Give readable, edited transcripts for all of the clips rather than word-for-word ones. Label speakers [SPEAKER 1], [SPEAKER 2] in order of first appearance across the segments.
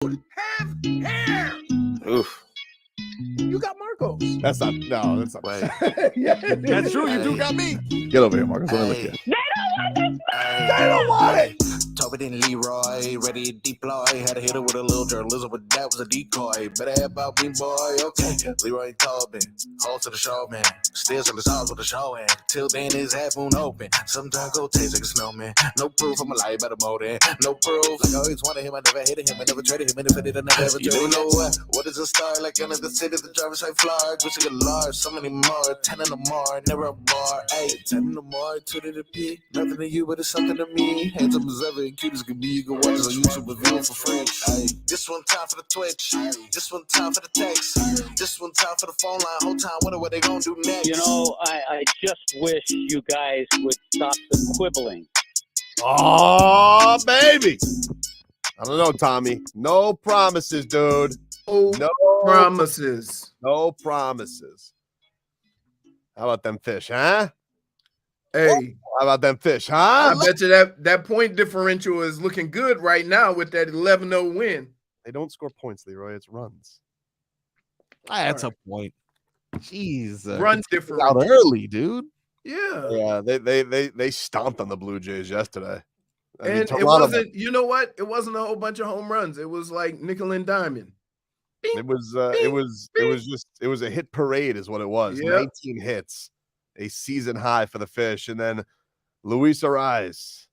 [SPEAKER 1] have hair.
[SPEAKER 2] Oof.
[SPEAKER 1] You got Marcos.
[SPEAKER 2] That's not.
[SPEAKER 3] Wait.
[SPEAKER 1] Yeah,
[SPEAKER 2] That's true. You do got me. Get over here, Marcos. Let me look at you.
[SPEAKER 1] They don't want it.
[SPEAKER 3] Tobin and Leroy, ready to deploy. Had to hit it with a little journalism, but that was a decoy. Better have about me, boy. Okay. Leroy and Tobin, hold to the show, man. Still to the stars with the show, and till then his half moon open. Sometimes go taste like a snowman. No proof, I'm a lie about a motive. No proof. Like I always wanted him, I never hated him, I never traded him, and if I did, I never ever traded him. You know what is a star? Like under the city, the driver's like fly. Gucci get large, so many more. 10 in the more, never a bar. Hey, 10 in the more, 2 to the P. Nothing to you, but it's something to me. Handsome as ever and cute as can be. You can watch us on YouTube with view for free. Ay. This one time for the Twitch. This one time for the text. This one time for the phone line. Whole time, what they gonna do next?
[SPEAKER 4] You know, I just wish you guys would stop the quibbling.
[SPEAKER 2] Oh, baby. I don't know, Tommy. No promises, dude.
[SPEAKER 1] No promises.
[SPEAKER 2] No promises. How about them fish, huh?
[SPEAKER 1] Hey,
[SPEAKER 2] How about them fish, huh?
[SPEAKER 1] I bet you that point differential is looking good right now with that 11-0 win.
[SPEAKER 2] They don't score points, Leroy. It's runs.
[SPEAKER 5] That's a point. Jeez.
[SPEAKER 1] Run
[SPEAKER 2] Out
[SPEAKER 1] differential.
[SPEAKER 2] early, dude.
[SPEAKER 1] Yeah.
[SPEAKER 2] Yeah, they stomped on the Blue Jays yesterday. I mean,
[SPEAKER 1] And it
[SPEAKER 2] Toronto-
[SPEAKER 1] wasn't, you know what? It wasn't a whole bunch of home runs. It was like nickel and diamond.
[SPEAKER 2] It was a hit parade, is what it was.
[SPEAKER 1] Yep.
[SPEAKER 2] 19 hits, a season high for the fish, and then Luis Arraez,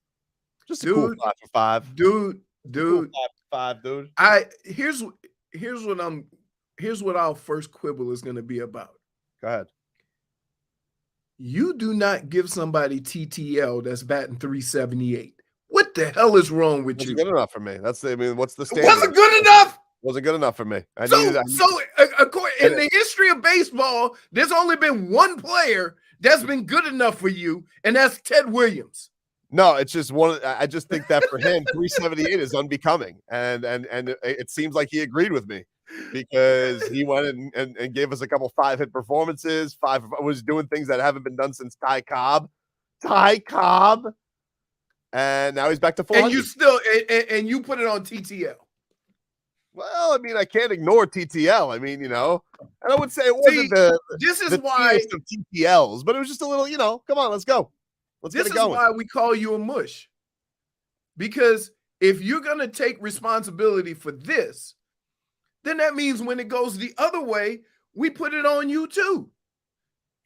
[SPEAKER 2] just a cool
[SPEAKER 1] Dude.
[SPEAKER 2] 5 for 5.
[SPEAKER 1] Dude.
[SPEAKER 2] Cool 5 for 5, dude.
[SPEAKER 1] Here's what our first quibble is going to be about.
[SPEAKER 2] Go ahead.
[SPEAKER 1] You do not give somebody TTL that's batting 378. What the hell is wrong with you?
[SPEAKER 2] Wasn't good enough for me. What's the
[SPEAKER 1] It
[SPEAKER 2] standard?
[SPEAKER 1] wasn't good enough.
[SPEAKER 2] Wasn't good enough for me. In
[SPEAKER 1] The history of baseball, there's only been one player that's been good enough for you, and that's Ted Williams.
[SPEAKER 2] No, it's just one. I just think that for him, 378 is unbecoming, and it seems like he agreed with me because he went and gave us a couple 5-hit performances. Was doing things that haven't been done since Ty Cobb, and now he's back to 400.
[SPEAKER 1] And you still and you put it on TTL.
[SPEAKER 2] Well, I mean, I can't ignore TTL. I mean, and I would say it wasn't
[SPEAKER 1] This is
[SPEAKER 2] the
[SPEAKER 1] why
[SPEAKER 2] fewest of TTLs, but it was just a little, come on, let's go. Let's
[SPEAKER 1] this
[SPEAKER 2] get it
[SPEAKER 1] is
[SPEAKER 2] going.
[SPEAKER 1] why we call you a mush. Because if you're gonna take responsibility for this, then that means when it goes the other way, we put it on you too.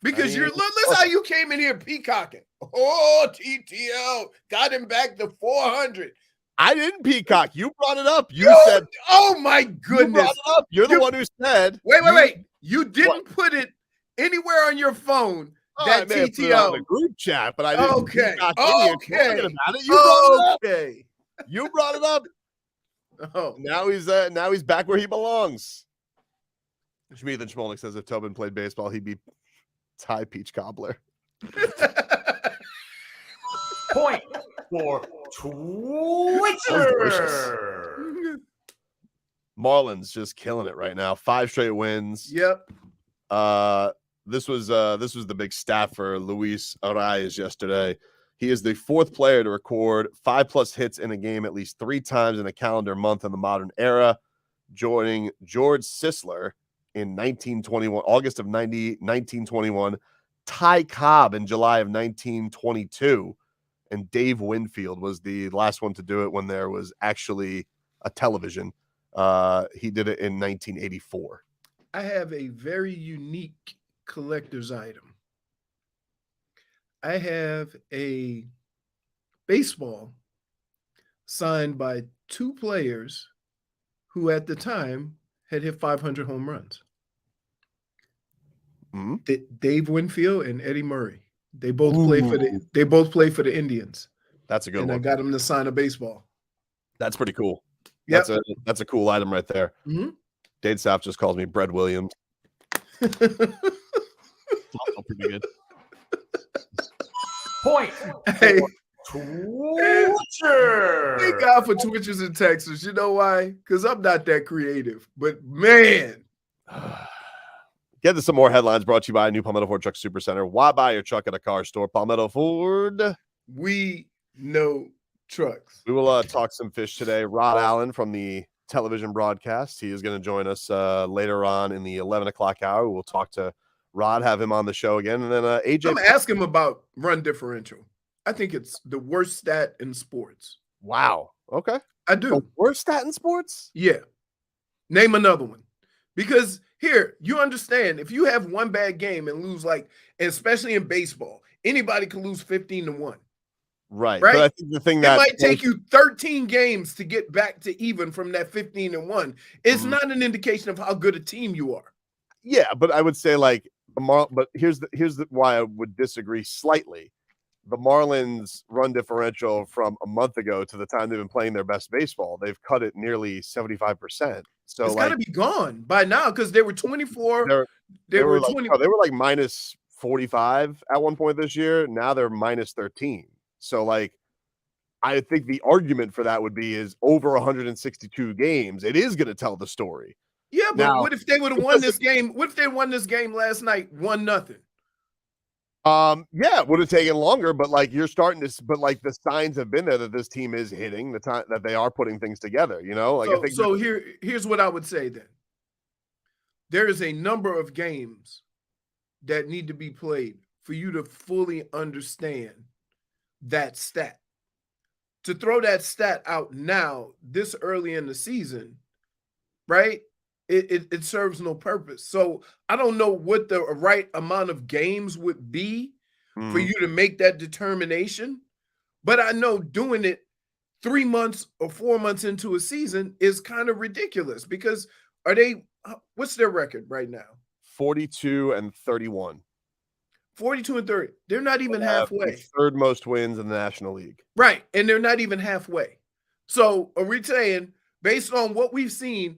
[SPEAKER 1] Because listen how you came in here peacocking. Oh, TTL got him back to 400.
[SPEAKER 2] I didn't peacock. You brought it up. You said,
[SPEAKER 1] "Oh my goodness!"
[SPEAKER 2] You brought it up. You're the one who said.
[SPEAKER 1] Wait. You didn't put it anywhere on your phone. That
[SPEAKER 2] I may have put it on the group chat, but I didn't.
[SPEAKER 1] Okay.
[SPEAKER 2] About it. You brought it up.
[SPEAKER 1] Oh,
[SPEAKER 2] Now he's back where he belongs. Schmeathan Schmolnick says if Tobin played baseball, he'd be Ty Peach Cobbler.
[SPEAKER 6] Point for Twitter.
[SPEAKER 2] Marlins just killing it right now. 5 straight wins.
[SPEAKER 1] Yep.
[SPEAKER 2] This was the big stat for Luis Arraez yesterday. He is the 4th player to record 5+ hits in a game at least 3 times in a calendar month in the modern era, joining George Sisler in August of 1921, Ty Cobb in July of 1922, and Dave Winfield was the last one to do it when there was actually a television. He did it in 1984.
[SPEAKER 1] I have a very unique collector's item. I have a baseball signed by 2 players who at the time had hit 500 home runs.
[SPEAKER 2] Mm-hmm.
[SPEAKER 1] Dave Winfield and Eddie Murray. They both play for the Indians.
[SPEAKER 2] That's a good
[SPEAKER 1] one. I got them to sign a baseball.
[SPEAKER 2] That's pretty cool.
[SPEAKER 1] Yep.
[SPEAKER 2] That's a cool item right there.
[SPEAKER 1] Mm-hmm.
[SPEAKER 2] Dade South just calls me Brett Williams.
[SPEAKER 5] Pretty good.
[SPEAKER 6] Point.
[SPEAKER 1] Hey.
[SPEAKER 6] Twitcher.
[SPEAKER 1] Thank God for Twitchers in Texas. You know why? Because I'm not that creative. But man.
[SPEAKER 2] Get to some more headlines brought to you by New Palmetto Ford Truck Supercenter. Why buy your truck at a car store? Palmetto Ford.
[SPEAKER 1] We know trucks.
[SPEAKER 2] We will talk some fish today. Rod Allen from the television broadcast. He is going to join us later on in the 11 o'clock hour. We'll talk to Rod, have him on the show again. And then AJ.
[SPEAKER 1] I'm asking him about run differential. I think it's the worst stat in sports.
[SPEAKER 2] Wow. Okay.
[SPEAKER 1] I do.
[SPEAKER 2] The worst stat in sports?
[SPEAKER 1] Yeah. Name another one. Because here, you understand, if you have one bad game and lose, like, especially in baseball, anybody can lose 15-1.
[SPEAKER 2] Right.
[SPEAKER 1] Right?
[SPEAKER 2] But I think the thing
[SPEAKER 1] It
[SPEAKER 2] that
[SPEAKER 1] might take you 13 games to get back to even from that 15-1. It's
[SPEAKER 2] Mhm.
[SPEAKER 1] not an indication of how good a team you are.
[SPEAKER 2] Yeah, but I would say like but here's why I would disagree slightly. The Marlins run differential from a month ago to the time they've been playing their best baseball, they've cut it nearly 75%. So
[SPEAKER 1] It's
[SPEAKER 2] like
[SPEAKER 1] got to be gone by now because they were 24.
[SPEAKER 2] they were
[SPEAKER 1] like,
[SPEAKER 2] 20. They were like minus 45 at one point this year. Now they're minus 13. So like I think the argument for that would be is over 162 games. It is going to tell the story.
[SPEAKER 1] Yeah, but
[SPEAKER 2] Now,
[SPEAKER 1] what if they would have won this game? What if they won this game last night, 1-0?
[SPEAKER 2] Yeah, it would have taken longer, but like you're starting to, but like the signs have been there that this team is hitting the time that they are putting things together, you know? Like
[SPEAKER 1] So,
[SPEAKER 2] I think
[SPEAKER 1] so here's what I would say then. There is a number of games that need to be played for you to fully understand that stat. To throw that stat out now, this early in the season, right? It serves no purpose. So I don't know what the right amount of games would be for you to make that determination. But I know doing it 3 months or 4 months into a season is kind of ridiculous because what's their record right now?
[SPEAKER 2] 42-31.
[SPEAKER 1] 42-30. They're not even
[SPEAKER 2] The
[SPEAKER 1] halfway.
[SPEAKER 2] third most wins in the National League.
[SPEAKER 1] Right. And they're not even halfway. So are we saying, based on what we've seen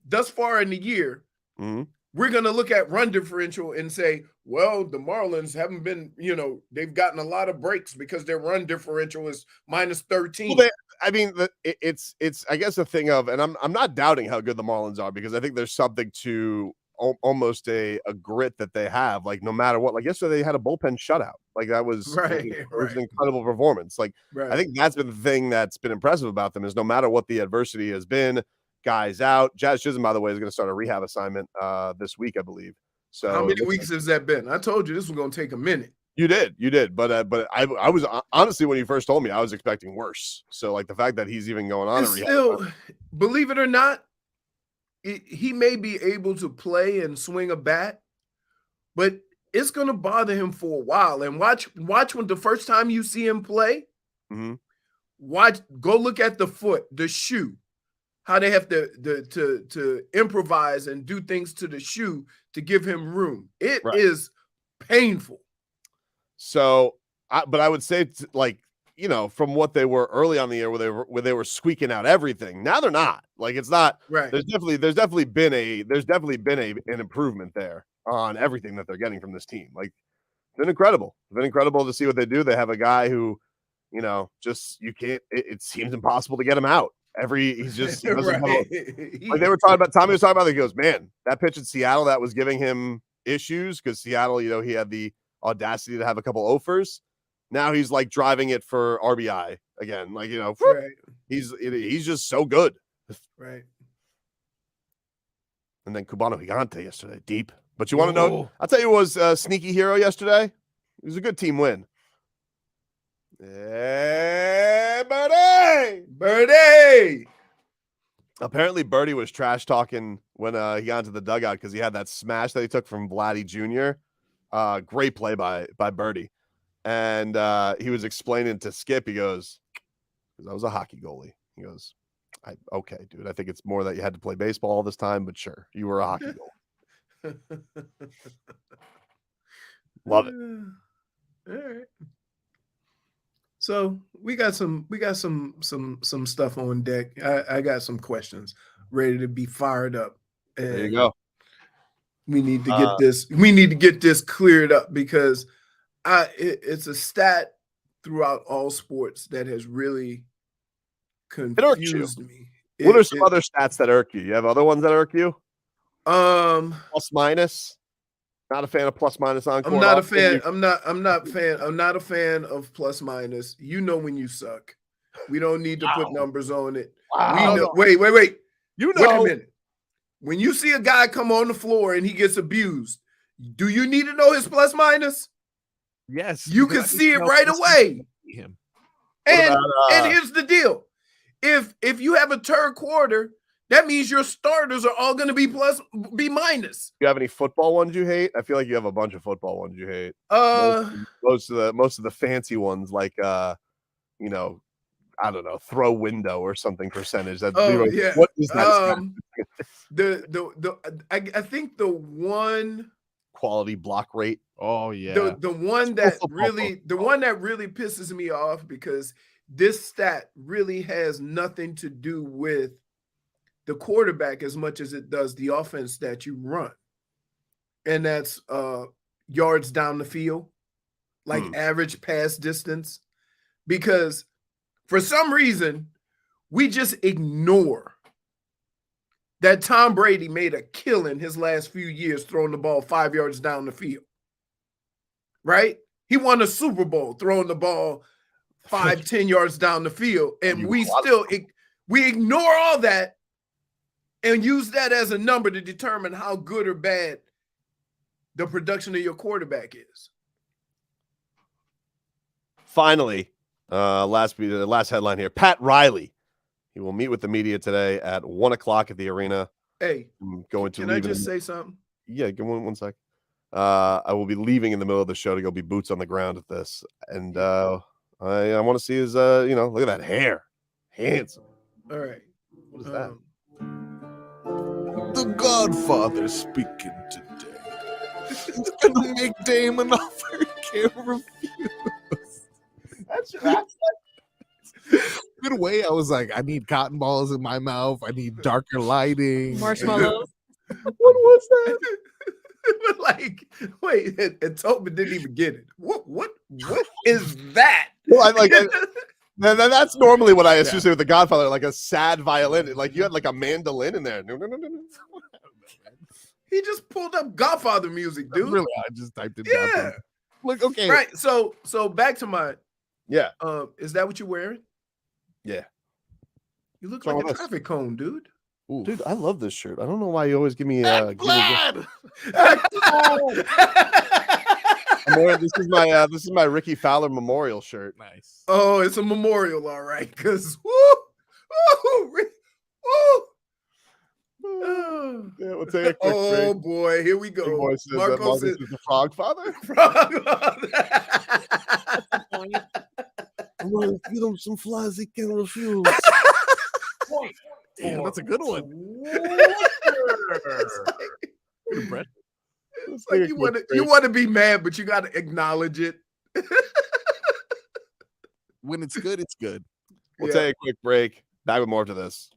[SPEAKER 1] thus far in the year, we're going to look at run differential and say, well, the Marlins haven't been, they've gotten a lot of breaks because their run differential is minus 13.
[SPEAKER 2] Well, it's I guess a thing of, and I'm not doubting how good the Marlins are because I think there's something to almost a grit that they have. Like no matter what, like yesterday they had a bullpen shutout. Like that was, it was an incredible performance. Like I think that's been the thing that's been impressive about them is no matter what the adversity has been, guys out. Jazz Chisholm, by the way, is going to start a rehab assignment this week, I believe. So
[SPEAKER 1] how many weeks has that been? I told you this was going to take a minute.
[SPEAKER 2] You did. But I was honestly, when you first told me, I was expecting worse. So like the fact that he's even going on a rehab.
[SPEAKER 1] Still, believe it or not, he may be able to play and swing a bat, but it's going to bother him for a while. And watch when the first time you see him play, go look at the foot, the shoe. How they have to improvise and do things to the shoe to give him room. It is painful.
[SPEAKER 2] So, but I would say, from what they were early on the year, where they were squeaking out everything. Now they're not. Like it's not.
[SPEAKER 1] Right.
[SPEAKER 2] There's definitely been an improvement there on everything that they're getting from this team. Like it's been incredible. It's been incredible to see what they do. They have a guy who, just you can't. It seems impossible to get him out. He's just he doesn't like they were talking about. Tommy was talking about. He goes, man, that pitch in Seattle that was giving him issues because Seattle, he had the audacity to have a couple offers. Now he's like driving it for RBI again. Like he's just so good.
[SPEAKER 1] Right.
[SPEAKER 2] And then Cubano Gigante yesterday, deep. But you want to know? I'll tell you, who was a sneaky hero yesterday. It was a good team win. Hey, Birdie! Apparently, Birdie was trash talking when he got into the dugout because he had that smash that he took from Vladdy Jr. Great play by Birdie. And he was explaining to Skip, he goes, because I was a hockey goalie. He goes, okay, dude, I think it's more that you had to play baseball all this time, but sure, you were a hockey goalie. Love it.
[SPEAKER 1] All right. So we got some stuff on deck. I got some questions ready to be fired up. And
[SPEAKER 2] there you go.
[SPEAKER 1] We need to get this. We need to get this cleared up because it's a throughout all sports that has really confused me.
[SPEAKER 2] What are some other stats that irk you? You have other ones that irk you? Plus minus. Not a fan of plus minus on court.
[SPEAKER 1] I'm not a fan. I'm not a fan of plus minus. You know when you suck. We don't need to put numbers on it.
[SPEAKER 2] Wow.
[SPEAKER 1] We know. Wait.
[SPEAKER 5] You
[SPEAKER 1] Wait a
[SPEAKER 5] know.
[SPEAKER 1] minute. When you see a guy come on the floor and he gets abused, do you need to know his plus minus?
[SPEAKER 5] Yes.
[SPEAKER 1] You
[SPEAKER 5] because
[SPEAKER 1] can
[SPEAKER 5] I
[SPEAKER 1] see it
[SPEAKER 5] know
[SPEAKER 1] right
[SPEAKER 5] this is
[SPEAKER 1] away.
[SPEAKER 5] him.
[SPEAKER 1] And
[SPEAKER 2] about,
[SPEAKER 1] here's the deal. If you have a third quarter, that means your starters are all going to be minus.
[SPEAKER 2] Do you have any football ones you hate? I feel like you have a bunch of football ones you hate.
[SPEAKER 1] Uh,
[SPEAKER 2] Most of the fancy ones, like you know, I don't know, throw window or something percentage. That Leroy,
[SPEAKER 1] yeah.
[SPEAKER 2] what is that?
[SPEAKER 1] I think the one
[SPEAKER 2] Quality block rate.
[SPEAKER 5] Oh yeah.
[SPEAKER 1] the one that really pisses me off, because this stat really has nothing to do with the quarterback as much as it does the offense that you run. And that's yards down the field, like average pass distance. Because for some reason, we just ignore that Tom Brady made a killing his last few years throwing the ball 5 yards down the field. Right? He won a Super Bowl throwing the ball 5-10 yards down the field. And we ignore all that and use that as a number to determine how good or bad the production of your quarterback is.
[SPEAKER 2] Finally, last headline here. Pat Riley. He will meet with the media today at 1:00 at the arena.
[SPEAKER 1] Hey,
[SPEAKER 2] I'm going to
[SPEAKER 1] can I just say something?
[SPEAKER 2] Yeah, give me one sec. I will be leaving in the middle of the show to go be boots on the ground at this. And I want to see his look at that hair. Handsome.
[SPEAKER 1] All right.
[SPEAKER 2] What is that?
[SPEAKER 5] The Godfather speaking today. He's gonna make Damon an offer he can't refuse.
[SPEAKER 2] That's
[SPEAKER 5] Good way. I was like, I need cotton balls in my mouth. I need darker lighting.
[SPEAKER 7] Marshmallows.
[SPEAKER 2] What was that?
[SPEAKER 1] But like, wait, and Tobin didn't even get it. What is that?
[SPEAKER 2] Well, that's normally what I associate with the Godfather, like a sad violin. Like you had like a mandolin in there. No.
[SPEAKER 1] He just pulled up Godfather music, dude.
[SPEAKER 5] Really, I just typed it
[SPEAKER 1] Yeah.
[SPEAKER 5] down. Look, okay.
[SPEAKER 1] Right. So back to my
[SPEAKER 2] Yeah.
[SPEAKER 1] is that what you're wearing?
[SPEAKER 2] Yeah.
[SPEAKER 1] You look
[SPEAKER 2] What's
[SPEAKER 1] like
[SPEAKER 2] wrong
[SPEAKER 1] a
[SPEAKER 2] with this?
[SPEAKER 1] traffic cone, dude.
[SPEAKER 5] Ooh.
[SPEAKER 2] Dude, I love this shirt. I don't know why you always give me
[SPEAKER 5] Glad.
[SPEAKER 2] I'm wearing, this is my Ricky Fowler memorial shirt.
[SPEAKER 5] Nice.
[SPEAKER 1] Oh, it's a memorial, all right. Because
[SPEAKER 2] Yeah, we'll take a quick
[SPEAKER 1] oh
[SPEAKER 2] break.
[SPEAKER 1] boy, here we go.
[SPEAKER 2] Boy says that
[SPEAKER 1] Marcos
[SPEAKER 2] Marcus
[SPEAKER 1] is
[SPEAKER 2] is the frog father. I'm gonna feed him some flies he can't refuse.
[SPEAKER 5] Damn, that's a good one. Good impression.
[SPEAKER 1] It's like you want to be mad, but you got to acknowledge it.
[SPEAKER 5] When it's good, it's good.
[SPEAKER 2] We'll take a quick break. Back with more after this.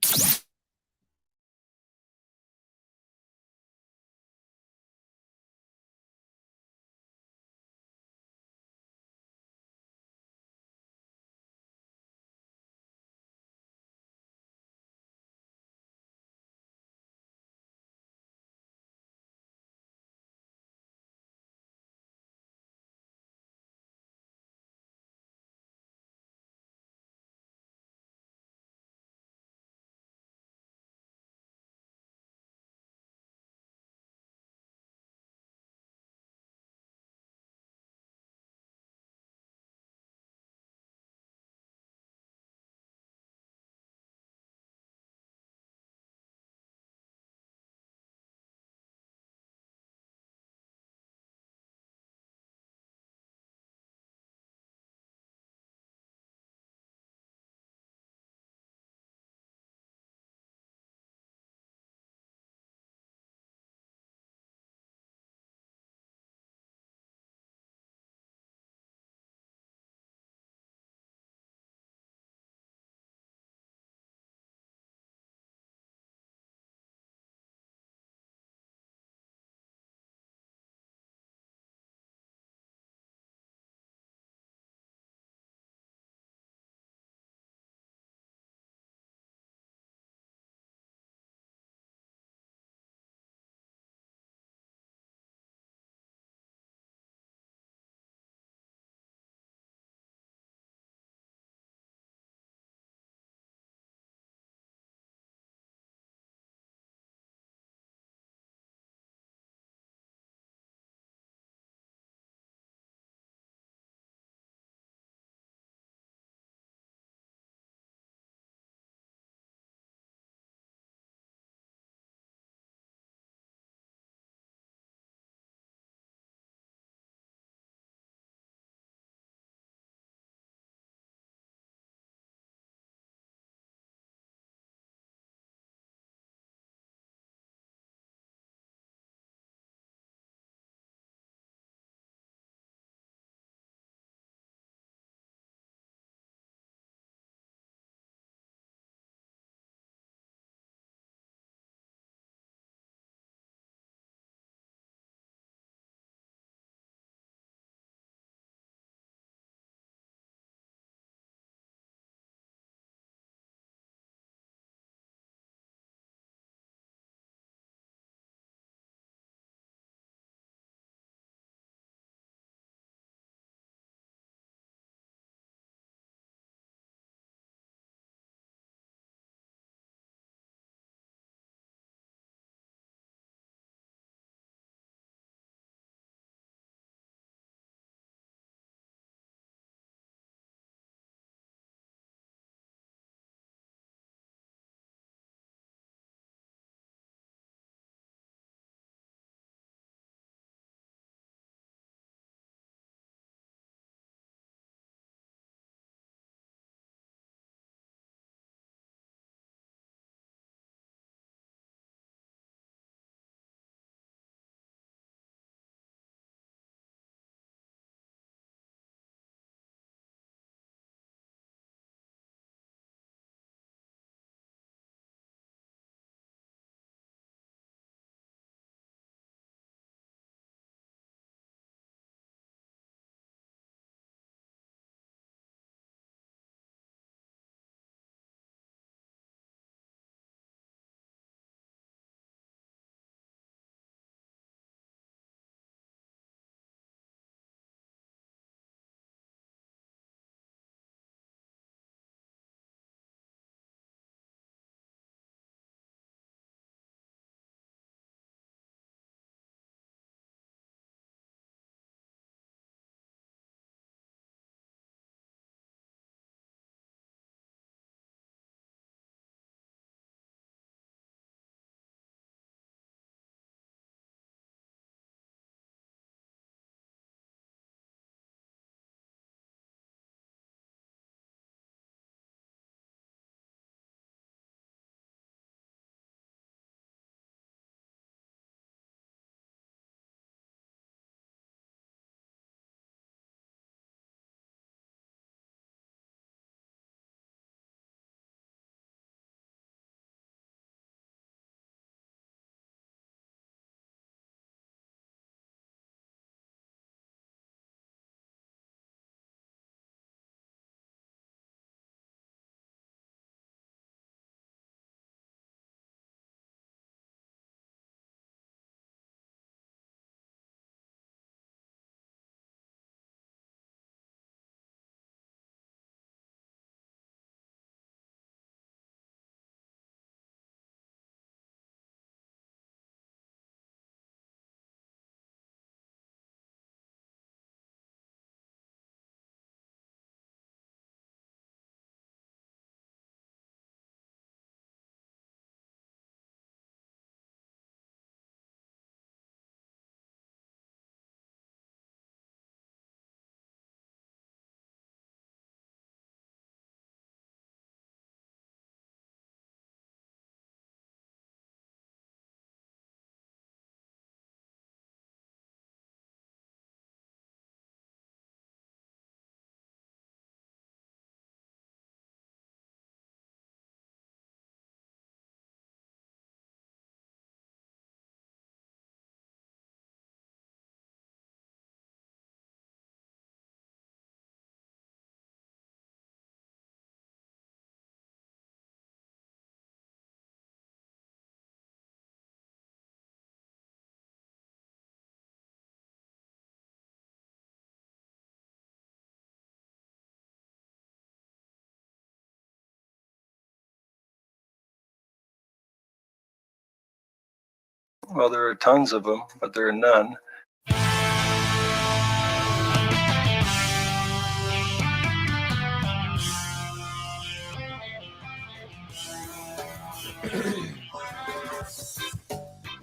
[SPEAKER 7] Well, there are tons of them, but there are none.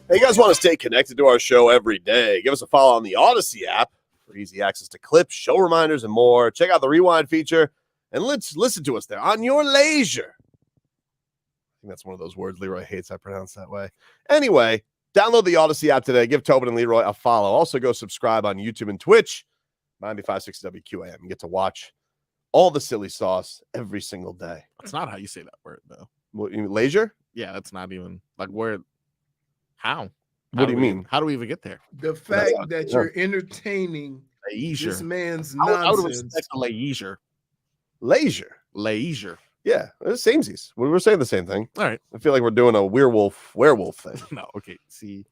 [SPEAKER 2] Hey, you guys want to stay connected to our show every day? Give us a follow on the Audacy app for easy access to clips, show reminders, and more. Check out the rewind feature and let's listen to us there on your leisure. I think that's one of those words Leroy hates I pronounce that way. Anyway, download the Audacy app today. Give Tobin and Leroy a follow. Also, go subscribe on YouTube and Twitch, 9560 WQAM. You get to watch all the silly sauce every single day.
[SPEAKER 5] That's not how you say that word, though.
[SPEAKER 2] What, you mean leisure?
[SPEAKER 5] Yeah, that's not even like where. How?
[SPEAKER 2] What do you mean?
[SPEAKER 5] How do we even get there?
[SPEAKER 1] The fact that you're entertaining
[SPEAKER 5] Leisure.
[SPEAKER 1] this man's
[SPEAKER 5] I would
[SPEAKER 1] nonsense.
[SPEAKER 5] respect the leisure.
[SPEAKER 2] Leisure.
[SPEAKER 5] Leisure.
[SPEAKER 2] Yeah, it's samesies. We were saying the same thing.
[SPEAKER 5] All right.
[SPEAKER 2] I feel like we're doing a werewolf thing.
[SPEAKER 5] No, okay. See,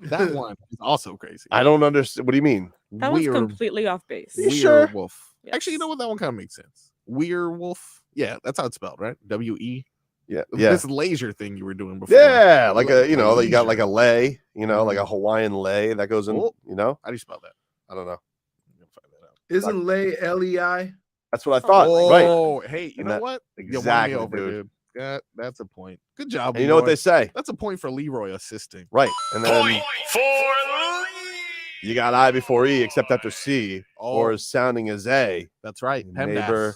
[SPEAKER 5] that one is also crazy.
[SPEAKER 2] I don't understand. What do you mean?
[SPEAKER 8] That was completely off base.
[SPEAKER 2] You sure?
[SPEAKER 5] Werewolf.
[SPEAKER 8] Yes.
[SPEAKER 5] Actually, you know what? That one kind of makes sense. Werewolf. Yeah, that's how it's spelled, right? W-E.
[SPEAKER 2] Yeah.
[SPEAKER 5] This leisure thing you were doing before.
[SPEAKER 2] Yeah, like a, you know, you got like a lei, you know, like a Hawaiian lei that goes in,
[SPEAKER 5] Oh.
[SPEAKER 2] you know?
[SPEAKER 5] How do you spell that?
[SPEAKER 2] I don't know.
[SPEAKER 5] I'm gonna find that out.
[SPEAKER 1] Isn't lay L-E-I?
[SPEAKER 2] That's what I thought. Right.
[SPEAKER 5] Oh, hey, you
[SPEAKER 2] And
[SPEAKER 5] know
[SPEAKER 2] that-
[SPEAKER 5] what? You won me
[SPEAKER 2] Exactly,
[SPEAKER 5] over,
[SPEAKER 2] dude.
[SPEAKER 5] Yeah, that's a point. Good job.
[SPEAKER 2] And you know what
[SPEAKER 5] Leroy.
[SPEAKER 2] they say?
[SPEAKER 5] That's a point for Leroy assisting.
[SPEAKER 2] Right. And then
[SPEAKER 6] Point for
[SPEAKER 2] you got I before E except after C, or is sounding as A,
[SPEAKER 5] That's right.
[SPEAKER 2] neighbor,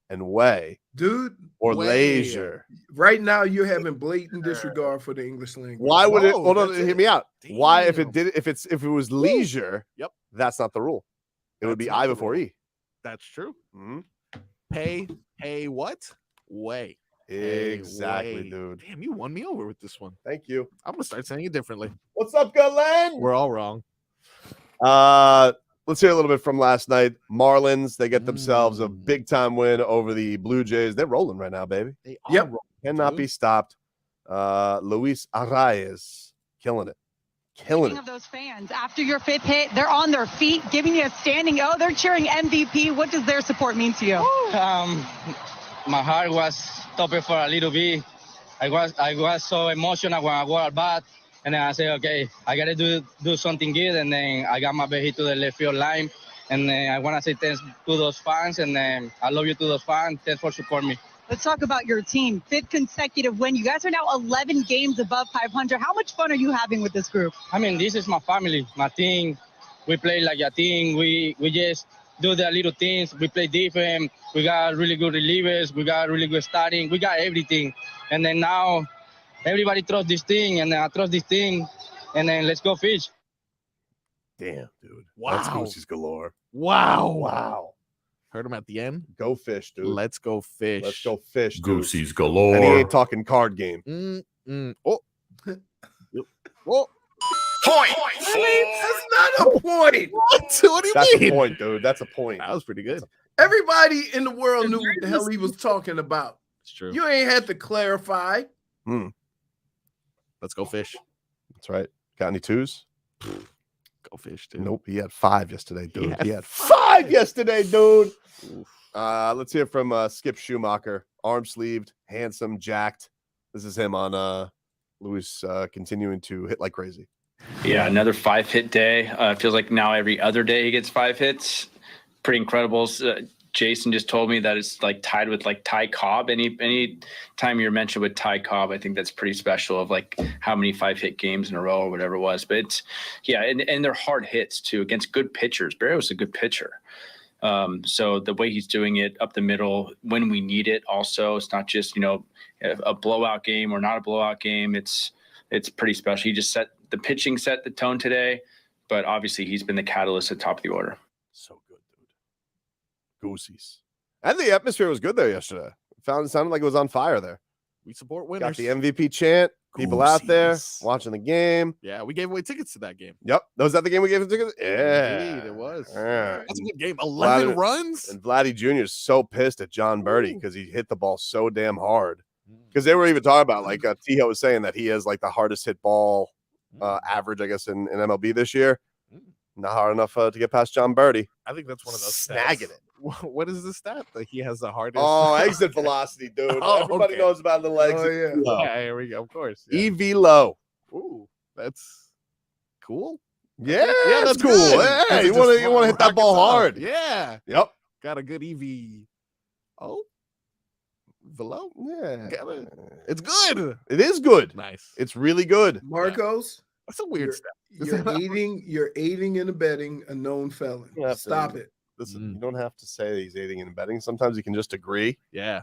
[SPEAKER 2] and way,
[SPEAKER 1] Dude,
[SPEAKER 2] or
[SPEAKER 5] Way.
[SPEAKER 2] leisure.
[SPEAKER 1] right now you're having blatant disregard for the English language.
[SPEAKER 2] Why would it?
[SPEAKER 5] No,
[SPEAKER 2] Hold on,
[SPEAKER 5] that's
[SPEAKER 2] hear
[SPEAKER 5] it.
[SPEAKER 2] me out. Why, if it
[SPEAKER 5] Damn.
[SPEAKER 2] did, if it was leisure,
[SPEAKER 5] Yep.
[SPEAKER 2] that's not the rule. It would
[SPEAKER 5] That's
[SPEAKER 2] be
[SPEAKER 5] not
[SPEAKER 2] I
[SPEAKER 5] the
[SPEAKER 2] before
[SPEAKER 5] rule.
[SPEAKER 2] E.
[SPEAKER 5] That's true.
[SPEAKER 2] Mhm.
[SPEAKER 5] Pay what? Way.
[SPEAKER 2] Exactly,
[SPEAKER 5] Way.
[SPEAKER 2] dude.
[SPEAKER 5] Damn, you won me over with this one.
[SPEAKER 2] Thank you.
[SPEAKER 5] I'm gonna start saying it differently.
[SPEAKER 2] What's up, Galen?
[SPEAKER 5] We're all wrong.
[SPEAKER 2] Let's hear a little bit from last night. Marlins, they get themselves a big time win over the Blue Jays. They're rolling right now, baby.
[SPEAKER 5] They
[SPEAKER 1] Yep.
[SPEAKER 5] are wrong,
[SPEAKER 2] Cannot
[SPEAKER 5] dude.
[SPEAKER 2] be stopped. Luis Arraez killing it. Killing
[SPEAKER 9] Speaking
[SPEAKER 2] it.
[SPEAKER 9] of those fans, after your fifth hit, they're on their feet, giving you a standing O. They're cheering MVP. What does their support mean to you?
[SPEAKER 10] My heart was stopped for a little bit. I was so emotional when I got at bat, and then I said, okay, I gotta do something good, and then I got my big hit to the left field line, and then I wanna say thanks to those fans, and then I love you to those fans. Thanks for supporting me.
[SPEAKER 9] Let's talk about your team. Fifth consecutive win. You guys are now 11 games above 500. How much fun are you having with this group?
[SPEAKER 10] I mean, this is my family, my team. We play like a team. We just do the little things. We play different. We got really good relievers. We got really good starting. We got everything. And then now everybody trusts this thing, and I trust this thing. And then let's go fish.
[SPEAKER 2] Damn, dude.
[SPEAKER 5] Wow.
[SPEAKER 2] That's Goosey's galore.
[SPEAKER 5] Wow.
[SPEAKER 2] Wow.
[SPEAKER 5] Heard him at the end.
[SPEAKER 2] Go fish, dude.
[SPEAKER 5] Let's go fish.
[SPEAKER 2] Let's go fish, dude.
[SPEAKER 6] Goosey's
[SPEAKER 2] And he
[SPEAKER 6] galore.
[SPEAKER 2] ain't talking card game.
[SPEAKER 5] Oh. Oh.
[SPEAKER 6] Point
[SPEAKER 1] That's not a point.
[SPEAKER 5] What? What do you
[SPEAKER 2] That's
[SPEAKER 5] mean?
[SPEAKER 2] a point, dude. That's a point.
[SPEAKER 5] That was pretty good.
[SPEAKER 1] Everybody in the world knew what the hell he was talking about.
[SPEAKER 5] It's true.
[SPEAKER 1] You ain't had to clarify.
[SPEAKER 5] Let's go fish.
[SPEAKER 2] That's right. Got any twos?
[SPEAKER 5] Go fish, dude.
[SPEAKER 2] Nope. He had 5 yesterday, dude.
[SPEAKER 5] had
[SPEAKER 2] He had 5 yesterday, dude. Let's hear from Skip Schumacher. Arm sleeved, handsome, jacked. This is him on Luis continuing to hit like crazy.
[SPEAKER 11] Yeah, another 5-hit day. Feels like now every other day he gets 5 hits. Pretty incredible. Jason just told me that it's like tied with like Ty Cobb. Any time you're mentioned with Ty Cobb, I think that's pretty special of like how many 5-hit games in a row or whatever it was. But it's, yeah, and they're hard hits too against good pitchers. Barrio's a good pitcher. So the way he's doing it up the middle when we need it also, it's not just, a blowout game or not a blowout game. It's pretty special. He just the pitching set the tone today, but obviously he's been the catalyst at top of the order.
[SPEAKER 2] So good, dude. Goosies. And the atmosphere was good there yesterday. It sounded like it was on fire there.
[SPEAKER 5] We support
[SPEAKER 2] Got
[SPEAKER 5] winners.
[SPEAKER 2] the MVP chant. People out there
[SPEAKER 5] Goosies.
[SPEAKER 2] watching the game.
[SPEAKER 5] Yeah, we gave away tickets to that game.
[SPEAKER 2] Yep. Was that the game we gave him tickets? Yeah.
[SPEAKER 5] Indeed, it was.
[SPEAKER 2] Yeah.
[SPEAKER 5] That's a good game. 11
[SPEAKER 2] Vladdy-
[SPEAKER 5] runs.
[SPEAKER 2] And Vladdy Jr. is so pissed at John Birdie because he hit the ball so damn hard. Because they were even talking about, like, Tijo was saying that he has, like, the hardest hit ball average, I guess, in MLB this year. Not hard enough to get past John Birdie.
[SPEAKER 5] I think that's one of those
[SPEAKER 2] Snagging
[SPEAKER 5] stats.
[SPEAKER 2] it.
[SPEAKER 5] What is the stat that he has the hardest?
[SPEAKER 2] Oh, exit velocity, dude.
[SPEAKER 5] Oh,
[SPEAKER 2] Everybody
[SPEAKER 5] okay.
[SPEAKER 2] knows about the legs.
[SPEAKER 1] Oh, yeah.
[SPEAKER 2] Low.
[SPEAKER 5] Yeah, here we go. Of course. Yeah.
[SPEAKER 2] EV low.
[SPEAKER 5] Ooh. That's cool.
[SPEAKER 2] Yeah,
[SPEAKER 5] that's
[SPEAKER 2] cool.
[SPEAKER 5] good.
[SPEAKER 2] Hey, you want to hit that ball hard.
[SPEAKER 5] Yeah.
[SPEAKER 2] Yep.
[SPEAKER 5] Got a good EV. Oh, Velo.
[SPEAKER 2] Yeah.
[SPEAKER 5] It's good.
[SPEAKER 2] It is good.
[SPEAKER 5] Nice.
[SPEAKER 2] It's really good.
[SPEAKER 1] Marcos,
[SPEAKER 5] That's a weird step.
[SPEAKER 1] you're aiding and abetting a known felon. Stop it.
[SPEAKER 2] Listen, you don't have to say he's aiding and abetting. Sometimes you can just agree.
[SPEAKER 5] Yeah.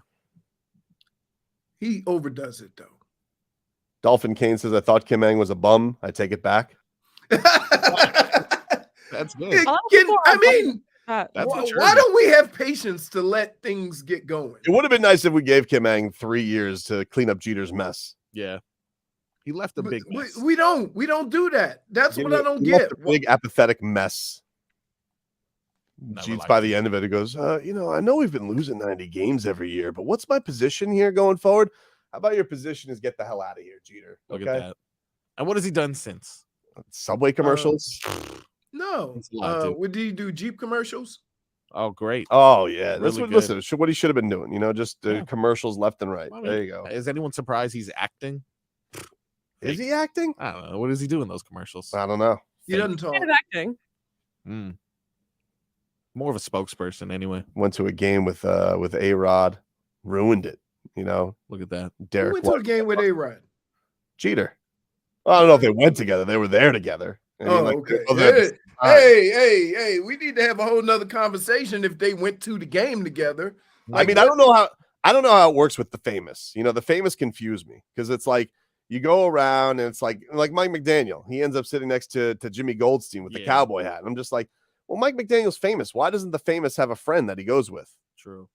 [SPEAKER 1] He overdoes it though.
[SPEAKER 2] Dolphin Kane says, I thought Kim Ang was a bum. I take it back.
[SPEAKER 5] That's good.
[SPEAKER 1] Why don't we have patience to let things get going?
[SPEAKER 2] It would have been nice if we gave Kim Ang 3 years to clean up Jeter's mess.
[SPEAKER 5] Yeah. He left a big mess.
[SPEAKER 1] We don't do that. That's what I don't get.
[SPEAKER 2] A big apathetic mess. Jeets by the end of it, he goes, I know we've been losing 90 games every year, but what's my position here going forward? How about your position is get the hell out of here, Jeter?
[SPEAKER 5] Look at that. And what has he done since?
[SPEAKER 2] Subway commercials?
[SPEAKER 1] No. What did he do? Jeep commercials?
[SPEAKER 5] Oh, great.
[SPEAKER 2] Oh, yeah.
[SPEAKER 5] Really
[SPEAKER 2] Listen, what he should have been doing, just commercials left and right. There you go.
[SPEAKER 5] Is anyone surprised he's acting?
[SPEAKER 2] Is he acting?
[SPEAKER 5] I don't know. What does he do in those commercials?
[SPEAKER 2] I don't know.
[SPEAKER 1] He doesn't talk.
[SPEAKER 8] Kind of acting.
[SPEAKER 5] More of a spokesperson anyway.
[SPEAKER 2] Went to a game with A-Rod, ruined it.
[SPEAKER 5] Look at that.
[SPEAKER 2] Derek
[SPEAKER 1] Who went to a game with A-Rod?
[SPEAKER 2] Jeter. Well, I don't know if they went together. They were there together.
[SPEAKER 1] Okay. Hey, we need to have a whole nother conversation if they went to the game together.
[SPEAKER 2] I don't know how it works with the famous. The famous confuse me because it's like you go around and it's like Mike McDaniel. He ends up sitting next to Jimmy Goldstein with the cowboy hat. And I'm just like, well, Mike McDaniel's famous. Why doesn't the famous have a friend that he goes with?
[SPEAKER 5] True.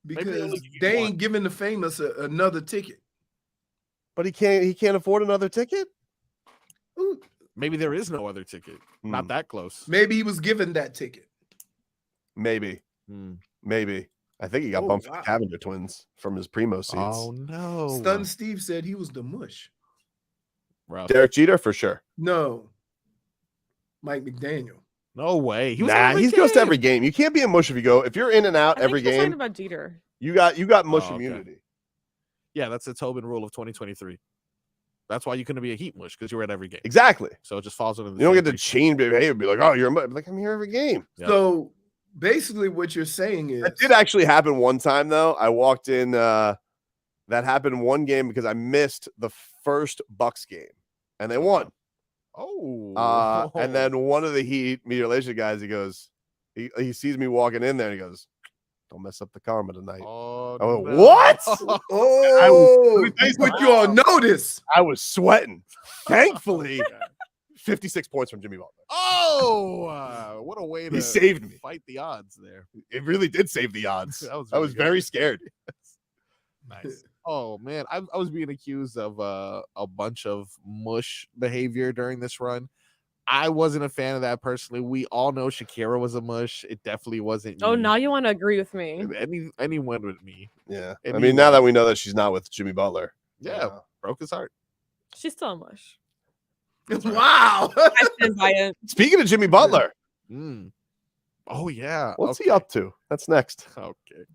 [SPEAKER 1] Because they ain't giving the famous another ticket.
[SPEAKER 2] But he can't afford another ticket?
[SPEAKER 1] Ooh.
[SPEAKER 5] Maybe there is no other ticket. Not that close.
[SPEAKER 1] Maybe he was given that ticket.
[SPEAKER 2] Maybe. Maybe. I think he got bumped from the Cavender twins from his primo seats.
[SPEAKER 5] Oh, no.
[SPEAKER 1] Stun Steve said he was the mush.
[SPEAKER 5] Rough.
[SPEAKER 2] Derek Jeter for sure.
[SPEAKER 1] No. Mike McDaniel.
[SPEAKER 5] No way.
[SPEAKER 2] He goes to every game. You can't be a mush if you go. If you're in and out every game.
[SPEAKER 8] Talking about Jeter.
[SPEAKER 2] You got mush immunity.
[SPEAKER 5] Yeah, that's the Tobin rule of 2023. That's why you couldn't be a Heat mush because you were at every game.
[SPEAKER 2] Exactly.
[SPEAKER 5] So it just falls under the.
[SPEAKER 2] You don't get to change behavior and be like, oh, you're a mush. Like, I'm here every game.
[SPEAKER 1] Yep. So basically, what you're saying is
[SPEAKER 2] that did actually happen one time though. I walked in. That happened one game because I missed the first Bucks game, and they won.
[SPEAKER 5] Oh.
[SPEAKER 2] And then one of the Heat media relation guys, he goes, he sees me walking in there, and he goes, don't mess up the karma tonight.
[SPEAKER 5] Oh,
[SPEAKER 2] no. What?
[SPEAKER 1] He put you on notice.
[SPEAKER 2] I was sweating. Thankfully, 56 points from Jimmy Butler.
[SPEAKER 5] Oh, what a way to
[SPEAKER 2] saved me.
[SPEAKER 5] Fight the odds there.
[SPEAKER 2] It really did save the odds. I was very scared.
[SPEAKER 5] Nice. Oh man, I was being accused of a bunch of mush behavior during this run. I wasn't a fan of that personally. We all know Shakira was a mush. It definitely wasn't.
[SPEAKER 8] Oh,
[SPEAKER 5] me.
[SPEAKER 8] now you want to agree with me?
[SPEAKER 5] Anyone with me?
[SPEAKER 2] Yeah. I mean, now that we know that she's not with Jimmy Butler.
[SPEAKER 5] Yeah, broke his heart.
[SPEAKER 8] She's still a mush.
[SPEAKER 1] Wow.
[SPEAKER 8] I stand by it.
[SPEAKER 2] Speaking of Jimmy Butler.
[SPEAKER 5] Oh yeah.
[SPEAKER 2] What's he up to? That's next.
[SPEAKER 5] Okay.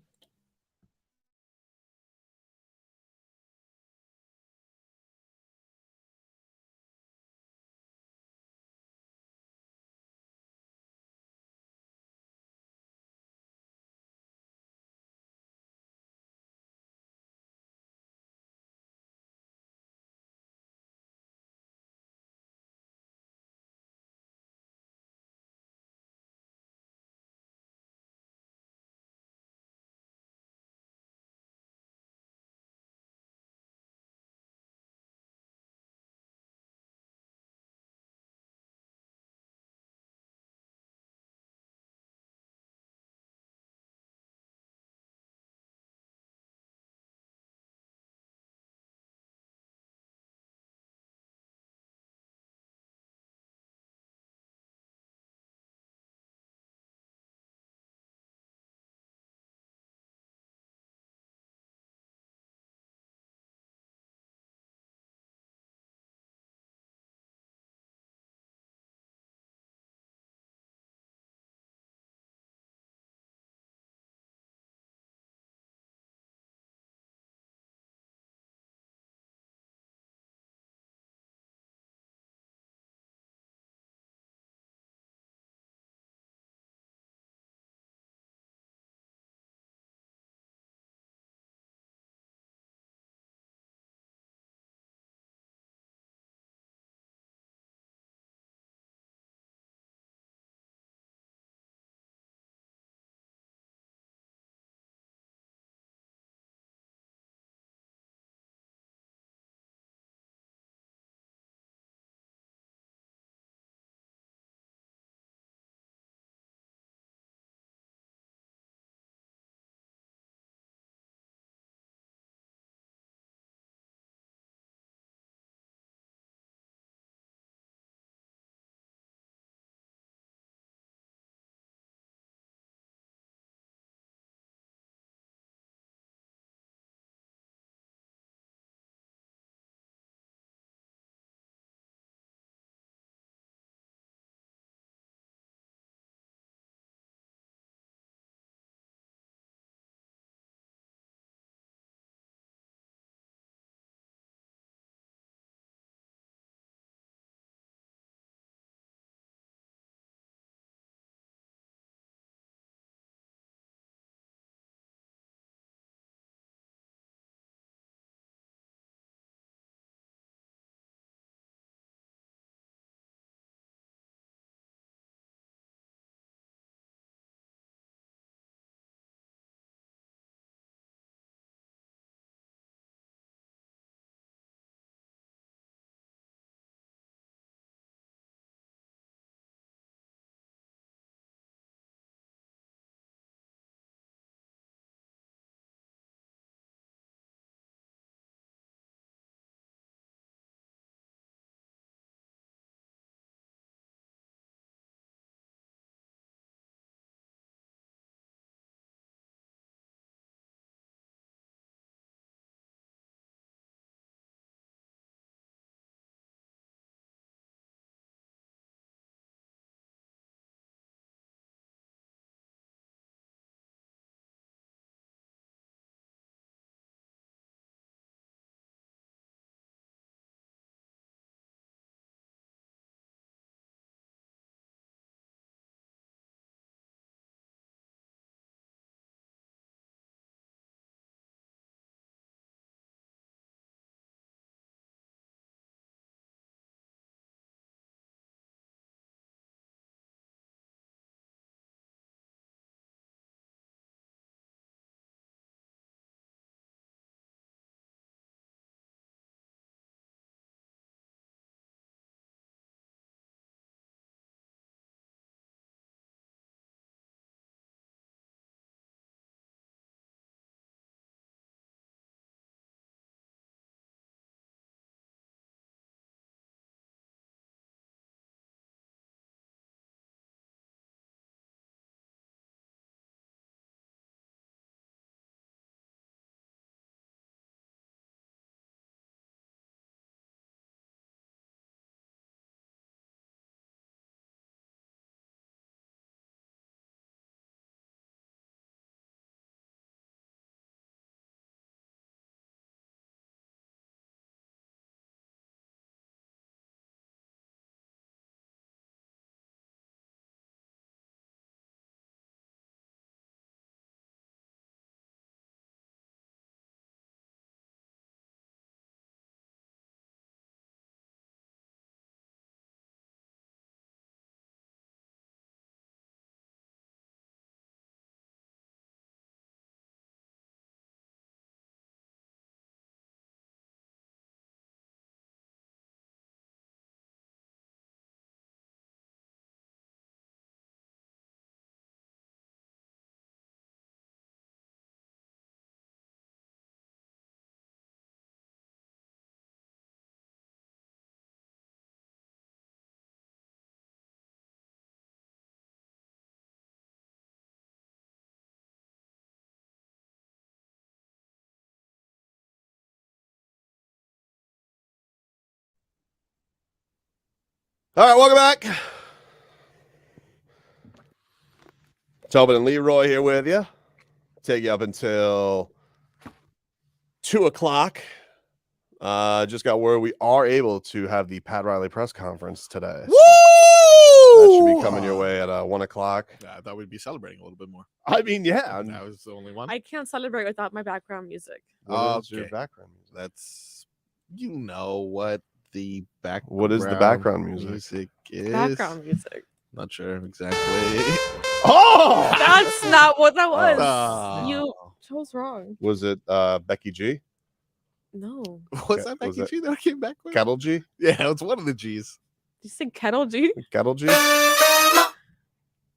[SPEAKER 2] All right, welcome back. Tobin and Leroy here with you. Take you up until 2 o'clock. Just got word we are able to have the Pat Riley press conference today.
[SPEAKER 5] Woo!
[SPEAKER 2] That should be coming your way at 1 o'clock.
[SPEAKER 5] Yeah, I thought we'd be celebrating a little bit more.
[SPEAKER 2] I mean, yeah.
[SPEAKER 5] That was the only one.
[SPEAKER 8] I can't celebrate without my background music.
[SPEAKER 2] What is your
[SPEAKER 5] Okay.
[SPEAKER 2] background music?
[SPEAKER 5] That's what the
[SPEAKER 2] What is the background music?
[SPEAKER 5] is.
[SPEAKER 8] Background music.
[SPEAKER 5] Not sure exactly.
[SPEAKER 2] Oh!
[SPEAKER 8] That's not what that was.
[SPEAKER 5] Oh.
[SPEAKER 8] You chose wrong.
[SPEAKER 2] Was it Becky G?
[SPEAKER 8] No.
[SPEAKER 5] Was that
[SPEAKER 2] Was
[SPEAKER 5] Becky
[SPEAKER 2] that-
[SPEAKER 5] G that I came back with?
[SPEAKER 2] Kettle G?
[SPEAKER 5] Yeah, it's one of the G's.
[SPEAKER 8] You said Kettle G?
[SPEAKER 2] Kettle G?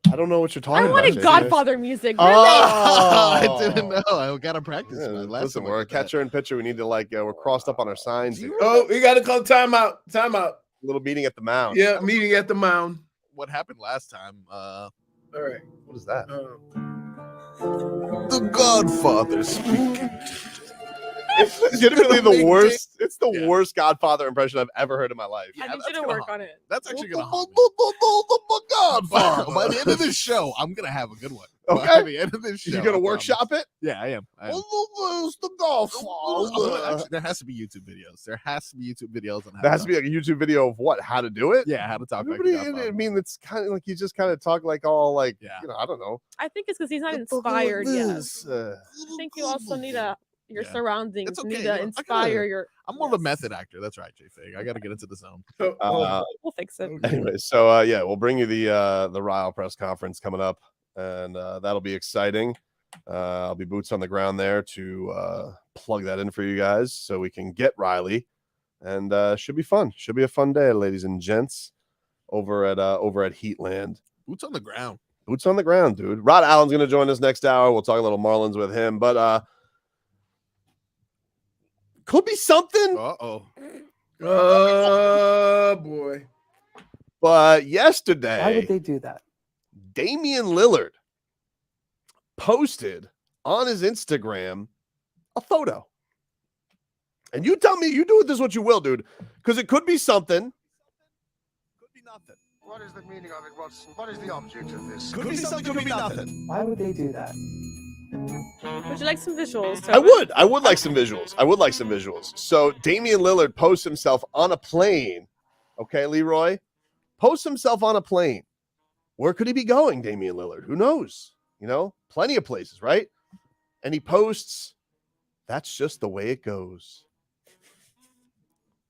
[SPEAKER 2] I don't know what you're talking
[SPEAKER 8] I
[SPEAKER 2] about.
[SPEAKER 8] wanted
[SPEAKER 2] JJ.
[SPEAKER 8] Godfather music. Really?
[SPEAKER 2] Oh,
[SPEAKER 5] I didn't know. I gotta practice.
[SPEAKER 2] Yeah,
[SPEAKER 5] man. Last
[SPEAKER 2] listen,
[SPEAKER 5] time I
[SPEAKER 2] we're a
[SPEAKER 5] did that.
[SPEAKER 2] catcher and pitcher. We need to we're crossed up on our signs. Here.
[SPEAKER 1] Oh, we got to call timeout. Timeout.
[SPEAKER 2] Little meeting at the mound.
[SPEAKER 1] Yeah, meeting at the mound.
[SPEAKER 5] What happened last time?
[SPEAKER 1] All right.
[SPEAKER 2] What is that?
[SPEAKER 5] The Godfather speaking.
[SPEAKER 2] It's legitimately the
[SPEAKER 5] Big
[SPEAKER 2] worst. It's the
[SPEAKER 5] Yeah.
[SPEAKER 2] worst Godfather impression I've ever heard in my life.
[SPEAKER 8] I need
[SPEAKER 5] that's
[SPEAKER 8] you to
[SPEAKER 5] gonna
[SPEAKER 8] work
[SPEAKER 5] haunt
[SPEAKER 8] on
[SPEAKER 5] me.
[SPEAKER 8] it.
[SPEAKER 5] That's actually gonna haunt me.
[SPEAKER 2] The Godfather.
[SPEAKER 5] By the end of this show, I'm gonna have a good one.
[SPEAKER 2] Okay.
[SPEAKER 5] By the end of this show,
[SPEAKER 2] You gonna
[SPEAKER 5] I
[SPEAKER 2] workshop
[SPEAKER 5] promise.
[SPEAKER 2] it?
[SPEAKER 5] Yeah, I am.
[SPEAKER 2] The Godfather.
[SPEAKER 5] Actually, there has to be YouTube videos. There has to be YouTube videos on how
[SPEAKER 2] There
[SPEAKER 5] to
[SPEAKER 2] has to be
[SPEAKER 5] talk.
[SPEAKER 2] a YouTube video of what? How to do it?
[SPEAKER 5] Yeah, how to talk like
[SPEAKER 2] Nobody-
[SPEAKER 5] a Godfather.
[SPEAKER 2] I mean, it's kind of like you just kind of talk like all like,
[SPEAKER 5] Yeah.
[SPEAKER 2] I don't know.
[SPEAKER 8] I think it's because he's not
[SPEAKER 2] The fuck is
[SPEAKER 8] inspired yet.
[SPEAKER 2] this?
[SPEAKER 8] I think you also need your
[SPEAKER 5] Yeah.
[SPEAKER 8] surroundings
[SPEAKER 5] It's okay,
[SPEAKER 8] need
[SPEAKER 5] you know,
[SPEAKER 8] to
[SPEAKER 5] I
[SPEAKER 8] inspire
[SPEAKER 5] gotta-
[SPEAKER 8] your.
[SPEAKER 5] I'm more of a method actor. That's right, JFig. I got to get into the zone.
[SPEAKER 8] We'll fix it.
[SPEAKER 2] Anyway, so yeah, we'll bring you the Ryle press conference coming up, and that'll be exciting. I'll be boots on the ground there to plug that in for you guys, so we can get Riley, and should be fun. Should be a fun day, ladies and gents, over at Heatland.
[SPEAKER 5] Boots on the ground.
[SPEAKER 2] Boots on the ground, dude. Rod Allen's gonna join us next hour. We'll talk a little Marlins with him, but could be something.
[SPEAKER 5] Uh-oh.
[SPEAKER 1] Oh boy.
[SPEAKER 2] But yesterday,
[SPEAKER 12] Why would they do that?
[SPEAKER 2] Damian Lillard posted on his Instagram a photo. And you tell me, you do with this what you will, dude, because it could be something. Could be nothing.
[SPEAKER 13] What is the meaning of it, Watson? What is the object of this?
[SPEAKER 2] Could be something, could be nothing.
[SPEAKER 12] Why would they do that?
[SPEAKER 8] Would you like some visuals?
[SPEAKER 2] I would like some visuals. So Damian Lillard posts himself on a plane. Okay, Leroy? Posts himself on a plane. Where could he be going, Damian Lillard? Who knows? Plenty of places, right? And he posts, that's just the way it goes.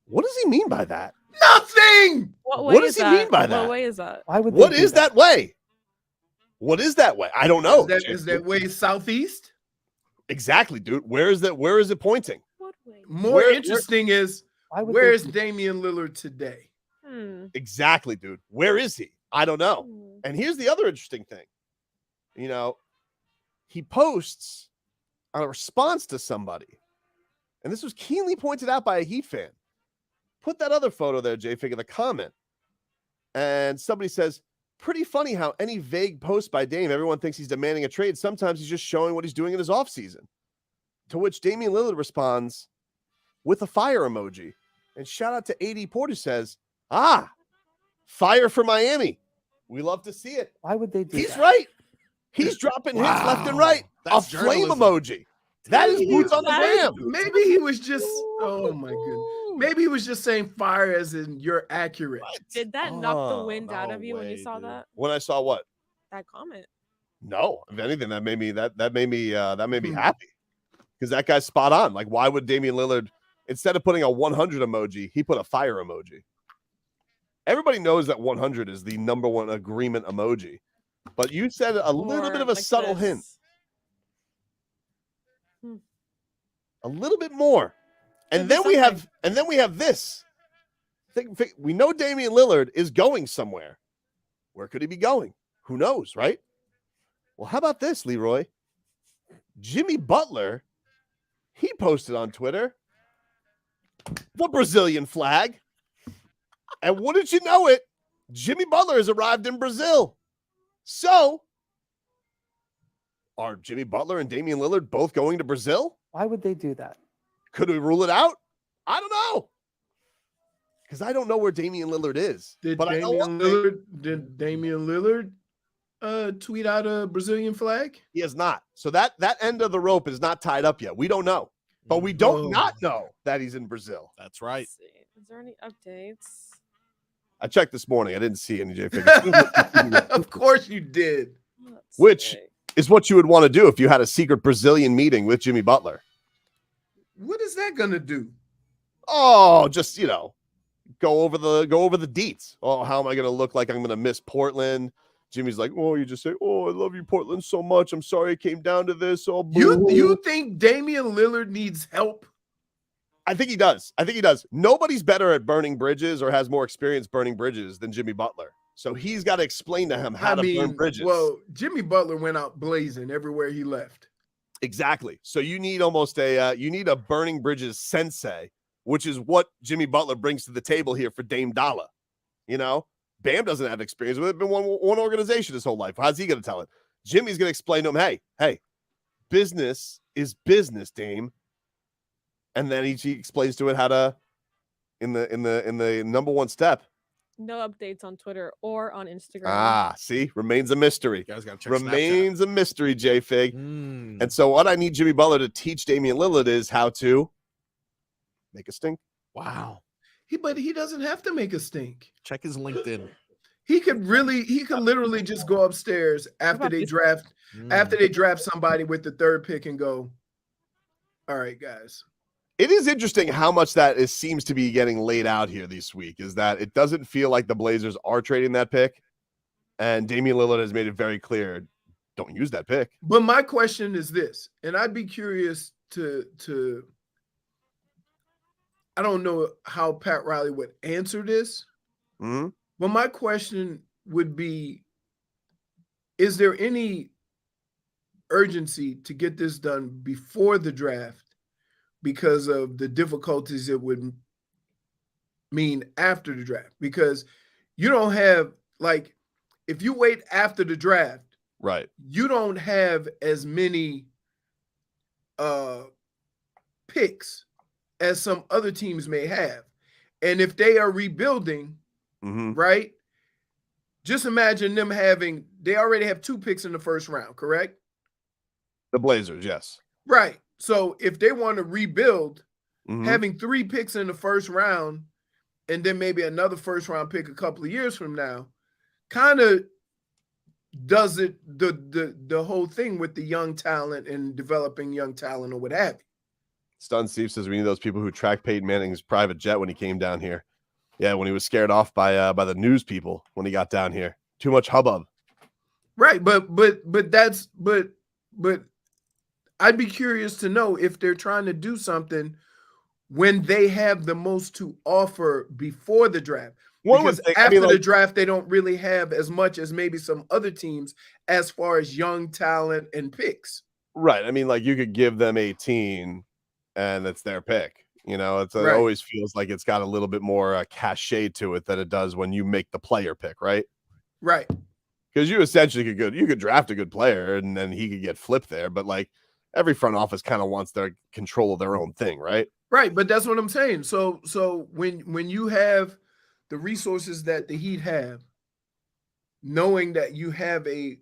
[SPEAKER 2] What does he mean by that?
[SPEAKER 1] Nothing.
[SPEAKER 8] What
[SPEAKER 2] does he mean by that?
[SPEAKER 8] What way is that?
[SPEAKER 12] Why would?
[SPEAKER 2] What is that way? What is that way? I don't know.
[SPEAKER 1] Is that way southeast?
[SPEAKER 2] Exactly, dude. Where is that? Where is it pointing?
[SPEAKER 8] What way?
[SPEAKER 1] More interesting is
[SPEAKER 12] Why would
[SPEAKER 1] where
[SPEAKER 12] they
[SPEAKER 1] is Damian Lillard today?
[SPEAKER 2] Exactly, dude. Where is he? I don't know. And here's the other interesting thing. He posts a response to somebody. And this was keenly pointed out by a Heat fan. Put that other photo there, JFig, in the comment. And somebody says, pretty funny how any vague post by Dame, everyone thinks he's demanding a trade. Sometimes he's just showing what he's doing in his offseason. To which Damian Lillard responds with a fire emoji. And shout out to AD Porter says, fire for Miami. We love to see it.
[SPEAKER 12] Why would they do
[SPEAKER 2] He's
[SPEAKER 12] that?
[SPEAKER 2] right. He's dropping hits left and right.
[SPEAKER 5] That's
[SPEAKER 2] a flame
[SPEAKER 5] journalism.
[SPEAKER 2] emoji. That is boots on the gram.
[SPEAKER 1] Maybe he was just, oh my goodness. Maybe he was just saying fire as in you're accurate.
[SPEAKER 8] Did that knock the wind out of you when you saw
[SPEAKER 2] dude.
[SPEAKER 8] that?
[SPEAKER 2] When I saw what?
[SPEAKER 8] That comment.
[SPEAKER 2] No, if anything, that made me happy because that guy's spot on. Like, why would Damian Lillard, instead of putting a 100 emoji, he put a fire emoji? Everybody knows that 100 is the number one agreement emoji, but you said a little bit of a
[SPEAKER 8] like
[SPEAKER 2] subtle
[SPEAKER 8] this.
[SPEAKER 2] hint, a little bit more, and then we have this. We know Damian Lillard is going somewhere. Where could he be going? Who knows, right? Well, how about this, Leroy? Jimmy Butler, he posted on Twitter the Brazilian flag. And wouldn't you know it, Jimmy Butler has arrived in Brazil. So, are Jimmy Butler and Damian Lillard both going to Brazil?
[SPEAKER 12] Why would they do that?
[SPEAKER 2] Could we rule it out? I don't know. because I don't know where Damian Lillard is.
[SPEAKER 1] Did
[SPEAKER 2] But
[SPEAKER 1] Damian Lillard tweet out a Brazilian flag?
[SPEAKER 2] He has not. So that end of the rope is not tied up yet. We don't know. But we don't not know that he's in Brazil.
[SPEAKER 5] That's right.
[SPEAKER 8] Is there any updates?
[SPEAKER 2] I checked this morning. I didn't see any JFig.
[SPEAKER 1] Of course you did.
[SPEAKER 2] Which is what you would want to do if you had a secret Brazilian meeting with Jimmy Butler.
[SPEAKER 1] What is that gonna do?
[SPEAKER 2] Oh, just go over the deets. Oh, how am I gonna look like I'm gonna miss Portland? Jimmy's like, oh, you just say, oh, I love you, Portland, so much. I'm sorry it came down to this. Oh,
[SPEAKER 1] you think Damian Lillard needs help?
[SPEAKER 2] I think he does. Nobody's better at burning bridges or has more experience burning bridges than Jimmy Butler. So he's got to explain to him how to burn bridges.
[SPEAKER 1] Well, Jimmy Butler went out blazing everywhere he left.
[SPEAKER 2] Exactly. So you need almost a burning bridges sensei, which is what Jimmy Butler brings to the table here for Dame Dollar. Bam doesn't have experience with it. Been one organization his whole life. How's he going to tell it? Jimmy's going to explain to him, hey, business is business, Dame. And then he explains to it how to, in the number one step.
[SPEAKER 8] No updates on Twitter or on Instagram.
[SPEAKER 2] Ah, see, remains a mystery.
[SPEAKER 5] You guys got to check
[SPEAKER 2] Remains
[SPEAKER 5] Snapchat.
[SPEAKER 2] a mystery, JFig. And so what I need Jimmy Butler to teach Damian Lillard is how to make a stink.
[SPEAKER 5] Wow.
[SPEAKER 1] But he doesn't have to make a stink.
[SPEAKER 5] Check his LinkedIn.
[SPEAKER 1] He could literally just go upstairs after they draft somebody with the third pick and go, all right, guys.
[SPEAKER 2] It is interesting how much that seems to be getting laid out here this week, is that it doesn't feel like the Blazers are trading that pick. And Damian Lillard has made it very clear, don't use that pick.
[SPEAKER 1] But my question is this, and I'd be curious to I don't know how Pat Riley would answer this, but my question would be, is there any urgency to get this done before the draft because of the difficulties it would mean after the draft? Because you don't have, if you wait after the draft,
[SPEAKER 2] right,
[SPEAKER 1] you don't have as many picks as some other teams may have. And if they are rebuilding, right, just imagine them they already have 2 picks in the first round, correct?
[SPEAKER 2] The Blazers, yes.
[SPEAKER 1] Right. So if they want to rebuild, having 3 picks in the first round and then maybe another first round pick a couple of years from now kind of does it the whole thing with the young talent and developing young talent or what have you.
[SPEAKER 2] Stun Steve says we need those people who tracked Peyton Manning's private jet when he came down here. Yeah, when he was scared off by the news people when he got down here. Too much hubbub.
[SPEAKER 1] Right, but I'd be curious to know if they're trying to do something when they have the most to offer before the draft. Because after the draft, they don't really have as much as maybe some other teams as far as young talent and picks.
[SPEAKER 2] Right. I mean, you could give them 18 and it's their pick. It always feels like it's got a little bit more cachet to it than it does when you make the player pick, right?
[SPEAKER 1] Right.
[SPEAKER 2] Because you essentially could draft a good player and then he could get flipped there. But every front office kind of wants their control of their own thing, right?
[SPEAKER 1] Right. But that's what I'm saying. So when you have the resources that the Heat have, knowing that you have a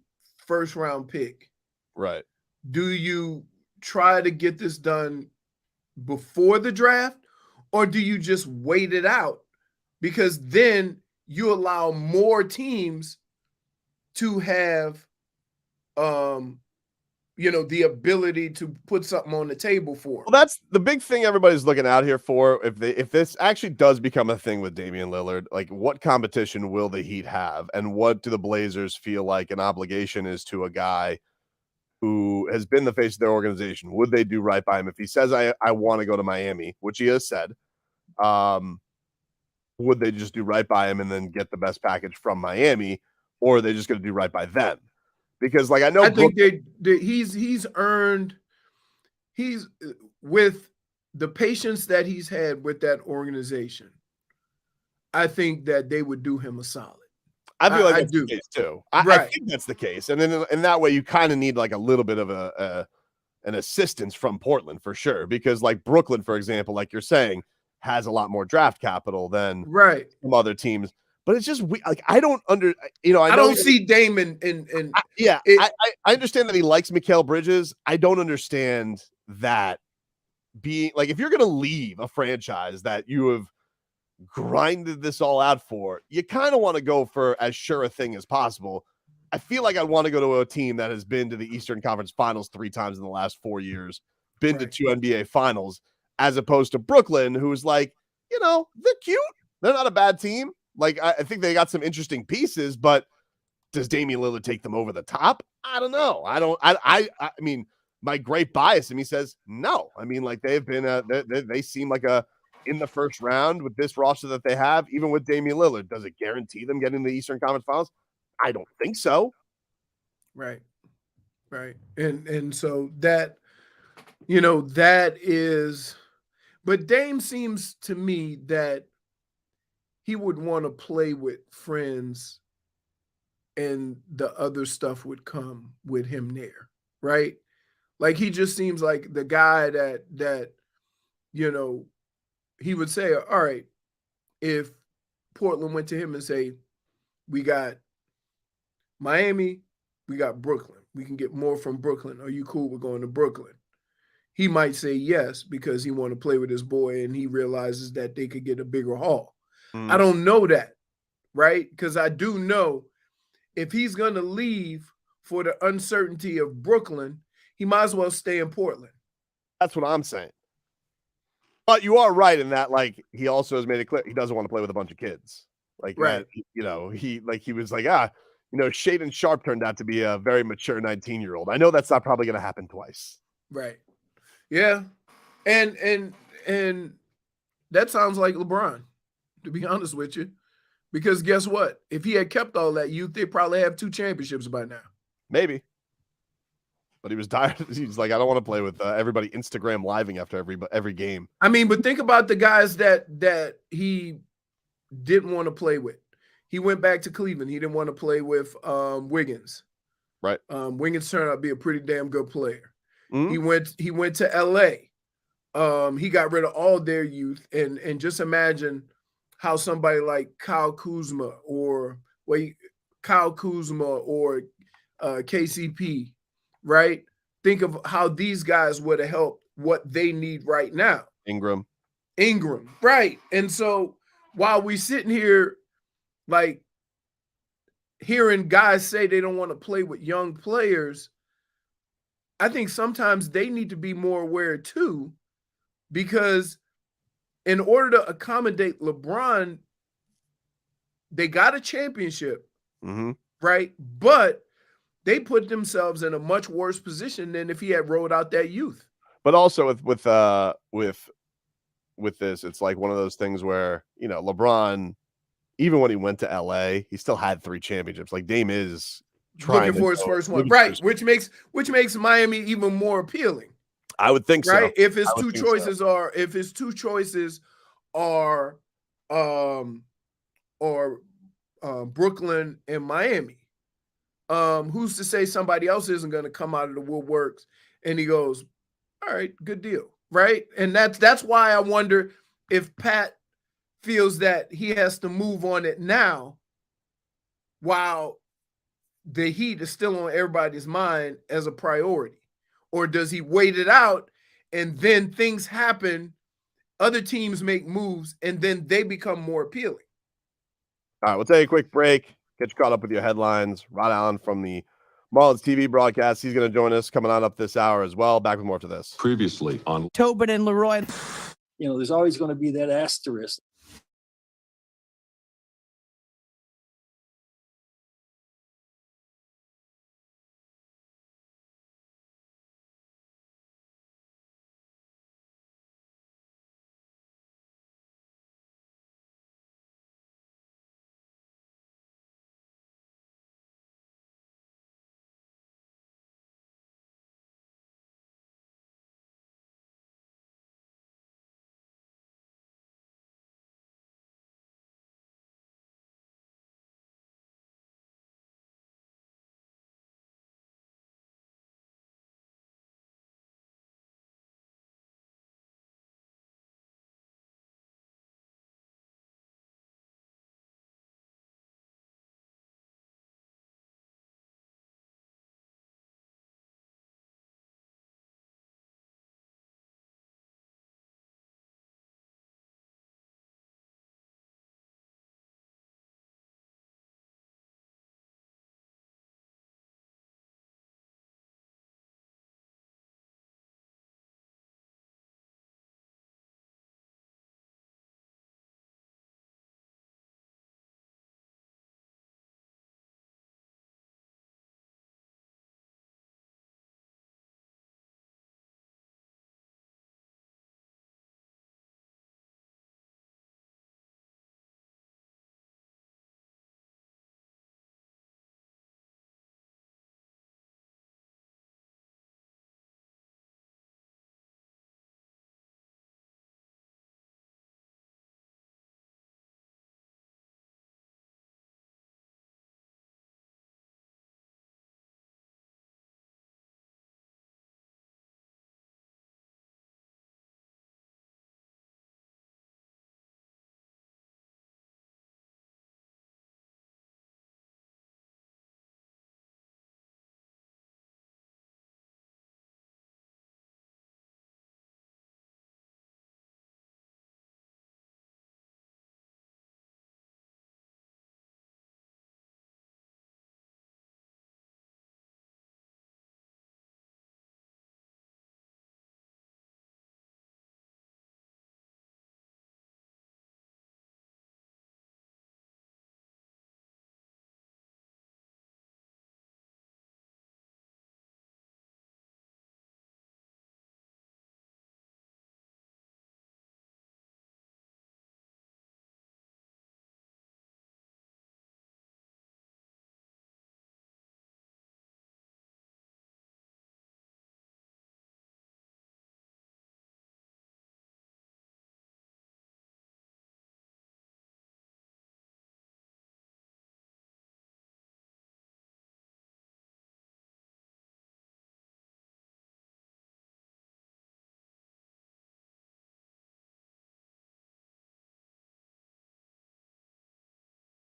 [SPEAKER 1] first round pick,
[SPEAKER 2] right?
[SPEAKER 1] Do you try to get this done before the draft, or do you just wait it out? Because then you allow more teams to have the ability to put something on the table for.
[SPEAKER 2] Well, that's the big thing everybody's looking out here for. If this actually does become a thing with Damian Lillard, what competition will the Heat have, and what do the Blazers feel like an obligation is to a guy who has been the face of their organization? Would they do right by him if he says, I want to go to Miami, which he has said? Would they just do right by him and then get the best package from Miami, or are they just going to do right by them? Because I think
[SPEAKER 1] he's earned with the patience that he's had with that organization. I think that they would do him a solid.
[SPEAKER 2] I feel like that's the case too. I think that's the case. And then in that way, you kind of need a little bit of an assistance from Portland for sure. Because Brooklyn, for example, like you're saying, has a lot more draft capital than
[SPEAKER 1] right
[SPEAKER 2] some other teams. But it's just like I don't I
[SPEAKER 1] I
[SPEAKER 2] know
[SPEAKER 1] don't see Damon in
[SPEAKER 2] I understand that he likes Mikal Bridges. I don't understand that being like, if you're going to leave a franchise that you have grinded this all out for, you kind of want to go for as sure a thing as possible. I feel like I'd want to go to a team that has been to the Eastern Conference Finals 3 times in the last 4 years, been to 2 NBA Finals, as opposed to Brooklyn, who's like, they're cute. They're not a bad team. Like, I think they got some interesting pieces, but does Damian Lillard take them over the top? I don't know. I mean, my great bias in me says no. I mean, like, they've been they seem like in the first round with this roster that they have, even with Damian Lillard. Does it guarantee them getting the Eastern Conference Finals? I don't think so.
[SPEAKER 1] Right. And so that, that is, but Dame seems to me that he would want to play with friends and the other stuff would come with him there, right? Like, he just seems like the guy that he would say, all right, if Portland went to him and say, we got Miami, we got Brooklyn. We can get more from Brooklyn. Are you cool with going to Brooklyn? He might say yes because he want to play with his boy and he realizes that they could get a bigger haul. I don't know that, right? Because I do know if he's going to leave for the uncertainty of Brooklyn, he might as well stay in Portland.
[SPEAKER 2] That's what I'm saying. But you are right in that, like, he also has made it clear he doesn't want to play with a bunch of kids. Like,
[SPEAKER 1] right.
[SPEAKER 2] He was like, Shaedon Sharpe turned out to be a very mature 19-year-old. I know that's not probably going to happen twice.
[SPEAKER 1] Right. Yeah. And that sounds like LeBron, to be honest with you. Because guess what? If he had kept all that youth, they'd probably have 2 championships by now.
[SPEAKER 2] Maybe. But he was tired. He's like, I don't want to play with everybody Instagram living after every game.
[SPEAKER 1] I mean, but think about the guys that he didn't want to play with. He went back to Cleveland. He didn't want to play with Wiggins.
[SPEAKER 2] Right.
[SPEAKER 1] Wiggins turned out to be a pretty damn good player.
[SPEAKER 2] Mm-hmm.
[SPEAKER 1] He went to LA. He got rid of all their youth. And just imagine how somebody like Kyle Kuzma or KCP, right? Think of how these guys would have helped what they need right now.
[SPEAKER 2] Ingram,
[SPEAKER 1] right. And so while we sitting here, like, hearing guys say they don't want to play with young players, I think sometimes they need to be more aware too, because in order to accommodate LeBron, they got a championship, right? But they put themselves in a much worse position than if he had rolled out that youth.
[SPEAKER 2] But also with this, it's like one of those things where, LeBron, even when he went to LA, he still had 3 championships. Like, Dame is
[SPEAKER 1] looking for his first one, right? Which makes Miami even more appealing.
[SPEAKER 2] I would think
[SPEAKER 1] right?
[SPEAKER 2] so.
[SPEAKER 1] If his two choices are Brooklyn and Miami, who's to say somebody else isn't going to come out of the woodworks and he goes, all right, good deal, right? And that's why I wonder if Pat feels that he has to move on it now while the heat is still on everybody's mind as a priority. Or does he wait it out and then things happen, other teams make moves, and then they become more appealing?
[SPEAKER 2] All right, we'll take a quick break, get you caught up with your headlines. Rod Allen from the Marlins TV broadcast, he's going to join us coming on up this hour as well. Back with more to this.
[SPEAKER 12] Previously on
[SPEAKER 14] Tobin and Leroy.
[SPEAKER 15] There's always going to be that asterisk.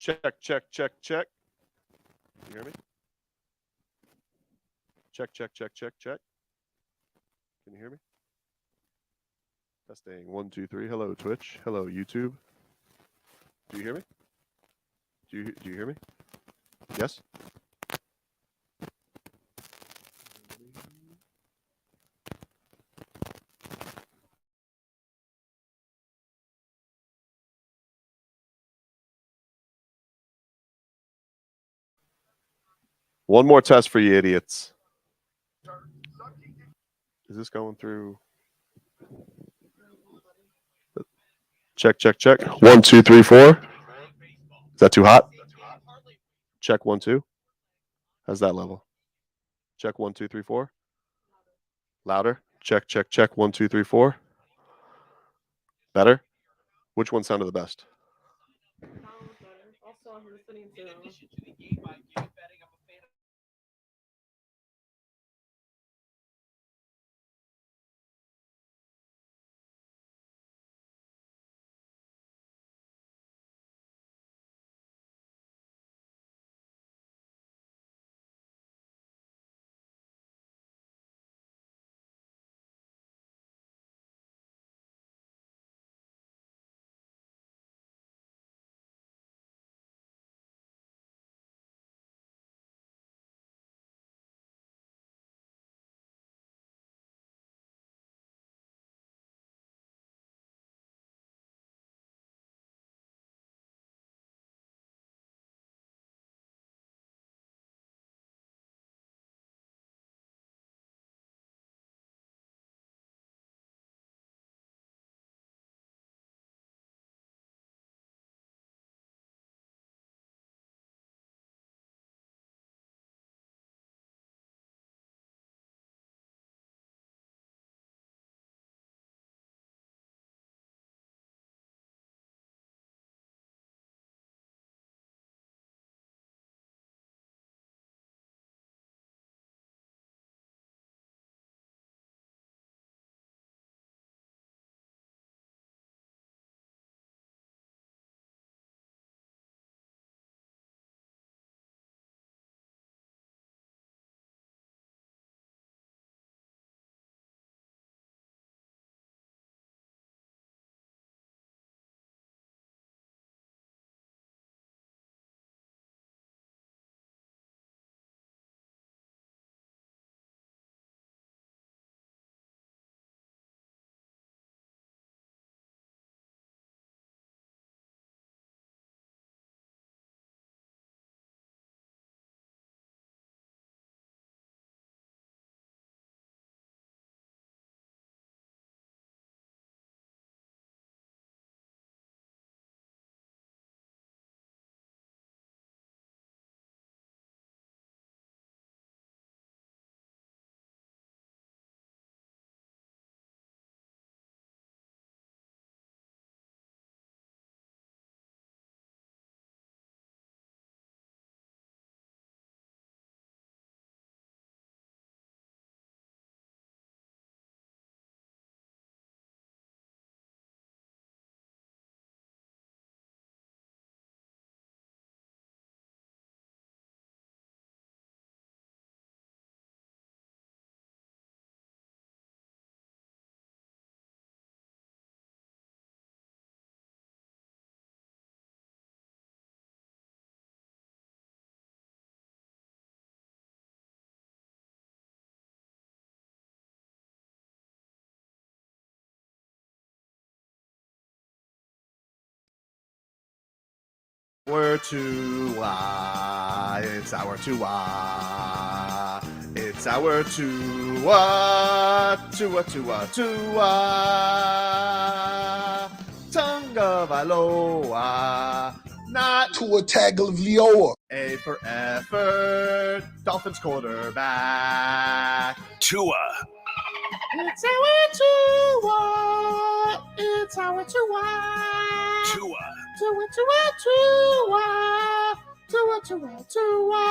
[SPEAKER 2] Check. Can you hear me? Check. Can you hear me? Testing 1, 2, 3. Hello, Twitch. Hello, YouTube. Do you hear me? Do you hear me? Yes? One more test for you idiots. Is this going through? Check. 1, 2, 3, 4. Is that too hot? Check 1, 2. How's that level? Check 1, 2, 3, 4. Louder. Check. 1, 2, 3, 4. Better? Which one sounded the best?
[SPEAKER 8] Also, I'm listening to.
[SPEAKER 2] Hour to it's hour to it's hour to Tunga Valoa, not
[SPEAKER 13] To a Tagovailoa.
[SPEAKER 2] A for effort, Dolphins quarterback.
[SPEAKER 3] Tua.
[SPEAKER 2] It's our Tua. It's our Tua.
[SPEAKER 3] Tua.
[SPEAKER 2] Tua.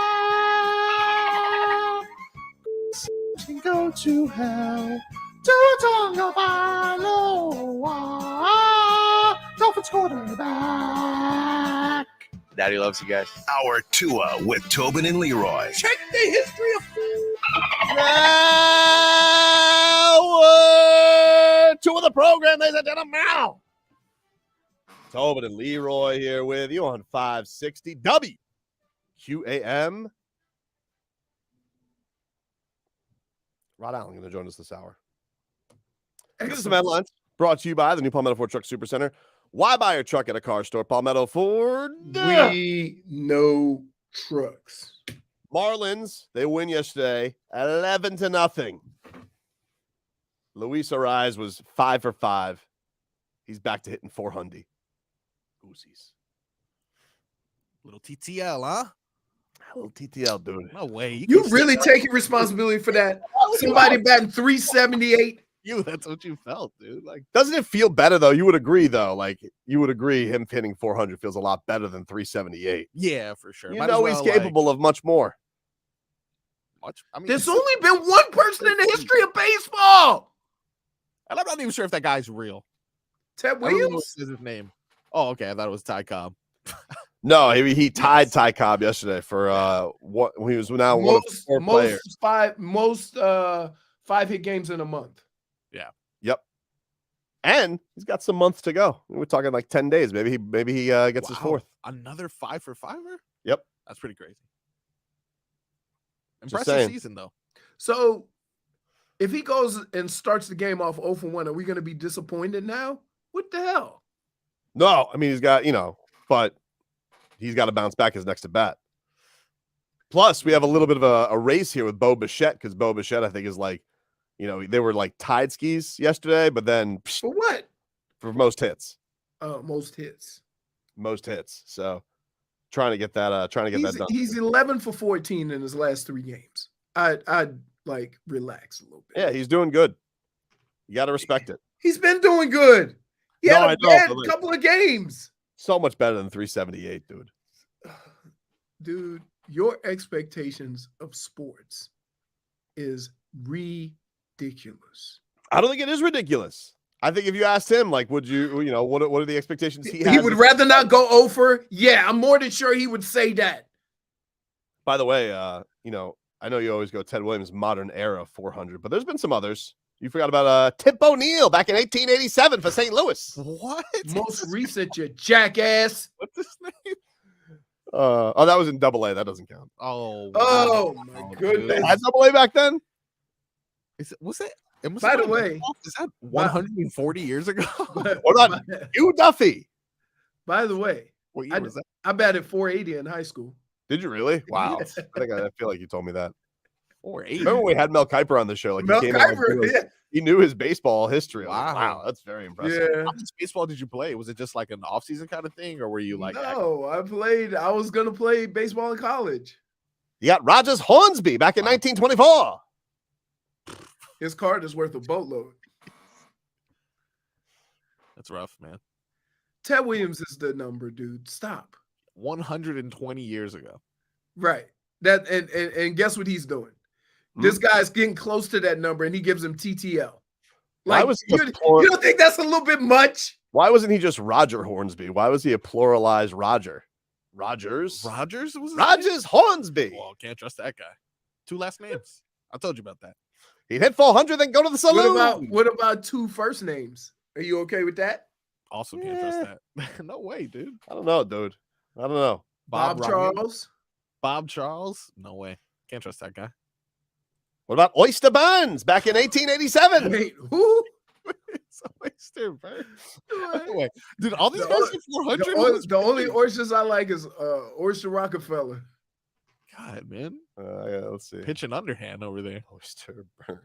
[SPEAKER 2] Can go to hell. Tua Valoa. Dolphins quarterback.
[SPEAKER 12] Daddy loves you guys.
[SPEAKER 3] Hour 2 with Tobin and Leroy.
[SPEAKER 1] Check the history of
[SPEAKER 2] Hour 2 of the program, ladies and gentlemen. Now, Tobin and Leroy here with you on 560 WQAM. Rod Allen going to join us this hour. This is some headlines brought to you by the new Palmetto Ford Truck Supercenter. Why buy your truck at a car store? Palmetto Ford.
[SPEAKER 1] We know trucks.
[SPEAKER 2] Marlins, they win yesterday 11-0. Luis Arraez was 5 for 5. He's back to hitting 400. Oosies.
[SPEAKER 5] Little TTL, huh?
[SPEAKER 2] A little TTL, dude.
[SPEAKER 5] No way.
[SPEAKER 1] You really taking responsibility for that? Somebody batting 378.
[SPEAKER 5] That's what you felt, dude. Like,
[SPEAKER 2] doesn't it feel better though? You would agree though. Like, you would agree him hitting 400 feels a lot better than 378.
[SPEAKER 5] Yeah, for sure.
[SPEAKER 2] You know he's capable of much more.
[SPEAKER 5] I mean,
[SPEAKER 1] there's only been one person in the history of baseball,
[SPEAKER 5] and I'm not even sure if that guy's real.
[SPEAKER 1] Ted Williams
[SPEAKER 5] is his name. Oh, okay. I thought it was Ty Cobb.
[SPEAKER 2] No, he tied Ty Cobb yesterday for what he was now one of 4 players.
[SPEAKER 1] Most 5-hit games in a month.
[SPEAKER 5] Yeah.
[SPEAKER 2] Yep. And he's got some months to go. We're talking like 10 days. Maybe he gets his 4th.
[SPEAKER 5] Another 5 for 5er?
[SPEAKER 2] Yep.
[SPEAKER 5] That's pretty crazy.
[SPEAKER 2] Just
[SPEAKER 5] Impressive
[SPEAKER 2] saying.
[SPEAKER 5] season though.
[SPEAKER 1] So if he goes and starts the game off 0 for 1, are we going to be disappointed now? What the hell?
[SPEAKER 2] No, I mean he's got, but he's got to bounce back his next at bat. Plus, we have a little bit of a race here with Bo Bichette because Bo Bichette, I think, is like, they were like tied skis yesterday, but then
[SPEAKER 1] for what?
[SPEAKER 2] For most hits.
[SPEAKER 1] Most hits.
[SPEAKER 2] Most hits. So trying to get that done.
[SPEAKER 1] He's 11 for 14 in his last 3 games. I'd like relax a little bit.
[SPEAKER 2] Yeah, he's doing good. You got to respect it.
[SPEAKER 1] He's been doing good. He had a bad couple of games.
[SPEAKER 2] So much better than 378, dude.
[SPEAKER 1] Dude, your expectations of sports is ridiculous.
[SPEAKER 2] I don't think it is ridiculous. I think if you asked him, like, would you, what are the expectations he has?
[SPEAKER 1] He would rather not go over. Yeah, I'm more than sure he would say that.
[SPEAKER 2] By the way, I know you always go Ted Williams modern era 400, but there's been some others. You forgot about Tip O'Neill back in 1887 for St. Louis.
[SPEAKER 5] What?
[SPEAKER 1] Most recent, you jackass.
[SPEAKER 5] What's his name?
[SPEAKER 2] That was in AA. That doesn't count.
[SPEAKER 1] Oh my goodness.
[SPEAKER 2] They had AA back then?
[SPEAKER 5] Was it?
[SPEAKER 1] By the way,
[SPEAKER 5] is that 140 years ago?
[SPEAKER 2] What about you, Duffy?
[SPEAKER 1] By the way,
[SPEAKER 5] what year was that?
[SPEAKER 1] I batted 480 in high school.
[SPEAKER 2] Did you really? Wow. I feel like you told me that.
[SPEAKER 5] 480.
[SPEAKER 2] Remember when we had Mel Kiper on the show? Like
[SPEAKER 1] Mel Kiper,
[SPEAKER 2] he knew his baseball history.
[SPEAKER 5] Wow.
[SPEAKER 2] Like, wow, that's very impressive.
[SPEAKER 1] Yeah.
[SPEAKER 5] How much baseball did you play? Was it just like an off-season kind of thing, or were you like?
[SPEAKER 1] No, I was gonna play baseball in college.
[SPEAKER 2] You got Rogers Hornsby back in 1924.
[SPEAKER 1] His card is worth a boatload.
[SPEAKER 5] That's rough, man.
[SPEAKER 1] Ted Williams is the number, dude. Stop.
[SPEAKER 5] 120 years ago.
[SPEAKER 1] Right. That and guess what he's doing? This guy's getting close to that number, and he gives him TTL. Like, you don't think that's a little bit much?
[SPEAKER 2] Why wasn't he just Roger Hornsby? Why was he a pluralized Roger? Rogers was Rogers Hornsby.
[SPEAKER 5] Well, can't trust that guy. 2 last names. I told you about that.
[SPEAKER 2] He'd hit 400, then go to the saloon.
[SPEAKER 1] What about 2 first names? Are you okay with that?
[SPEAKER 5] Also can't trust that. No way, dude.
[SPEAKER 2] I don't know, dude. I don't know.
[SPEAKER 1] Bob Charles.
[SPEAKER 5] Bob Charles? No way. Can't trust that guy.
[SPEAKER 2] What about Oyster Burns back in 1887?
[SPEAKER 1] Wait, who?
[SPEAKER 5] It's Oyster Burns. Wait, dude, all these guys are 400.
[SPEAKER 1] The only oysters I like is Oyster Rockefeller.
[SPEAKER 5] God, man.
[SPEAKER 2] Let's see.
[SPEAKER 5] Pitching underhand over there.
[SPEAKER 2] Oyster Burns.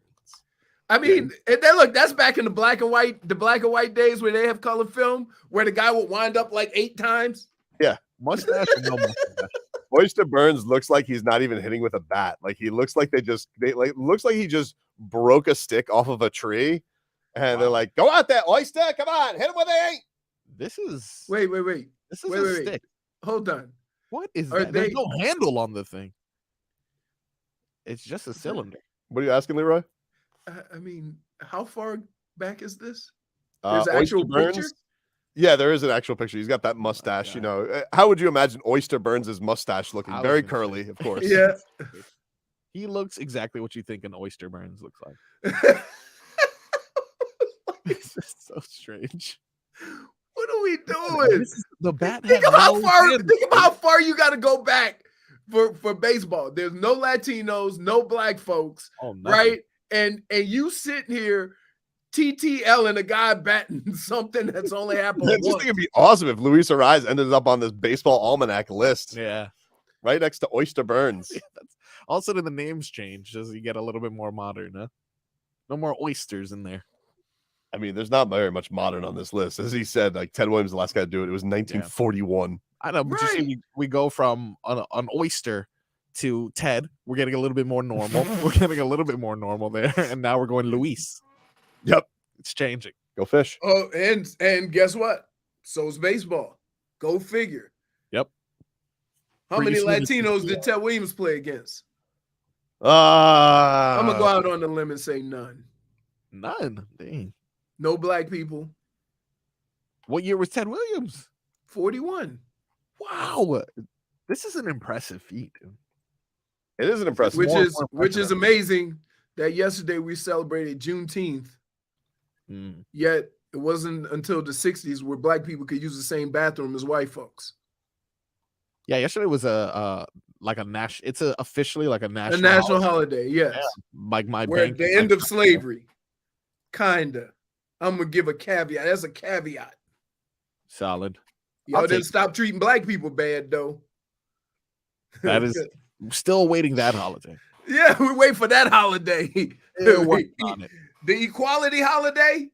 [SPEAKER 1] I mean, and then look, that's back in the black and white days where they have color film, where the guy would wind up like 8 times.
[SPEAKER 2] Yeah.
[SPEAKER 5] Mustache or no mustache?
[SPEAKER 2] Oyster Burns looks like he's not even hitting with a bat. Like he looks like looks like he just broke a stick off of a tree, and they're like, "Go out there, Oyster! Come on, hit him with a 8."
[SPEAKER 5] This is
[SPEAKER 1] wait.
[SPEAKER 5] This is a stick.
[SPEAKER 1] Hold on.
[SPEAKER 5] What is that? There's no handle on the thing. It's just a cylinder.
[SPEAKER 2] What are you asking, Leroy?
[SPEAKER 1] I mean, how far back is this?
[SPEAKER 2] There's
[SPEAKER 1] actual picture.
[SPEAKER 2] Yeah, there is an actual picture. He's got that mustache. You know, how would you imagine Oyster Burns' mustache looking? Very curly, of course.
[SPEAKER 1] Yeah.
[SPEAKER 5] He looks exactly what you think an Oyster Burns looks like. It's just so strange.
[SPEAKER 1] What are we doing?
[SPEAKER 5] The bat.
[SPEAKER 1] Think of how far you got to go back for baseball. There's no Latinos, no black folks, right? And you sitting here TTL and a guy batting something that's only happened
[SPEAKER 2] I
[SPEAKER 1] once.
[SPEAKER 2] just think it'd be awesome if Luis Arraez ended up on this baseball almanac list.
[SPEAKER 5] Yeah.
[SPEAKER 2] Right next to Oyster Burns.
[SPEAKER 5] Yeah, all of a sudden the names change as you get a little bit more modern, huh? No more oysters in there.
[SPEAKER 2] I mean, there's not very much modern on this list. As he said, like Ted Williams, the last guy to do it, it was 1941.
[SPEAKER 5] I know, but you see, we go from an oyster to Ted. We're getting a little bit more normal. We're getting a little bit more normal there. And now we're going Luis.
[SPEAKER 2] Yep.
[SPEAKER 5] It's changing.
[SPEAKER 2] Go fish.
[SPEAKER 1] Oh, and guess what? So's baseball. Go figure.
[SPEAKER 5] Yep.
[SPEAKER 1] How many Latinos did Ted Williams play against?
[SPEAKER 2] I'm
[SPEAKER 1] going to go out on the limb and say none.
[SPEAKER 5] None? Dang.
[SPEAKER 1] No black people.
[SPEAKER 5] What year was Ted Williams?
[SPEAKER 1] 41.
[SPEAKER 5] Wow. This is an impressive feat, dude.
[SPEAKER 2] It is an impressive
[SPEAKER 1] Which is amazing that yesterday we celebrated Juneteenth. Yet it wasn't until the 60s where black people could use the same bathroom as white folks.
[SPEAKER 5] Yeah, yesterday was it's officially like a national
[SPEAKER 1] holiday. Yes.
[SPEAKER 5] Yeah. Like
[SPEAKER 1] we're at the end of slavery. Kinda. I'm gonna give a caveat. That's a caveat.
[SPEAKER 5] Solid.
[SPEAKER 1] Y'all didn't stop treating black people bad though.
[SPEAKER 5] That is still awaiting that holiday.
[SPEAKER 1] Yeah, we wait for that holiday.
[SPEAKER 5] Still working on it.
[SPEAKER 1] The equality holiday.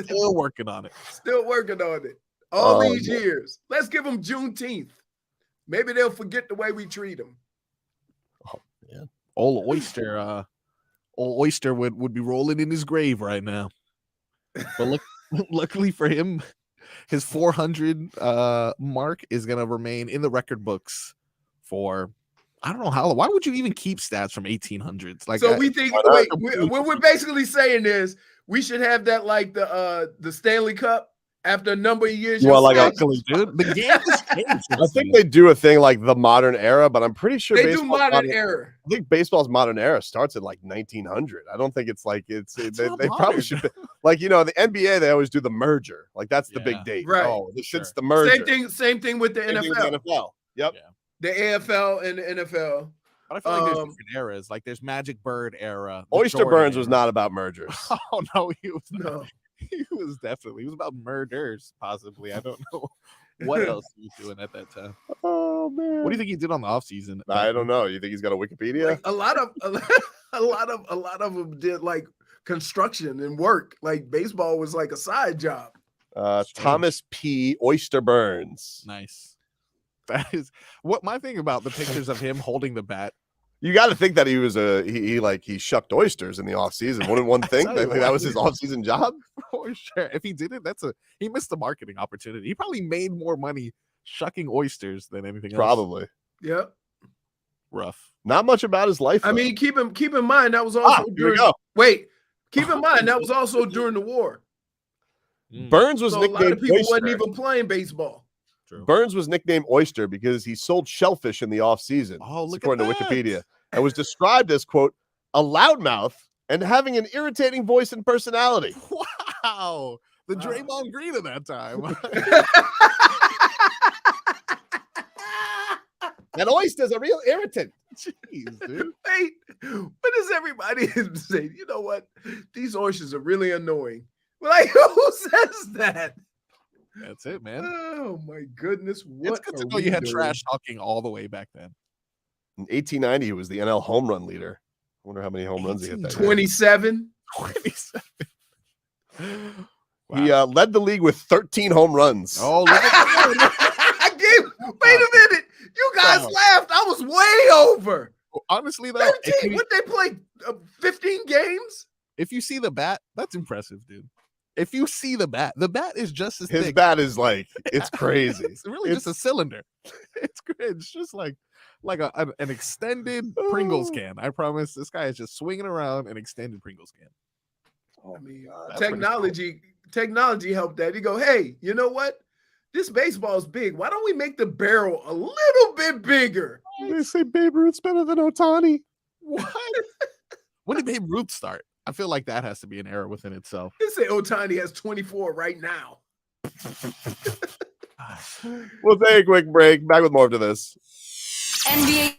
[SPEAKER 5] Still working on it.
[SPEAKER 1] Still working on it. All these years. Let's give them Juneteenth. Maybe they'll forget the way we treat them.
[SPEAKER 5] Oh man. Old Oyster would be rolling in his grave right now. But luckily for him, his 400 mark is gonna remain in the record books for I don't know how. Why would you even keep stats from 1800s? Like,
[SPEAKER 1] so we think. Wait, what we're basically saying is we should have that like the Stanley Cup after a number of years.
[SPEAKER 2] Well, like
[SPEAKER 5] dude, the game has changed.
[SPEAKER 2] I think they do a thing like the modern era, but I'm pretty sure
[SPEAKER 1] they do modern era.
[SPEAKER 2] I think baseball's modern era starts at like 1900. I don't think it's like they probably should be, like the NBA. They always do the merger, like that's the big date,
[SPEAKER 1] right?
[SPEAKER 2] Oh, since the merger.
[SPEAKER 1] Same thing with the NFL.
[SPEAKER 2] With the NFL. Yep.
[SPEAKER 1] Yeah. The AFL and the NFL.
[SPEAKER 5] But I feel like there's different eras. Like there's Magic Bird era.
[SPEAKER 2] Oyster Burns was not about mergers.
[SPEAKER 5] Oh no, he was
[SPEAKER 1] no.
[SPEAKER 5] He was about murders, possibly. I don't know what else he was doing at that time.
[SPEAKER 2] Oh man.
[SPEAKER 5] What do you think he did on the offseason?
[SPEAKER 2] I don't know. You think he's got a Wikipedia?
[SPEAKER 1] Like a lot of them did like construction and work. Like baseball was like a side job.
[SPEAKER 2] Thomas P. Oyster Burns.
[SPEAKER 5] Nice. That is what my thing about the pictures of him holding the bat.
[SPEAKER 2] You got to think that he was he shucked oysters in the off season. Wouldn't one think that was his off season job?
[SPEAKER 5] For sure. If he did it, he missed the marketing opportunity. He probably made more money shucking oysters than anything else.
[SPEAKER 2] Probably.
[SPEAKER 1] Yep.
[SPEAKER 5] Rough.
[SPEAKER 2] Not much about his life.
[SPEAKER 1] I mean, keep in mind that was also keep in mind that was also during the war.
[SPEAKER 2] Burns was
[SPEAKER 1] nicknamed a lot of people
[SPEAKER 2] Oyster.
[SPEAKER 1] wasn't even playing baseball.
[SPEAKER 2] True. Burns was nicknamed Oyster because he sold shellfish in the offseason, according to Wikipedia, and was described as, quote, a loudmouth and having an irritating voice and personality.
[SPEAKER 5] Wow. The Draymond Green of that time.
[SPEAKER 2] An oyster's a real irritant.
[SPEAKER 5] Jeez, dude.
[SPEAKER 1] Wait, what does everybody say? You know what? These oysters are really annoying. Like, who says that?
[SPEAKER 5] That's it, man.
[SPEAKER 1] Oh my goodness!
[SPEAKER 5] It's good to know you had trash talking all the way back then.
[SPEAKER 2] In 1890, he was the NL home run leader. I wonder how many home runs he hit that year.
[SPEAKER 1] 27.
[SPEAKER 5] 27.
[SPEAKER 2] Wow. He led the league with 13 home runs.
[SPEAKER 5] Oh, look at
[SPEAKER 1] wait a minute! You guys laughed. I was way over.
[SPEAKER 5] Honestly, though,
[SPEAKER 1] 13. What they play? 15 games.
[SPEAKER 5] If you see the bat, that's impressive, dude. If you see the bat is just as
[SPEAKER 2] thick. His bat is like, it's crazy.
[SPEAKER 5] It's really just a cylinder. It's just like an extended Pringles can. I promise
[SPEAKER 1] technology helped that. You go, hey, you know what? This baseball's big. Why don't we make the barrel a little bit bigger?
[SPEAKER 5] They say Babe Ruth's better than Otani. What? When did Babe Ruth start? I feel like that has to be an error within itself.
[SPEAKER 1] They say Otani has 24 right now.
[SPEAKER 2] We'll take a quick break. Back with more after this.
[SPEAKER 12] NBA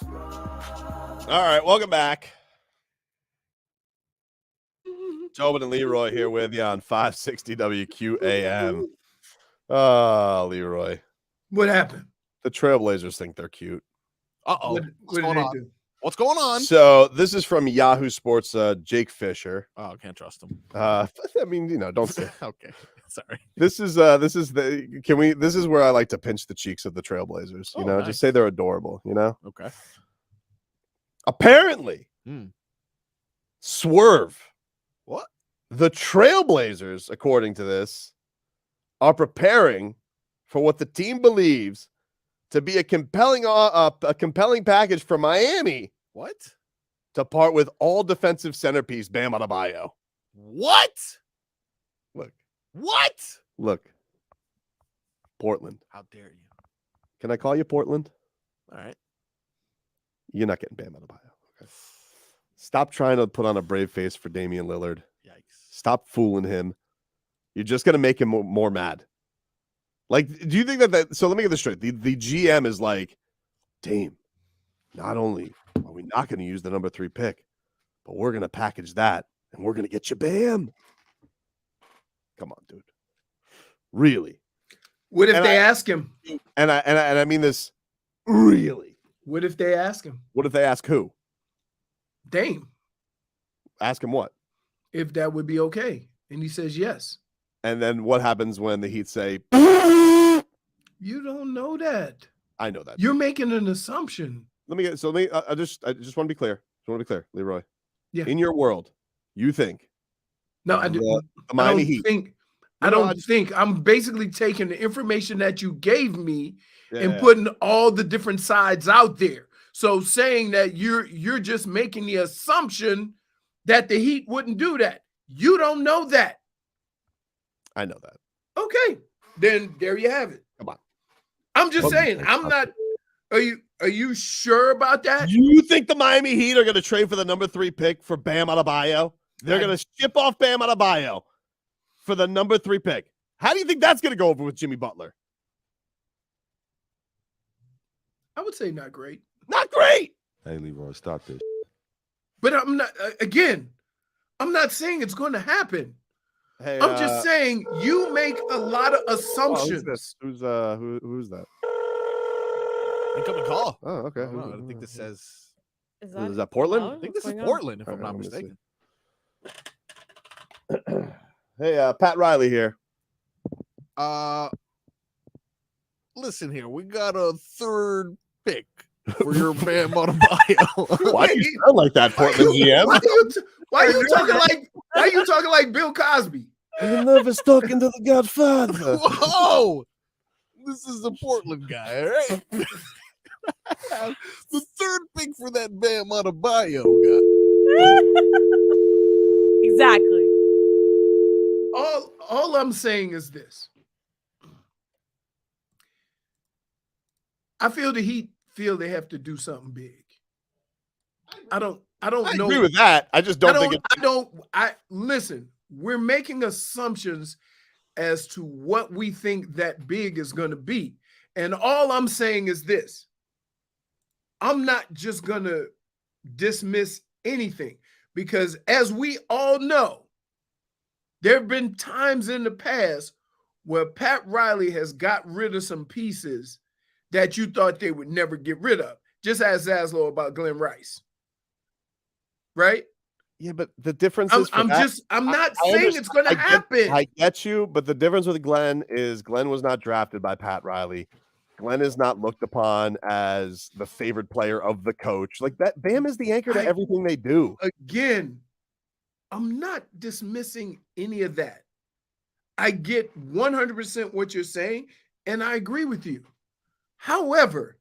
[SPEAKER 2] All right, welcome back. Tobin and Leroy here with you on 560 WQAM. Oh, Leroy.
[SPEAKER 1] What happened?
[SPEAKER 2] The Trailblazers think they're cute.
[SPEAKER 5] Uh-oh.
[SPEAKER 1] What
[SPEAKER 5] What's
[SPEAKER 1] did
[SPEAKER 5] going
[SPEAKER 1] they
[SPEAKER 5] on?
[SPEAKER 1] do?
[SPEAKER 5] What's going on?
[SPEAKER 2] So this is from Yahoo Sports, Jake Fisher.
[SPEAKER 5] Oh, can't trust him.
[SPEAKER 2] I mean, don't say.
[SPEAKER 5] Okay. Sorry.
[SPEAKER 2] This is where I like to pinch the cheeks of the Trailblazers.
[SPEAKER 5] Nice.
[SPEAKER 2] Just say they're adorable,
[SPEAKER 5] Okay.
[SPEAKER 2] Apparently, swerve.
[SPEAKER 5] What?
[SPEAKER 2] The Trailblazers, according to this, are preparing for what the team believes to be a compelling package for Miami.
[SPEAKER 5] What?
[SPEAKER 2] To part with all defensive centerpiece Bam Adebayo.
[SPEAKER 5] What?
[SPEAKER 2] Look.
[SPEAKER 5] What?
[SPEAKER 2] Look. Portland.
[SPEAKER 5] How dare you?
[SPEAKER 2] Can I call you Portland?
[SPEAKER 5] All right.
[SPEAKER 2] You're not getting Bam Adebayo. Okay. Stop trying to put on a brave face for Damian Lillard.
[SPEAKER 5] Yikes.
[SPEAKER 2] Stop fooling him. You're just going to make him more mad. Like, do you think that so let me get this straight. The GM is like, Dame, not only are we not going to use the number 3 pick, but we're going to package that and we're going to get you Bam. Come on, dude. Really?
[SPEAKER 1] What if they ask him?
[SPEAKER 2] And I mean this really.
[SPEAKER 1] What if they ask him?
[SPEAKER 2] What if they ask who?
[SPEAKER 1] Dame.
[SPEAKER 2] Ask him what?
[SPEAKER 1] If that would be okay. And he says yes.
[SPEAKER 2] And then what happens when the Heat say,
[SPEAKER 1] you don't know that.
[SPEAKER 2] I know that.
[SPEAKER 1] You're making an assumption.
[SPEAKER 2] I just want to be clear. Leroy.
[SPEAKER 1] Yeah.
[SPEAKER 2] In your world, you think.
[SPEAKER 1] No, I do.
[SPEAKER 2] The Miami Heat.
[SPEAKER 1] I don't think. I'm basically taking the information that you gave me and putting all the different sides out there. So saying that you're just making the assumption that the Heat wouldn't do that. You don't know that.
[SPEAKER 2] I know that.
[SPEAKER 1] Okay. Then there you have it.
[SPEAKER 2] Come on.
[SPEAKER 1] I'm just saying, I'm not. Are you sure about that?
[SPEAKER 2] You think the Miami Heat are going to trade for the number 3 pick for Bam Adebayo? They're going to ship off Bam Adebayo for the number 3 pick. How do you think that's going to go over with Jimmy Butler?
[SPEAKER 1] I would say not great.
[SPEAKER 2] Not great.
[SPEAKER 12] Hey, Leroy, stop this.
[SPEAKER 1] But I'm not. Again, I'm not saying it's going to happen.
[SPEAKER 2] Hey,
[SPEAKER 1] I'm just saying you make a lot of assumptions.
[SPEAKER 2] Who's that?
[SPEAKER 5] Incoming call.
[SPEAKER 2] Oh, okay.
[SPEAKER 5] I don't think this says.
[SPEAKER 8] Is
[SPEAKER 2] that Portland?
[SPEAKER 5] I think this is Portland, if I'm not mistaken.
[SPEAKER 2] Hey, Pat Riley here.
[SPEAKER 5] Listen here. We got a 3rd pick for your Bam Adebayo.
[SPEAKER 2] Why do you sound like that, Portland GM?
[SPEAKER 1] Why are you talking like Bill Cosby?
[SPEAKER 2] I'm nervous talking to the Godfather.
[SPEAKER 5] Whoa! This is the Portland guy, all right? The 3rd pick for that Bam Adebayo guy.
[SPEAKER 8] Exactly.
[SPEAKER 1] All I'm saying is this. I feel the Heat feel they have to do something big. I don't know.
[SPEAKER 2] I agree with that. I just don't think
[SPEAKER 1] listen, we're making assumptions as to what we think that big is going to be. And all I'm saying is this. I'm not just going to dismiss anything because as we all know, there have been times in the past where Pat Riley has got rid of some pieces that you thought they would never get rid of. Just ask Zaslow about Glenn Rice. Right?
[SPEAKER 2] Yeah, but the difference is
[SPEAKER 1] I'm not saying it's going to happen.
[SPEAKER 2] I get you, but the difference with Glenn is Glenn was not drafted by Pat Riley. Glenn is not looked upon as the favored player of the coach. Like that, Bam is the anchor to everything they do.
[SPEAKER 1] Again, I'm not dismissing any of that. I get 100% what you're saying, and I agree with you. However,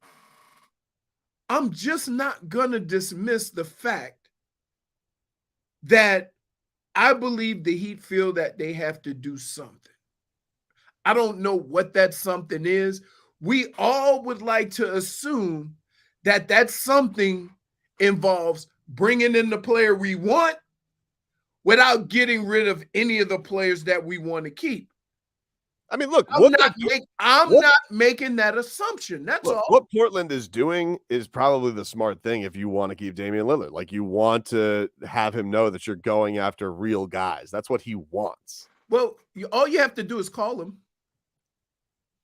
[SPEAKER 1] I'm just not going to dismiss the fact that I believe the Heat feel that they have to do something. I don't know what that something is. We all would like to assume that that something involves bringing in the player we want without getting rid of any of the players that we want to keep.
[SPEAKER 2] I mean, look,
[SPEAKER 1] I'm not making that assumption. That's all.
[SPEAKER 2] What Portland is doing is probably the smart thing if you want to keep Damian Lillard. Like, you want to have him know that you're going after real guys. That's what he wants.
[SPEAKER 1] Well, all you have to do is call him.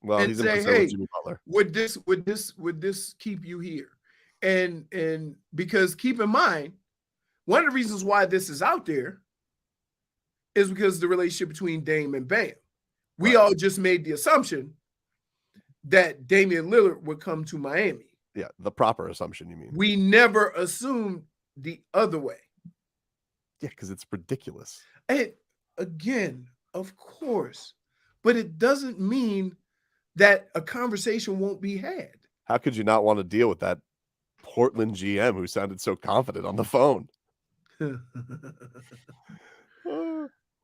[SPEAKER 2] Well,
[SPEAKER 1] and
[SPEAKER 2] he's
[SPEAKER 1] say,
[SPEAKER 2] in Brazil with
[SPEAKER 1] hey,
[SPEAKER 2] Jimmy Butler.
[SPEAKER 1] would this keep you here? And because keep in mind, one of the reasons why this is out there is because the relationship between Dame and Bam. We all just made the assumption that Damian Lillard would come to Miami.
[SPEAKER 2] Yeah, the proper assumption, you mean.
[SPEAKER 1] We never assumed the other way.
[SPEAKER 2] Yeah, because it's ridiculous.
[SPEAKER 1] And again, of course, but it doesn't mean that a conversation won't be had.
[SPEAKER 2] How could you not want to deal with that Portland GM who sounded so confident on the phone?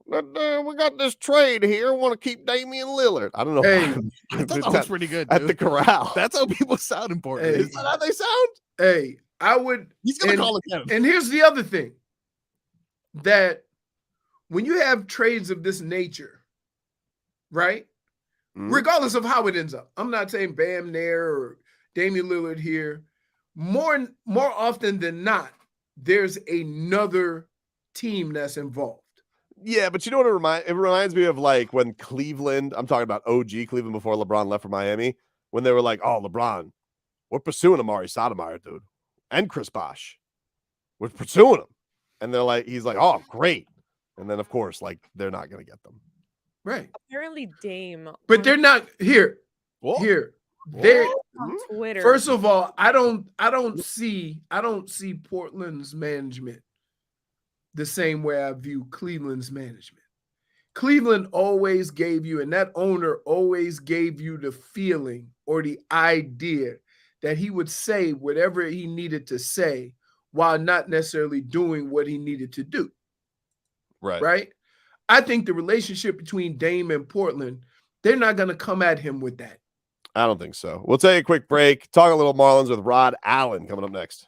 [SPEAKER 2] We got this trade here. Want to keep Damian Lillard. I don't know.
[SPEAKER 1] Hey,
[SPEAKER 5] I thought that was pretty good,
[SPEAKER 2] at
[SPEAKER 5] dude.
[SPEAKER 2] the corral.
[SPEAKER 5] That's how people sound in Portland.
[SPEAKER 1] Hey.
[SPEAKER 5] Is that how they sound?
[SPEAKER 1] Hey, I would.
[SPEAKER 5] He's gonna call again.
[SPEAKER 1] And here's the other thing: that when you have trades of this nature, right? Regardless of how it ends up, I'm not saying Bam there or Damian Lillard here. More often than not, there's another team that's involved.
[SPEAKER 2] Yeah, but you know what it reminds me of, like, when Cleveland, I'm talking about OG Cleveland before LeBron left for Miami, when they were like, oh, LeBron, we're pursuing Amari Stoudemire, dude, and Chris Bosh. We're pursuing him. And they're like, he's like, oh, great. And then, of course, like, they're not going to get them.
[SPEAKER 1] Right.
[SPEAKER 8] Apparently Dame.
[SPEAKER 1] But they're not here.
[SPEAKER 2] What?
[SPEAKER 1] Here. They're
[SPEAKER 8] on Twitter.
[SPEAKER 1] First of all, I don't see Portland's management the same way I view Cleveland's management. Cleveland always gave you, and that owner always gave you the feeling or the idea that he would say whatever he needed to say while not necessarily doing what he needed to do.
[SPEAKER 2] Right.
[SPEAKER 1] Right? I think the relationship between Dame and Portland, they're not going to come at him with that.
[SPEAKER 2] I don't think so. We'll take a quick break. Talk a little Marlins with Rod Allen coming up next.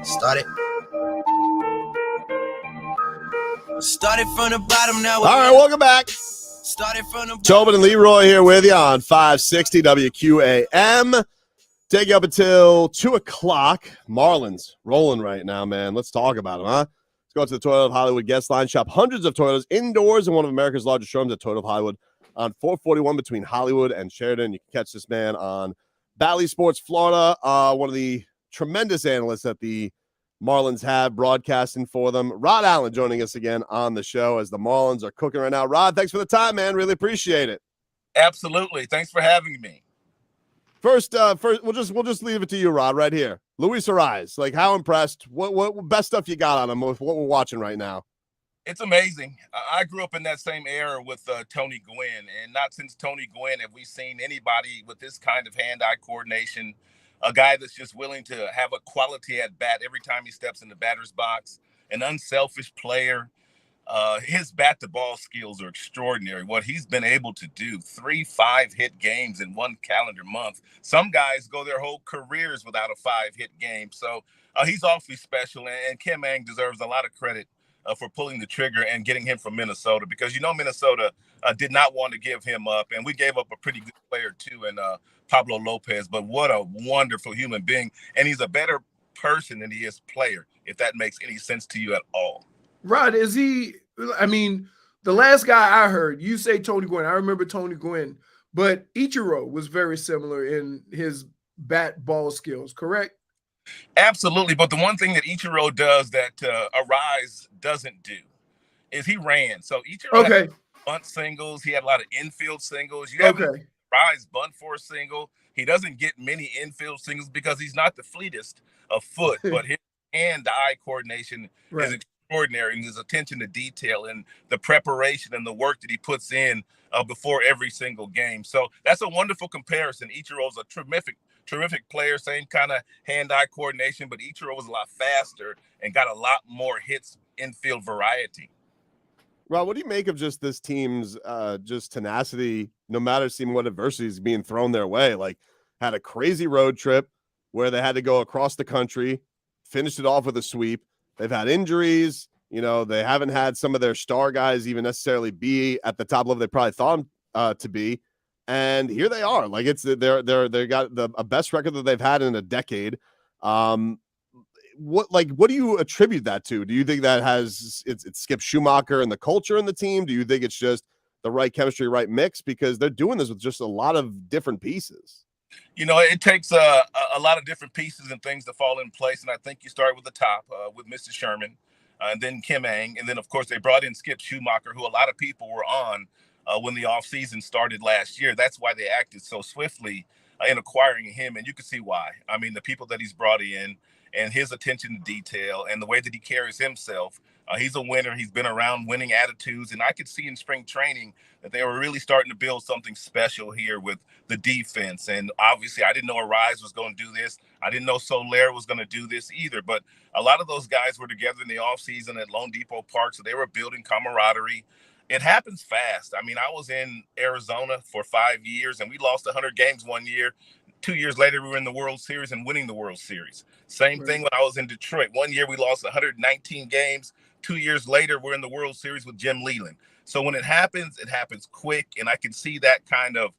[SPEAKER 12] Started from the bottom now.
[SPEAKER 2] All right, welcome back.
[SPEAKER 12] Started from the
[SPEAKER 2] Tobin and Leroy here with you on 560 WQAM. Take you up until 2 o'clock. Marlins rolling right now, man. Let's talk about them, huh? Let's go to the Toyota of Hollywood guest line. Shop hundreds of Toyotas indoors in one of America's largest showrooms at Toyota of Hollywood on 441 between Hollywood and Sheridan. You can catch this man on Bally Sports Florida, one of the tremendous analysts that the Marlins have broadcasting for them. Rod Allen joining us again on the show as the Marlins are cooking right now. Rod, thanks for the time, man. Really appreciate it.
[SPEAKER 14] Absolutely. Thanks for having me.
[SPEAKER 2] First, we'll just leave it to you, Rod, right here. Luis Arraez, like, how impressed? What best stuff you got on him with what we're watching right now?
[SPEAKER 14] It's amazing. I grew up in that same era with Tony Gwynn, and not since Tony Gwynn have we seen anybody with this kind of hand-eye coordination. A guy that's just willing to have a quality at bat every time he steps in the batter's box, an unselfish player. His bat-to-ball skills are extraordinary. What he's been able to do, 3 5-hit games in one calendar month. Some guys go their whole careers without a 5-hit game. So he's awfully special, and Kim Ang deserves a lot of credit for pulling the trigger and getting him from Minnesota, because, Minnesota did not want to give him up, and we gave up a pretty good player too in Pablo Lopez. But what a wonderful human being, and he's a better person than he is player, if that makes any sense to you at all.
[SPEAKER 1] Rod, is he – I mean, the last guy I heard, you say Tony Gwynn. I remember Tony Gwynn, but Ichiro was very similar in his bat ball skills, correct?
[SPEAKER 14] Absolutely, but the one thing that Ichiro does that Arraez doesn't do is he ran. So Ichiro had bunt singles. He had a lot of infield singles. You have Arraez bunt for a single. He doesn't get many infield singles because he's not the fleetest of foot, but his hand-eye coordination is extraordinary, and his attention to detail and the preparation and the work that he puts in before every single game. So that's a wonderful comparison. Ichiro's a terrific player, same kind of hand-eye coordination, but Ichiro was a lot faster and got a lot more hits, infield variety.
[SPEAKER 2] Rob, what do you make of just this team's just tenacity, no matter seeing what adversity is being thrown their way? Like, had a crazy road trip where they had to go across the country, finished it off with a sweep. They've had injuries. They haven't had some of their star guys even necessarily be at the top level they probably thought them to be. And here they are. Like, they got a best record that they've had in a decade. What do you attribute that to? Do you think that it's Skip Schumacher and the culture in the team? Do you think it's just the right chemistry, right mix? Because they're doing this with just a lot of different pieces.
[SPEAKER 14] It takes a lot of different pieces and things to fall in place. And I think you start with the top with Mr. Sherman and then Kim Ang. And then, of course, they brought in Skip Schumacher, who a lot of people were on when the offseason started last year. That's why they acted so swiftly in acquiring him. And you can see why. I mean, the people that he's brought in and his attention to detail and the way that he carries himself. He's a winner. He's been around winning attitudes. And I could see in spring training that they were really starting to build something special here with the defense. And obviously, I didn't know Arraez was going to do this. I didn't know Soler was going to do this either. But a lot of those guys were together in the offseason at Lone Depot Park, so they were building camaraderie. It happens fast. I mean, I was in Arizona for 5 years, and we lost 100 games one year. 2 years later, we were in the World Series and winning the World Series. Same thing when I was in Detroit. 1 year, we lost 119 games. 2 years later, we're in the World Series with Jim Leland. So when it happens quick, and I can see that kind of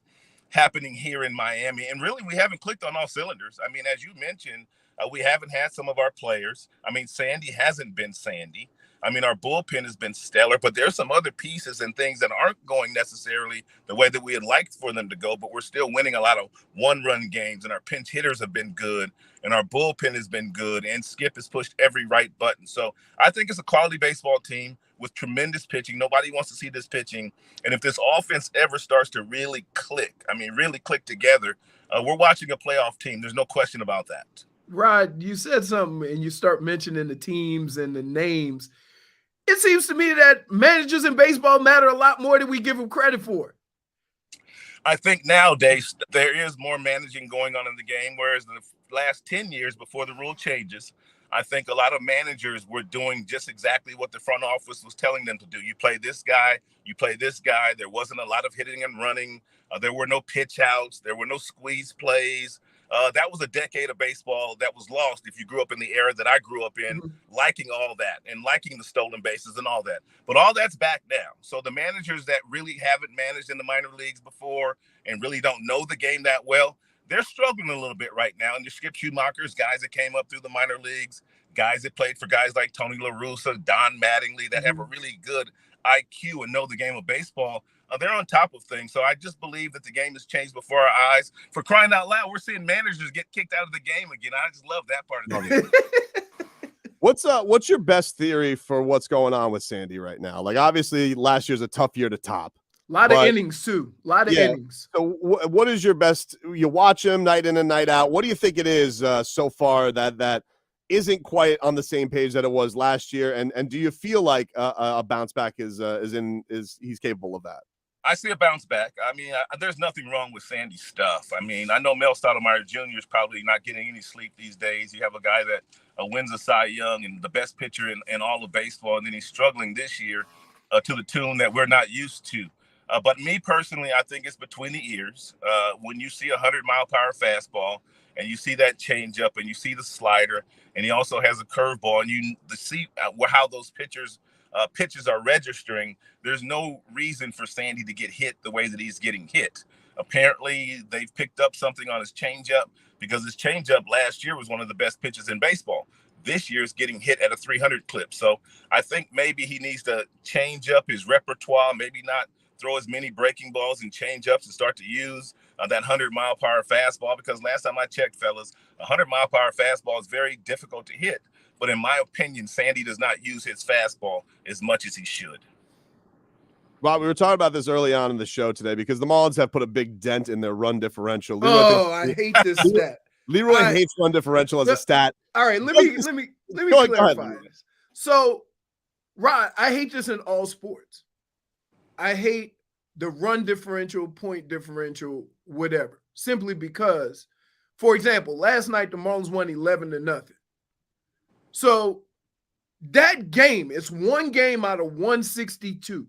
[SPEAKER 14] happening here in Miami. And really, we haven't clicked on all cylinders. I mean, as you mentioned, we haven't had some of our players. I mean, Sandy hasn't been Sandy. I mean, our bullpen has been stellar, but there's some other pieces and things that aren't going necessarily the way that we had liked for them to go, but we're still winning a lot of one-run games, and our pinch hitters have been good, and our bullpen has been good, and Skip has pushed every right button. So I think it's a quality baseball team with tremendous pitching. Nobody wants to see this pitching, and if this offense ever starts to really click together, we're watching a playoff team. There's no question about that.
[SPEAKER 1] Rod, you said something, and you start mentioning the teams and the names. It seems to me that managers in baseball matter a lot more than we give them credit for.
[SPEAKER 14] I think nowadays there is more managing going on in the game, whereas the last 10 years before the rule changes, I think a lot of managers were doing just exactly what the front office was telling them to do. You play this guy, you play this guy. There wasn't a lot of hitting and running. There were no pitch outs. There were no squeeze plays. That was a decade of baseball that was lost if you grew up in the era that I grew up in, liking all that and liking the stolen bases and all that. But all that's back now. So the managers that really haven't managed in the minor leagues before and really don't know the game that well, they're struggling a little bit right now. And your Skip Schumachers, guys that came up through the minor leagues, guys that played for guys like Tony La Russa, Don Mattingly, that have a really good IQ and know the game of baseball, they're on top of things. So I just believe that the game has changed before our eyes. For crying out loud, we're seeing managers get kicked out of the game again. I just love that part of the game.
[SPEAKER 2] What's your best theory for what's going on with Sandy right now? Like, obviously, last year's a tough year to top.
[SPEAKER 1] A lot of innings, too. A lot of innings.
[SPEAKER 2] So what is your best? You watch him night in and night out. What do you think it is so far that isn't quite on the same page that it was last year? And do you feel like a bounce back is he's capable of that?
[SPEAKER 14] I see a bounce back. I mean, there's nothing wrong with Sandy's stuff. I mean, I know Mel Stottlemyre Jr. is probably not getting any sleep these days. You have a guy that wins a Cy Young and the best pitcher in all of baseball, and then he's struggling this year to the tune that we're not used to. But me personally, I think it's between the ears. When you see a 100-mile-per-hour fastball and you see that changeup and you see the slider, and he also has a curveball, and you see how those pitches are registering, there's no reason for Sandy to get hit the way that he's getting hit. Apparently, they've picked up something on his changeup because his changeup last year was one of the best pitches in baseball. This year is getting hit at a 300 clip. So I think maybe he needs to change up his repertoire, maybe not throw as many breaking balls and changeups and start to use that 100-mile-per-hour fastball, because last time I checked, fellas, a 100-mile-per-hour fastball is very difficult to hit. But in my opinion, Sandy does not use his fastball as much as he should.
[SPEAKER 2] Rob, we were talking about this early on in the show today because the Marlins have put a big dent in their run differential.
[SPEAKER 1] I hate this stat.
[SPEAKER 2] Leroy hates run differential as a stat.
[SPEAKER 1] All right, let me clarify this. So, Rod, I hate this in all sports. I hate the run differential, point differential, whatever, simply because, for example, last night the Marlins won 11-0. So that game, it's one game out of 162.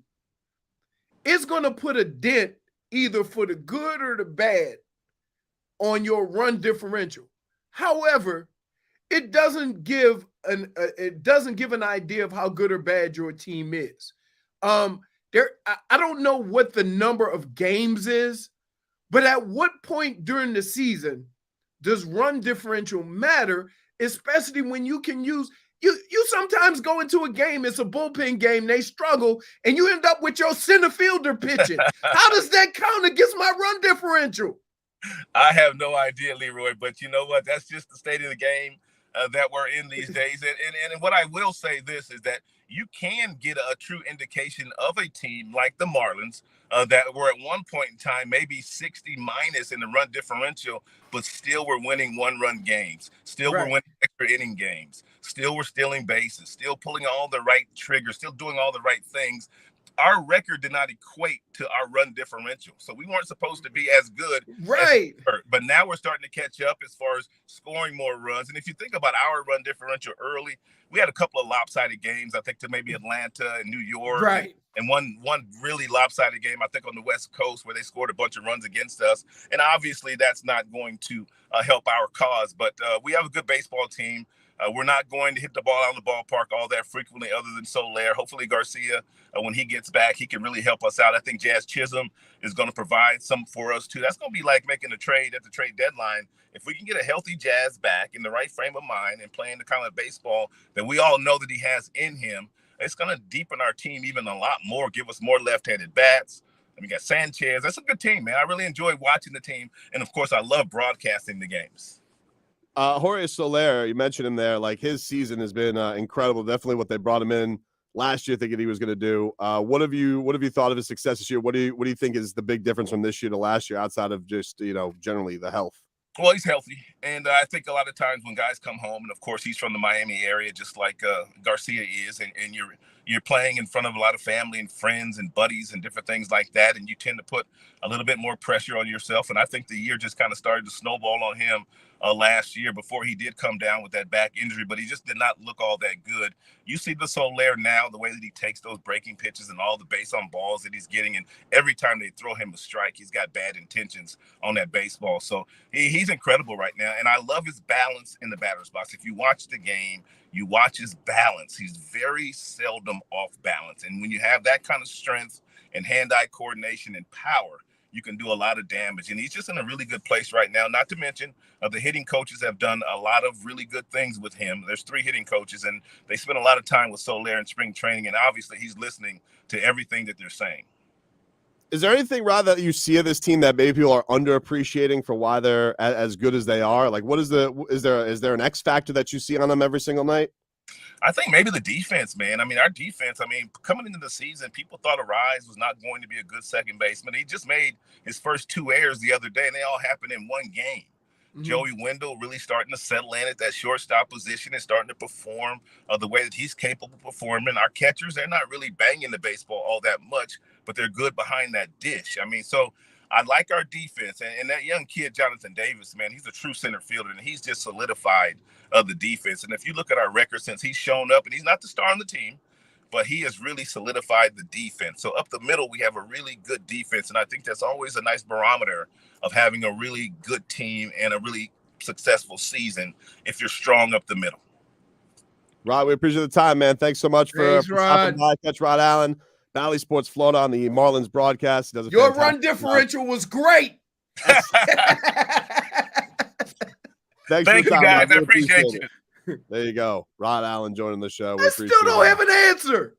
[SPEAKER 1] It's going to put a dent either for the good or the bad on your run differential. However, it doesn't give an idea of how good or bad your team is. I don't know what the number of games is, but at what point during the season does run differential matter, especially when you can use you sometimes go into a game, it's a bullpen game, they struggle, and you end up with your center fielder pitching. How does that count against my run differential?
[SPEAKER 14] I have no idea, Leroy, but you know what? That's just the state of the game that we're in these days. And what I will say this is that you can get a true indication of a team like the Marlins that were at one point in time maybe 60 minus in the run differential, but still we're winning one-run games. Still we're winning extra inning games. Still we're stealing bases. Still pulling all the right triggers. Still doing all the right things. Our record did not equate to our run differential. So we weren't supposed to be as good.
[SPEAKER 1] Right.
[SPEAKER 14] But now we're starting to catch up as far as scoring more runs. And if you think about our run differential early, we had a couple of lopsided games, I think, to maybe Atlanta and New York.
[SPEAKER 1] Right.
[SPEAKER 14] And one really lopsided game, I think, on the West Coast where they scored a bunch of runs against us. And obviously that's not going to help our cause. But we have a good baseball team. We're not going to hit the ball out of the ballpark all that frequently other than Soler. Hopefully Garcia, when he gets back, he can really help us out. I think Jazz Chisholm is going to provide some for us, too. That's going to be like making a trade at the trade deadline. If we can get a healthy Jazz back in the right frame of mind and playing the kind of baseball that we all know that he has in him, it's going to deepen our team even a lot more, give us more left-handed bats. And we got Sanchez. That's a good team, man. I really enjoy watching the team. And, of course, I love broadcasting the games.
[SPEAKER 2] Jorge Soler, you mentioned him there. Like, his season has been incredible. Definitely what they brought him in last year thinking he was going to do. What have you thought of his success this year? What do you think is the big difference from this year to last year outside of just, generally the health?
[SPEAKER 14] Well, he's healthy. And I think a lot of times when guys come home, and of course he's from the Miami area, just like Garcia is, and you're playing in front of a lot of family and friends and buddies and different things like that, and you tend to put a little bit more pressure on yourself. And I think the year just kind of started to snowball on him last year before he did come down with that back injury, but he just did not look all that good. You see the Soler now, the way that he takes those breaking pitches and all the base on balls that he's getting, and every time they throw him a strike, he's got bad intentions on that baseball. So he's incredible right now, and I love his balance in the batter's box. If you watch the game, you watch his balance. He's very seldom off balance, and when you have that kind of strength and hand-eye coordination and power, you can do a lot of damage. And he's just in a really good place right now. Not to mention the hitting coaches have done a lot of really good things with him. There's 3 hitting coaches, and they spend a lot of time with Soler in spring training. And obviously he's listening to everything that they're saying.
[SPEAKER 2] Is there anything, Rod, that you see of this team that maybe people are underappreciating for why they're as good as they are? Like, what is is there an X factor that you see on them every single night?
[SPEAKER 14] I think maybe the defense, man. I mean, our defense, coming into the season, people thought Arraez was not going to be a good second baseman. He just made his first 2 errors the other day, and they all happened in one game. Mm-hmm. Joey Wendell really starting to settle in at that shortstop position and starting to perform the way that he's capable of performing. Our catchers, they're not really banging the baseball all that much, but they're good behind that dish. So I like our defense. And that young kid, Jonathan Davis, man, he's a true center fielder, and he's just solidified the defense. And if you look at our record since he's shown up, and he's not the star on the team, but he has really solidified the defense. So up the middle, we have a really good defense, and I think that's always a nice barometer of having a really good team and a really successful season if you're strong up the middle.
[SPEAKER 2] Rod, we appreciate the time, man. Thanks so much for stopping by. Catch Rod Allen, Valley Sports Florida on the Marlins broadcast. He does
[SPEAKER 1] Your run differential was great.
[SPEAKER 14] Thank you, guys. I appreciate you.
[SPEAKER 2] There you go. Rod Allen joining the show.
[SPEAKER 1] I still don't have an answer.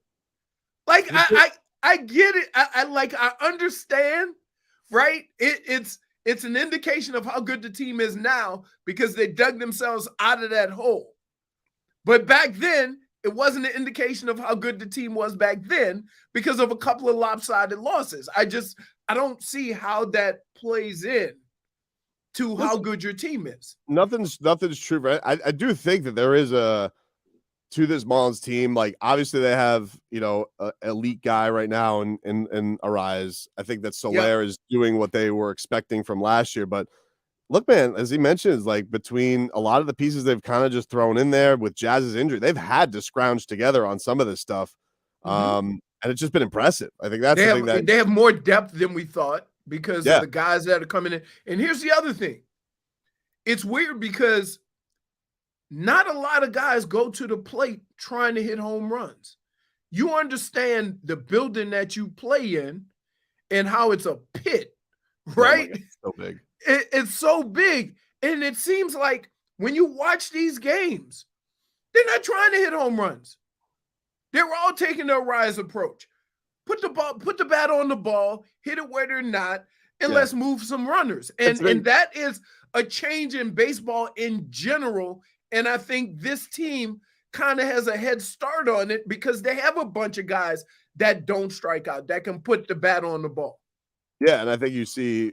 [SPEAKER 1] Like, I get it. I understand, right? It's an indication of how good the team is now because they dug themselves out of that hole. But back then, it wasn't an indication of how good the team was back then because of a couple of lopsided losses. I don't see how that plays in to how good your team is.
[SPEAKER 2] Nothing's true, right? I do think that there is to this Marlins team. Like, obviously they have, an elite guy right now in Arraez. I think that Soler is doing what they were expecting from last year. But look, man, as he mentions, like between a lot of the pieces they've kind of just thrown in there with Jazz's injury, they've had to scrounge together on some of this stuff. And it's just been impressive. I think that's the thing that they
[SPEAKER 1] have more depth than we thought because of the guys that are coming in. And here's the other thing. It's weird because not a lot of guys go to the plate trying to hit home runs. You understand the building that you play in and how it's a pit, right?
[SPEAKER 2] It's so big.
[SPEAKER 1] It's so big. And it seems like when you watch these games, they're not trying to hit home runs. They're all taking the Arraez approach. Put the bat on the ball, hit it where they're not, and let's move some runners. And that is a change in baseball in general. And I think this team kind of has a head start on it because they have a bunch of guys that don't strike out, that can put the bat on the ball.
[SPEAKER 2] Yeah, and I think you see,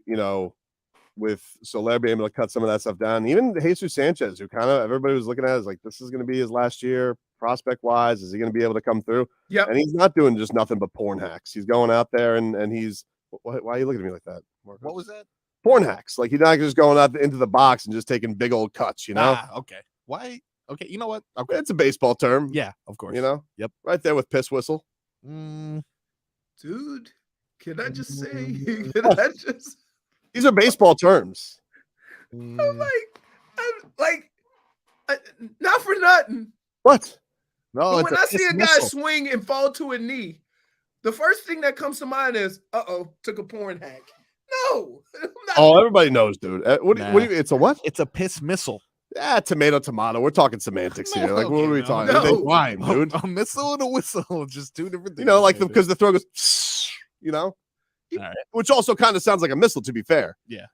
[SPEAKER 2] with Soler being able to cut some of that stuff down. Even Jesus Sanchez, who kind of everybody was looking at as like, this is going to be his last year prospect-wise. Is he going to be able to come through?
[SPEAKER 1] Yeah.
[SPEAKER 2] And he's not doing just nothing but porn hacks. He's going out there and he's – why are you looking at me like that, Marcos?
[SPEAKER 5] What was that?
[SPEAKER 2] Porn hacks. Like, he's not just going out into the box and just taking big old cuts,
[SPEAKER 5] Okay. Why? Okay, you know what? Okay.
[SPEAKER 2] It's a baseball term.
[SPEAKER 5] Yeah, of course.
[SPEAKER 2] Yep. Right there with piss whistle.
[SPEAKER 1] Dude, can I just say –
[SPEAKER 2] These are baseball terms.
[SPEAKER 1] I'm like, not for nothing.
[SPEAKER 2] What?
[SPEAKER 1] No, when I see a guy swing and fall to a knee, the first thing that comes to mind is, took a porn hack. No.
[SPEAKER 2] Everybody knows, dude. What do you, it's a what?
[SPEAKER 5] It's a piss missile.
[SPEAKER 2] Yeah, tomato. We're talking semantics here. Like, what are we talking? They rhyme, dude.
[SPEAKER 5] A missile and a whistle, just two different things.
[SPEAKER 2] Because the throw goes,
[SPEAKER 5] All right.
[SPEAKER 2] Which also kind of sounds like a missile, to be fair.
[SPEAKER 5] Yeah.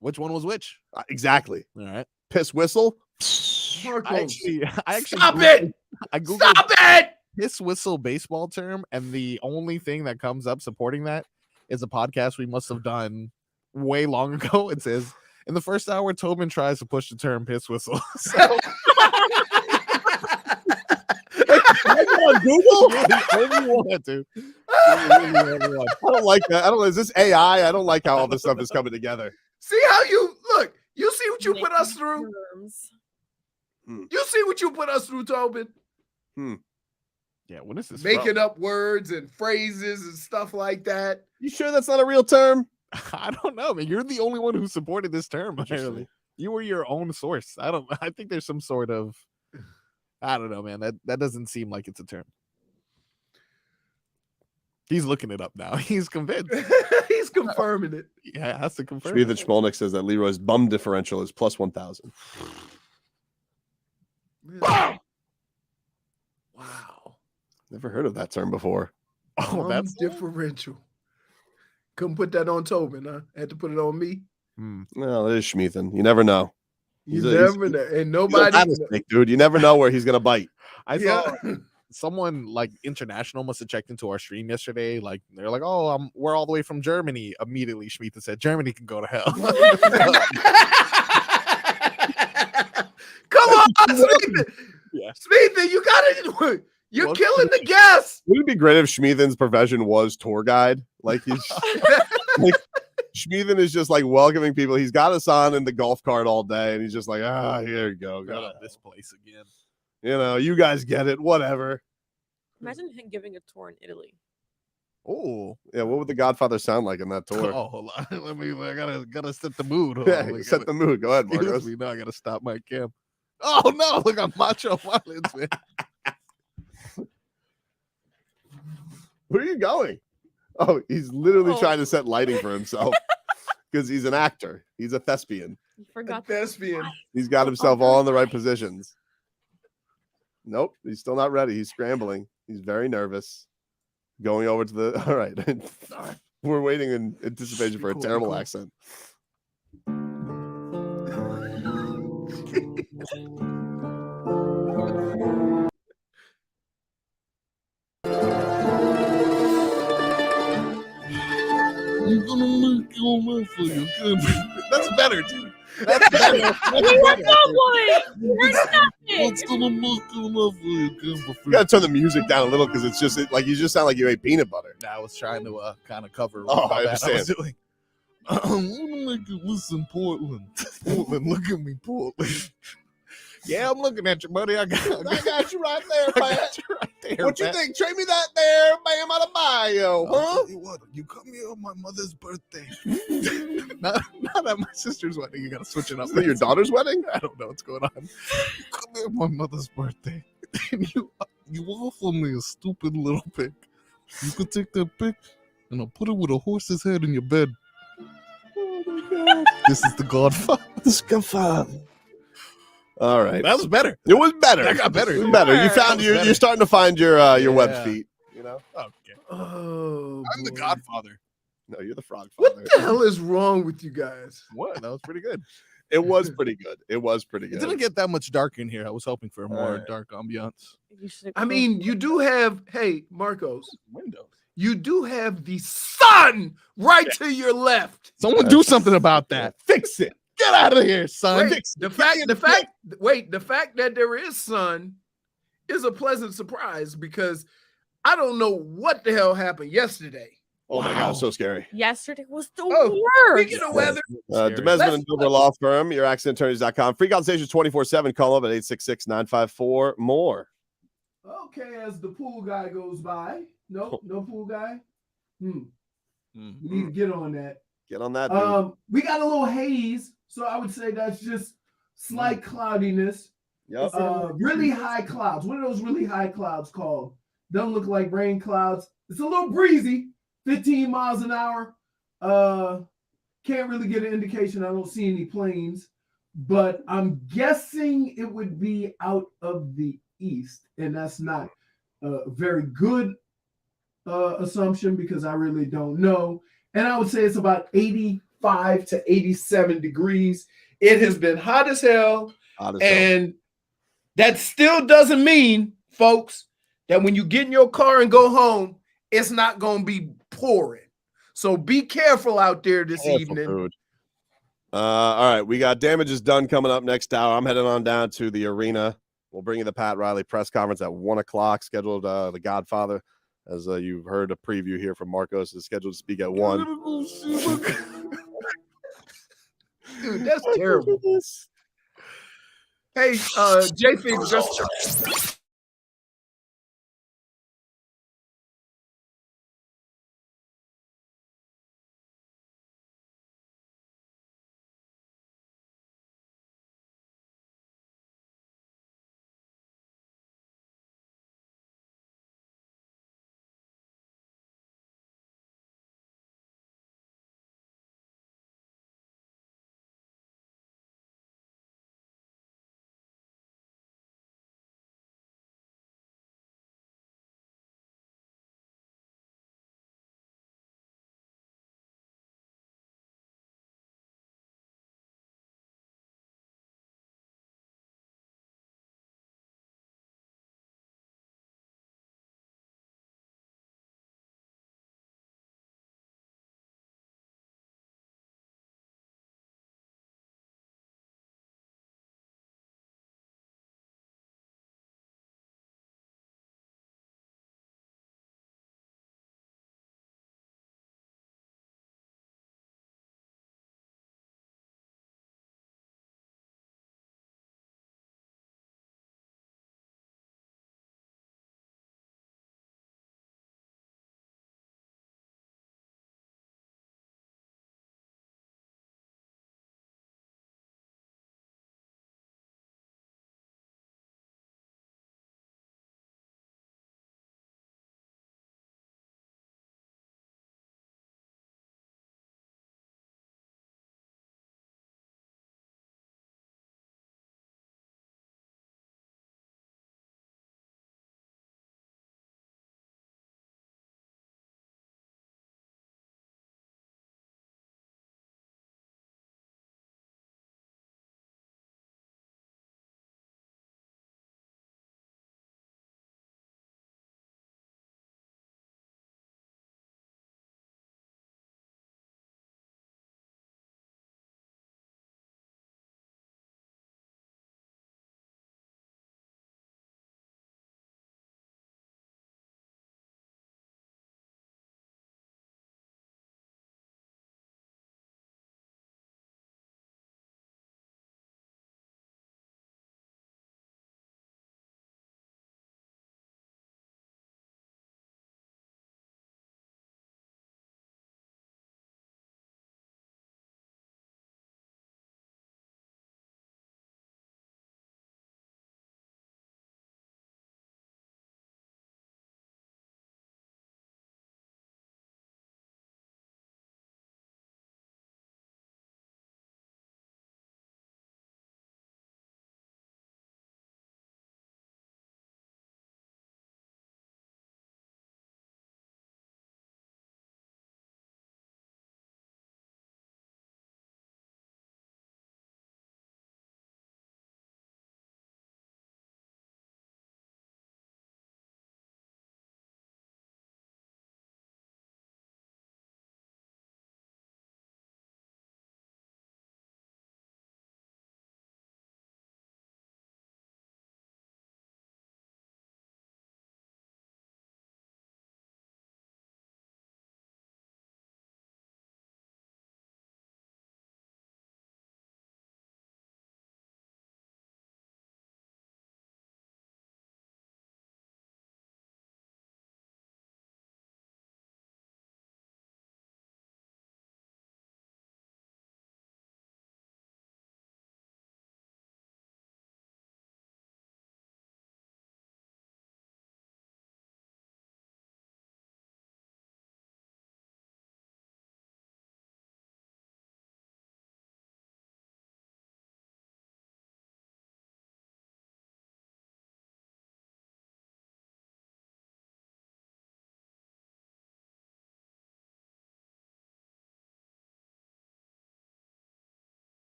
[SPEAKER 5] Which one was which?
[SPEAKER 2] Exactly.
[SPEAKER 5] All right.
[SPEAKER 2] Piss whistle.
[SPEAKER 5] I actually
[SPEAKER 1] Stop it!
[SPEAKER 5] I Googled
[SPEAKER 1] Stop it!
[SPEAKER 5] Piss whistle baseball term, and the only thing that comes up supporting that is a podcast we must have done way long ago. It says, in the first hour, Tobin tries to push the term piss whistle. So
[SPEAKER 2] on Google?
[SPEAKER 5] You're the only one, dude.
[SPEAKER 2] I don't like that. Is this AI? I don't like how all this stuff is coming together.
[SPEAKER 1] See how you look. You see what you put us through? You see what you put us through, Tobin?
[SPEAKER 5] Yeah, what is this?
[SPEAKER 1] Making up words and phrases and stuff like that.
[SPEAKER 2] You sure that's not a real term?
[SPEAKER 5] I don't know, man. You're the only one who supported this term, apparently. You were your own source. I think there's some sort of, I don't know, man. That doesn't seem like it's a term. He's looking it up now. He's convinced.
[SPEAKER 1] He's confirming it.
[SPEAKER 5] Yeah, has to confirm.
[SPEAKER 2] Schmieden Schmolnick says that Leroy's bum differential is plus 1,000.
[SPEAKER 1] Wow.
[SPEAKER 2] Never heard of that term before.
[SPEAKER 5] Oh, that's
[SPEAKER 1] differential. Couldn't put that on Tobin, huh? Had to put it on me.
[SPEAKER 2] Well, it is Schmieden. You never know.
[SPEAKER 1] You never know. And nobody,
[SPEAKER 2] dude. You never know where he's gonna bite.
[SPEAKER 5] I saw someone like international must have checked into our stream yesterday. Like they're like, "Oh, we're all the way from Germany." Immediately, Schmieden said, "Germany can go to hell."
[SPEAKER 1] Come on, Schmieden. Yeah. Schmieden, you gotta. You're killing the guests.
[SPEAKER 2] Wouldn't it be great if Schmieden's profession was tour guide? Like he's like Schmieden is just like welcoming people. He's got us on in the golf cart all day, and he's just like, here you go.
[SPEAKER 5] Got this place again.
[SPEAKER 2] You know, you guys get it. Whatever.
[SPEAKER 8] Imagine him giving a tour in Italy.
[SPEAKER 5] Oh,
[SPEAKER 2] yeah. What would the Godfather sound like in that tour?
[SPEAKER 5] Oh, hold on. I gotta set the mood.
[SPEAKER 2] Set the mood. Go ahead, Marcos.
[SPEAKER 5] No, I gotta stop my cam. Oh no! Look, I'm Macho Marlins, man.
[SPEAKER 2] Where are you going? Oh, he's literally trying to set lighting for himself because he's an actor. He's a thespian.
[SPEAKER 8] You forgot
[SPEAKER 1] thespian.
[SPEAKER 2] He's got himself all in the right positions. Nope, he's still not ready. He's scrambling. He's very nervous. Going over to the. All right. We're waiting in anticipation for a terrible accent.
[SPEAKER 5] I'm gonna make your life for you. That's better, dude. That's better.
[SPEAKER 8] You were not
[SPEAKER 5] What's gonna make your life for you?
[SPEAKER 2] You gotta turn the music down a little because it's just like you just sound like you ate peanut butter.
[SPEAKER 5] I was trying to kind of cover
[SPEAKER 2] I
[SPEAKER 5] how bad I was
[SPEAKER 2] understand.
[SPEAKER 5] doing. I'm gonna make you listen, Portland. Portland, look at me, Portland. Yeah, I'm looking at you, buddy. I got you right there, man.
[SPEAKER 2] What you think? Trade me that there, Bam Adebayo, huh?
[SPEAKER 5] I'll tell you what, you come here on my mother's birthday. not at my sister's wedding. You gotta switch it up.
[SPEAKER 2] Is that your daughter's wedding?
[SPEAKER 5] I don't know what's going on. You come here on my mother's birthday, and you offer me a stupid little pic. You could take that pic, and I'll put it with a horse's head in your bed.
[SPEAKER 2] Oh my God!
[SPEAKER 5] This is the Godfather.
[SPEAKER 2] This Godfather. All right,
[SPEAKER 5] that was better.
[SPEAKER 2] It was better.
[SPEAKER 5] That got better.
[SPEAKER 2] It was better. You found you're starting to find your web feet. You know.
[SPEAKER 5] Okay.
[SPEAKER 1] Oh,
[SPEAKER 5] I'm the Godfather.
[SPEAKER 2] No, you're the Frog
[SPEAKER 1] What
[SPEAKER 2] Father.
[SPEAKER 1] the hell is wrong with you guys?
[SPEAKER 5] What? That was pretty good.
[SPEAKER 2] It was pretty good. It was pretty good.
[SPEAKER 5] It didn't get that much dark in here. I was hoping for a more dark ambiance.
[SPEAKER 1] I mean, you do have, hey, Marcos,
[SPEAKER 5] windows.
[SPEAKER 1] You do have the sun right to your left.
[SPEAKER 5] Someone do something about that.
[SPEAKER 2] Fix it.
[SPEAKER 5] Get out of here, son.
[SPEAKER 1] Wait, the fact that there is sun is a pleasant surprise because I don't know what the hell happened yesterday.
[SPEAKER 2] Oh my God, so scary.
[SPEAKER 8] Yesterday was the
[SPEAKER 1] worst.
[SPEAKER 8] worst.
[SPEAKER 1] Speaking of weather,
[SPEAKER 2] Demesman and Dover Law Firm, your accidentattorneys.com. Free consultations 24/7. Call up at 866-954-MORE.
[SPEAKER 1] Okay, as the pool guy goes by. No pool guy. We need to get on that.
[SPEAKER 2] Get on that. Dude.
[SPEAKER 1] We got a little haze, so I would say that's just slight cloudiness.
[SPEAKER 2] Yep.
[SPEAKER 1] Really high clouds. What are those really high clouds called? Don't look like rain clouds. It's a little breezy, 15 miles an hour. Can't really get an indication. I don't see any planes, but I'm guessing it would be out of the east, and that's not a very good assumption because I really don't know. And I would say it's about 85 to 87 degrees. It has been hot as hell. And that still doesn't mean, folks, that when you get in your car and go home, it's not going to be pouring. So be careful out there this evening.
[SPEAKER 2] Food. All right, we got Damages Done coming up next hour. I'm heading on down to the arena. We'll bring you the Pat Riley press conference at 1 o'clock, scheduled the Godfather. As you've heard a preview here from Marcos, is scheduled to speak at 1.
[SPEAKER 1] Dude, that's terrible. Hey, JFig, just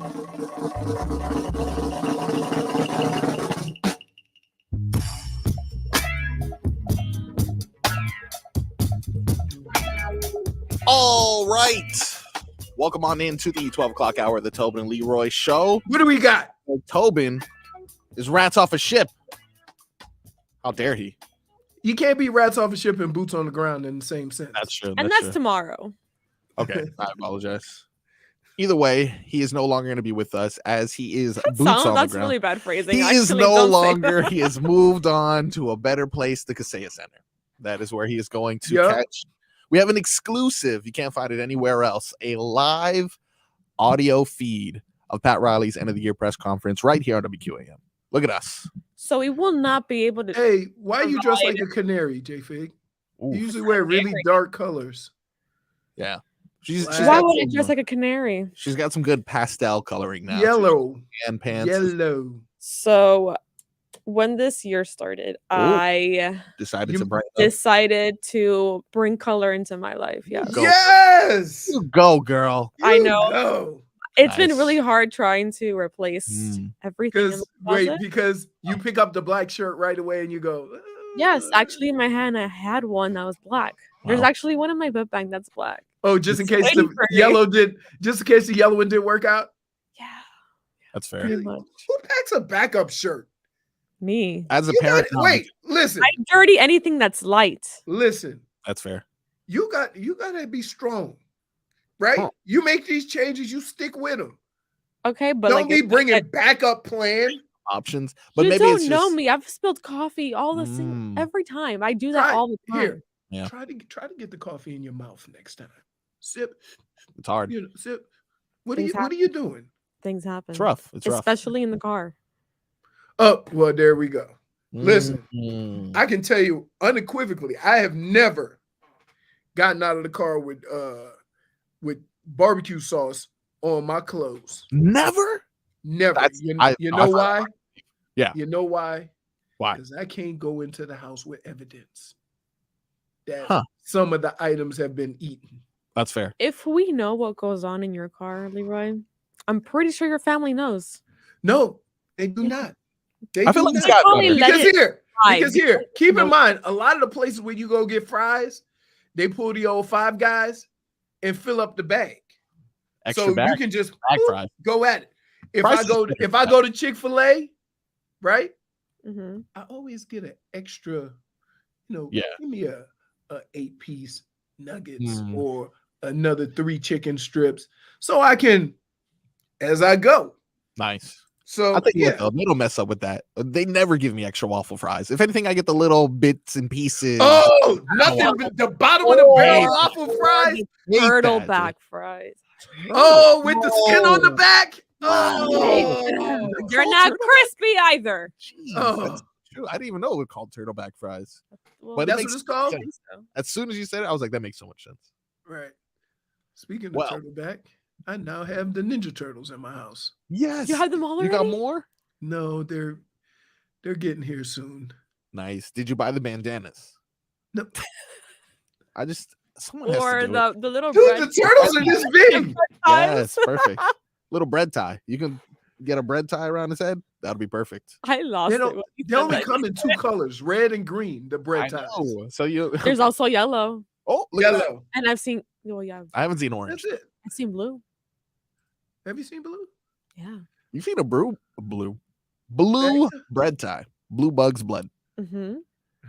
[SPEAKER 5] All right. Welcome on into the 12 o'clock hour of the Tobin and Leroy show.
[SPEAKER 1] What do we got?
[SPEAKER 5] Tobin is rats off a ship. How dare he?
[SPEAKER 1] You can't be rats off a ship and boots on the ground in the same sense.
[SPEAKER 5] That's true.
[SPEAKER 8] And that's tomorrow.
[SPEAKER 5] Okay, I apologize. Either way, he is no longer going to be with us as he is boots on the ground.
[SPEAKER 8] That's really bad phrasing.
[SPEAKER 5] He is no longer. He has moved on to a better place, the Kaseya Center. That is where he is going to catch. We have an exclusive. You can't find it anywhere else. A live audio feed of Pat Riley's end of the year press conference right here on WQAM. Look at us.
[SPEAKER 8] So we will not be able to.
[SPEAKER 1] Hey, why you dressed like a canary, JFig? You usually wear really dark colors.
[SPEAKER 5] Yeah.
[SPEAKER 8] Why would I dress like a canary?
[SPEAKER 5] She's got some good pastel coloring now.
[SPEAKER 1] Yellow.
[SPEAKER 5] And pants.
[SPEAKER 1] Yellow.
[SPEAKER 8] So when this year started, I decided to bring color into my life. Yeah.
[SPEAKER 1] Yes.
[SPEAKER 5] You go, girl.
[SPEAKER 8] I know.
[SPEAKER 1] Go.
[SPEAKER 8] It's been really hard trying to replace everything. In the closet.
[SPEAKER 1] Because you pick up the black shirt right away and you go.
[SPEAKER 8] Yes, actually, in my hand, I had one that was black. There's actually one in my book bag that's black.
[SPEAKER 1] Oh, just in case the yellow one didn't work out.
[SPEAKER 8] Yeah,
[SPEAKER 5] that's fair.
[SPEAKER 1] Really? Who packs a backup shirt?
[SPEAKER 8] Me.
[SPEAKER 5] As a parent,
[SPEAKER 1] wait, listen.
[SPEAKER 8] I dirty anything that's light.
[SPEAKER 1] Listen.
[SPEAKER 5] That's fair.
[SPEAKER 1] You gotta be strong, right? Huh. You make these changes, you stick with them.
[SPEAKER 8] Okay, but
[SPEAKER 1] don't be bringing backup plan
[SPEAKER 5] options. But
[SPEAKER 8] you
[SPEAKER 5] maybe
[SPEAKER 8] don't
[SPEAKER 5] it's
[SPEAKER 8] know me. I've spilled coffee all the every time. I do that all the time.
[SPEAKER 1] Here,
[SPEAKER 5] yeah.
[SPEAKER 1] Try to get the coffee in your mouth next time. Sip.
[SPEAKER 5] It's hard.
[SPEAKER 1] Sip. What are you doing?
[SPEAKER 8] Things happen.
[SPEAKER 5] It's rough. It's rough.
[SPEAKER 8] Especially in the car.
[SPEAKER 1] Oh, well, there we go. Listen, I can tell you unequivocally, I have never gotten out of the car with barbecue sauce on my clothes.
[SPEAKER 5] Never?
[SPEAKER 1] Never. You know why?
[SPEAKER 5] Yeah.
[SPEAKER 1] You know why?
[SPEAKER 5] Why?
[SPEAKER 1] Because I can't go into the house with evidence that some of the items have been eaten.
[SPEAKER 5] That's fair.
[SPEAKER 8] If we know what goes on in your car, Leroy, I'm pretty sure your family knows.
[SPEAKER 1] No, they do not.
[SPEAKER 5] I feel like it's got better.
[SPEAKER 1] Because here, keep in mind, a lot of the places where you go get fries, they pull the old Five Guys and fill up the bag.
[SPEAKER 5] Extra bag.
[SPEAKER 1] You can just
[SPEAKER 5] fries.
[SPEAKER 1] Go at it. If I go to Chick-fil-A, right?
[SPEAKER 8] Mm-hmm.
[SPEAKER 1] I always get an extra, give me a 8-piece nuggets or another 3 chicken strips so I can, as I go.
[SPEAKER 5] Nice.
[SPEAKER 1] So
[SPEAKER 5] I think they don't mess up with that. They never give me extra waffle fries. If anything, I get the little bits and pieces.
[SPEAKER 1] Oh, nothing but the bottom of the barrel waffle fries.
[SPEAKER 8] Turtle back fries.
[SPEAKER 1] Oh, with the skin on the back. Oh,
[SPEAKER 8] you're not crispy either.
[SPEAKER 5] That's true. I didn't even know it was called turtleback fries.
[SPEAKER 8] Well,
[SPEAKER 1] but that's what it's called.
[SPEAKER 5] As soon as you said it, I was like, that makes so much sense.
[SPEAKER 1] Right. Speaking of turtleback, I now have the Ninja Turtles in my house.
[SPEAKER 5] Yes.
[SPEAKER 8] You have them all already?
[SPEAKER 5] You got more?
[SPEAKER 1] No, they're getting here soon.
[SPEAKER 5] Nice. Did you buy the bandanas?
[SPEAKER 1] No.
[SPEAKER 5] Someone has to do
[SPEAKER 8] the little
[SPEAKER 1] bread. The turtles are this big.
[SPEAKER 5] Yes, perfect. Little bread tie. You can get a bread tie around his head. That'll be perfect.
[SPEAKER 8] I lost it.
[SPEAKER 1] They only come in 2 colors, red and green, the bread ties.
[SPEAKER 5] So
[SPEAKER 8] there's also yellow.
[SPEAKER 5] Oh,
[SPEAKER 1] yellow.
[SPEAKER 8] And I've seen I
[SPEAKER 5] haven't seen orange.
[SPEAKER 1] That's it.
[SPEAKER 8] I've seen blue.
[SPEAKER 1] Have you seen blue?
[SPEAKER 8] Yeah.
[SPEAKER 5] You've seen a blue bread tie. Blue Bug's Blood.
[SPEAKER 8] Mm-hmm.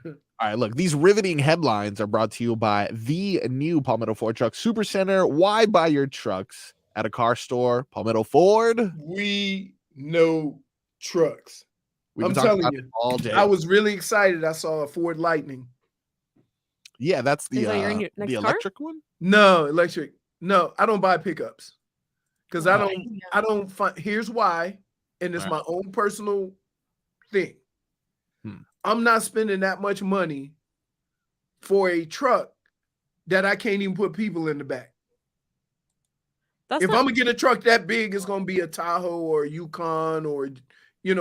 [SPEAKER 5] All right, look, these riveting headlines are brought to you by the new Palmetto Ford Truck Super Center. Why buy your trucks at a car store? Palmetto Ford.
[SPEAKER 1] We know trucks. I'm telling you,
[SPEAKER 5] all day.
[SPEAKER 1] I was really excited. I saw a Ford Lightning.
[SPEAKER 5] Yeah, that's the
[SPEAKER 8] car?
[SPEAKER 5] electric one.
[SPEAKER 1] No, electric. No, I don't buy pickups because I don't find. Here's why, and it's my own personal thing. I'm not spending that much money for a truck that I can't even put people in the back. If I'm gonna get a truck that big, it's gonna be a Tahoe or a Yukon or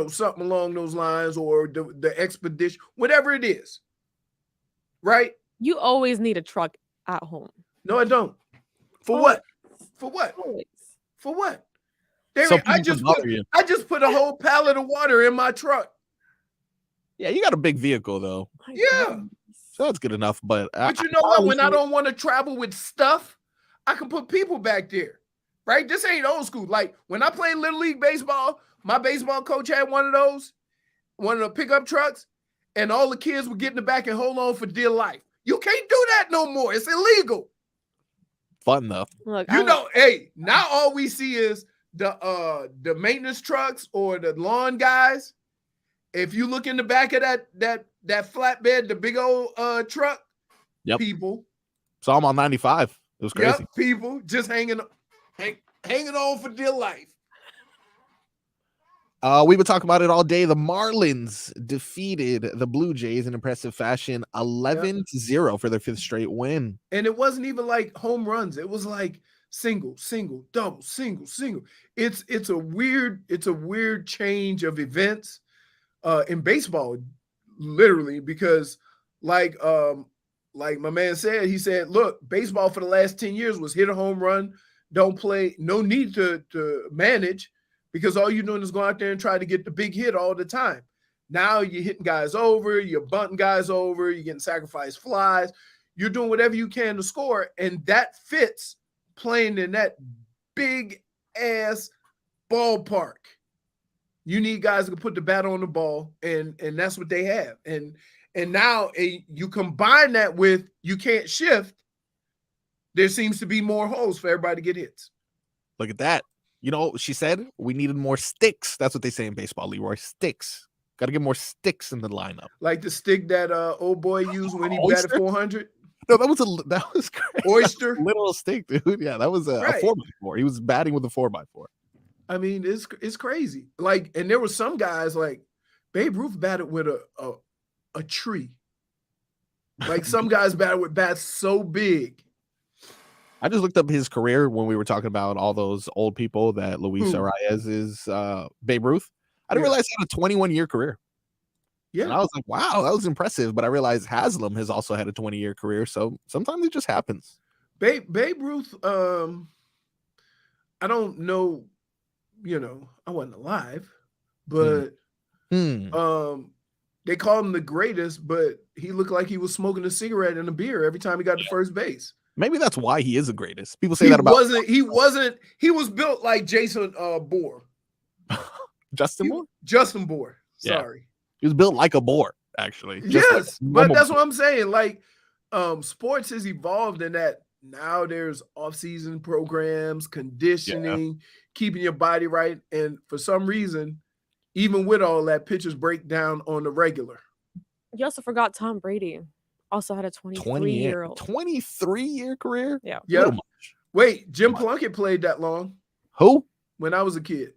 [SPEAKER 1] something along those lines, or the Expedition, whatever it is. Right?
[SPEAKER 8] You always need a truck at home.
[SPEAKER 1] No, I don't. For what? For what?
[SPEAKER 8] Always.
[SPEAKER 1] For what? Damian, I just put a whole pallet of water in my truck.
[SPEAKER 5] Yeah, you got a big vehicle though.
[SPEAKER 1] Yeah.
[SPEAKER 5] So that's good enough. But
[SPEAKER 1] you know what? When I don't want to travel with stuff, I can put people back there. Right? This ain't old school. Like when I played Little League baseball, my baseball coach had one of those, one of the pickup trucks, and all the kids would get in the back and hold on for dear life. You can't do that no more. It's illegal.
[SPEAKER 5] Fun though.
[SPEAKER 8] Look,
[SPEAKER 1] hey, now all we see is the maintenance trucks or the lawn guys. If you look in the back of that flatbed, the big old truck, people.
[SPEAKER 5] So I'm on 95. It was crazy.
[SPEAKER 1] Yep, people just hanging on for dear life.
[SPEAKER 5] We've been talking about it all day. The Marlins defeated the Blue Jays in impressive fashion, 11-0 for their 5th straight win.
[SPEAKER 1] And it wasn't even like home runs. It was like single, double, single. It's a weird change of events in baseball, literally, because like my man said, he said, look, baseball for the last 10 years was hit a home run, don't play, no need to manage, because all you're doing is going out there and try to get the big hit all the time. Now you're hitting guys over, you're bunting guys over, you're getting sacrifice flies, you're doing whatever you can to score, and that fits playing in that big ass ballpark. You need guys to put the bat on the ball, and that's what they have. And now you combine that with you can't shift, there seems to be more holes for everybody to get hits.
[SPEAKER 5] Look at that. You know, she said we needed more sticks. That's what they say in baseball, Leroy. Sticks. Got to get more sticks in the lineup.
[SPEAKER 1] Like the stick that old boy used when he batted 400.
[SPEAKER 5] No, that was crazy.
[SPEAKER 1] Oyster.
[SPEAKER 5] Little stick, dude. Yeah, that was a 4x4. He was batting with a 4x4.
[SPEAKER 1] I mean, it's crazy. Like, and there were some guys like Babe Ruth batted with a tree. Like some guys batted with bats so big.
[SPEAKER 5] I just looked up his career when we were talking about all those old people that Luis Arraez is Babe Ruth. I didn't realize he had a 21-year career.
[SPEAKER 1] Yeah.
[SPEAKER 5] And I was like, wow, that was impressive. But I realized Haslam has also had a 20-year career. So sometimes it just happens.
[SPEAKER 1] Babe Ruth, I don't know, I wasn't alive, but they called him the greatest, but he looked like he was smoking a cigarette and a beer every time he got to first base.
[SPEAKER 5] Maybe that's why he is the greatest. People say that about
[SPEAKER 1] he was built like Jason Bohr.
[SPEAKER 5] Justin Bohr?
[SPEAKER 1] Justin Bohr. Sorry.
[SPEAKER 5] Yeah. He was built like a boar, actually.
[SPEAKER 1] Yes, but that's what I'm saying. Like, sports has evolved in that now there's off-season programs, conditioning, keeping your body right. And for some reason, even with all that, pitchers break down on the regular.
[SPEAKER 8] You also forgot Tom Brady also had a 23-year-old.
[SPEAKER 5] 23-year career?
[SPEAKER 8] Yeah.
[SPEAKER 1] Yeah. Wait, Jim Plunkett played that long.
[SPEAKER 5] Who?
[SPEAKER 1] When I was a kid.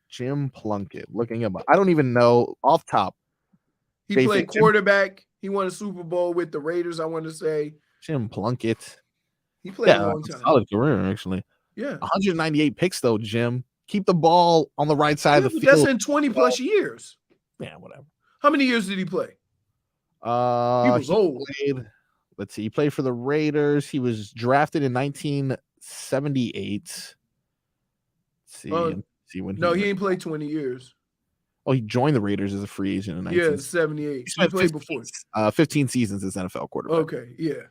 [SPEAKER 5] Jim Plunkett. Looking him up. I don't even know off top.
[SPEAKER 1] He played quarterback. He won a Super Bowl with the Raiders, I want to say.
[SPEAKER 5] Jim Plunkett.
[SPEAKER 1] He played a long time.
[SPEAKER 5] Solid career, actually.
[SPEAKER 1] Yeah.
[SPEAKER 5] 198 picks, though, Jim. Keep the ball on the right side of the field.
[SPEAKER 1] That's in 20-plus years.
[SPEAKER 5] Yeah, whatever.
[SPEAKER 1] How many years did he play?
[SPEAKER 5] He was old. Let's see. He played for the Raiders. He was drafted in 1978. Let's see.
[SPEAKER 1] He ain't played 20 years.
[SPEAKER 5] Oh, he joined the Raiders as a free agent in
[SPEAKER 1] 1978. He played 15, before.
[SPEAKER 5] 15 seasons as NFL quarterback.
[SPEAKER 1] Okay, yeah.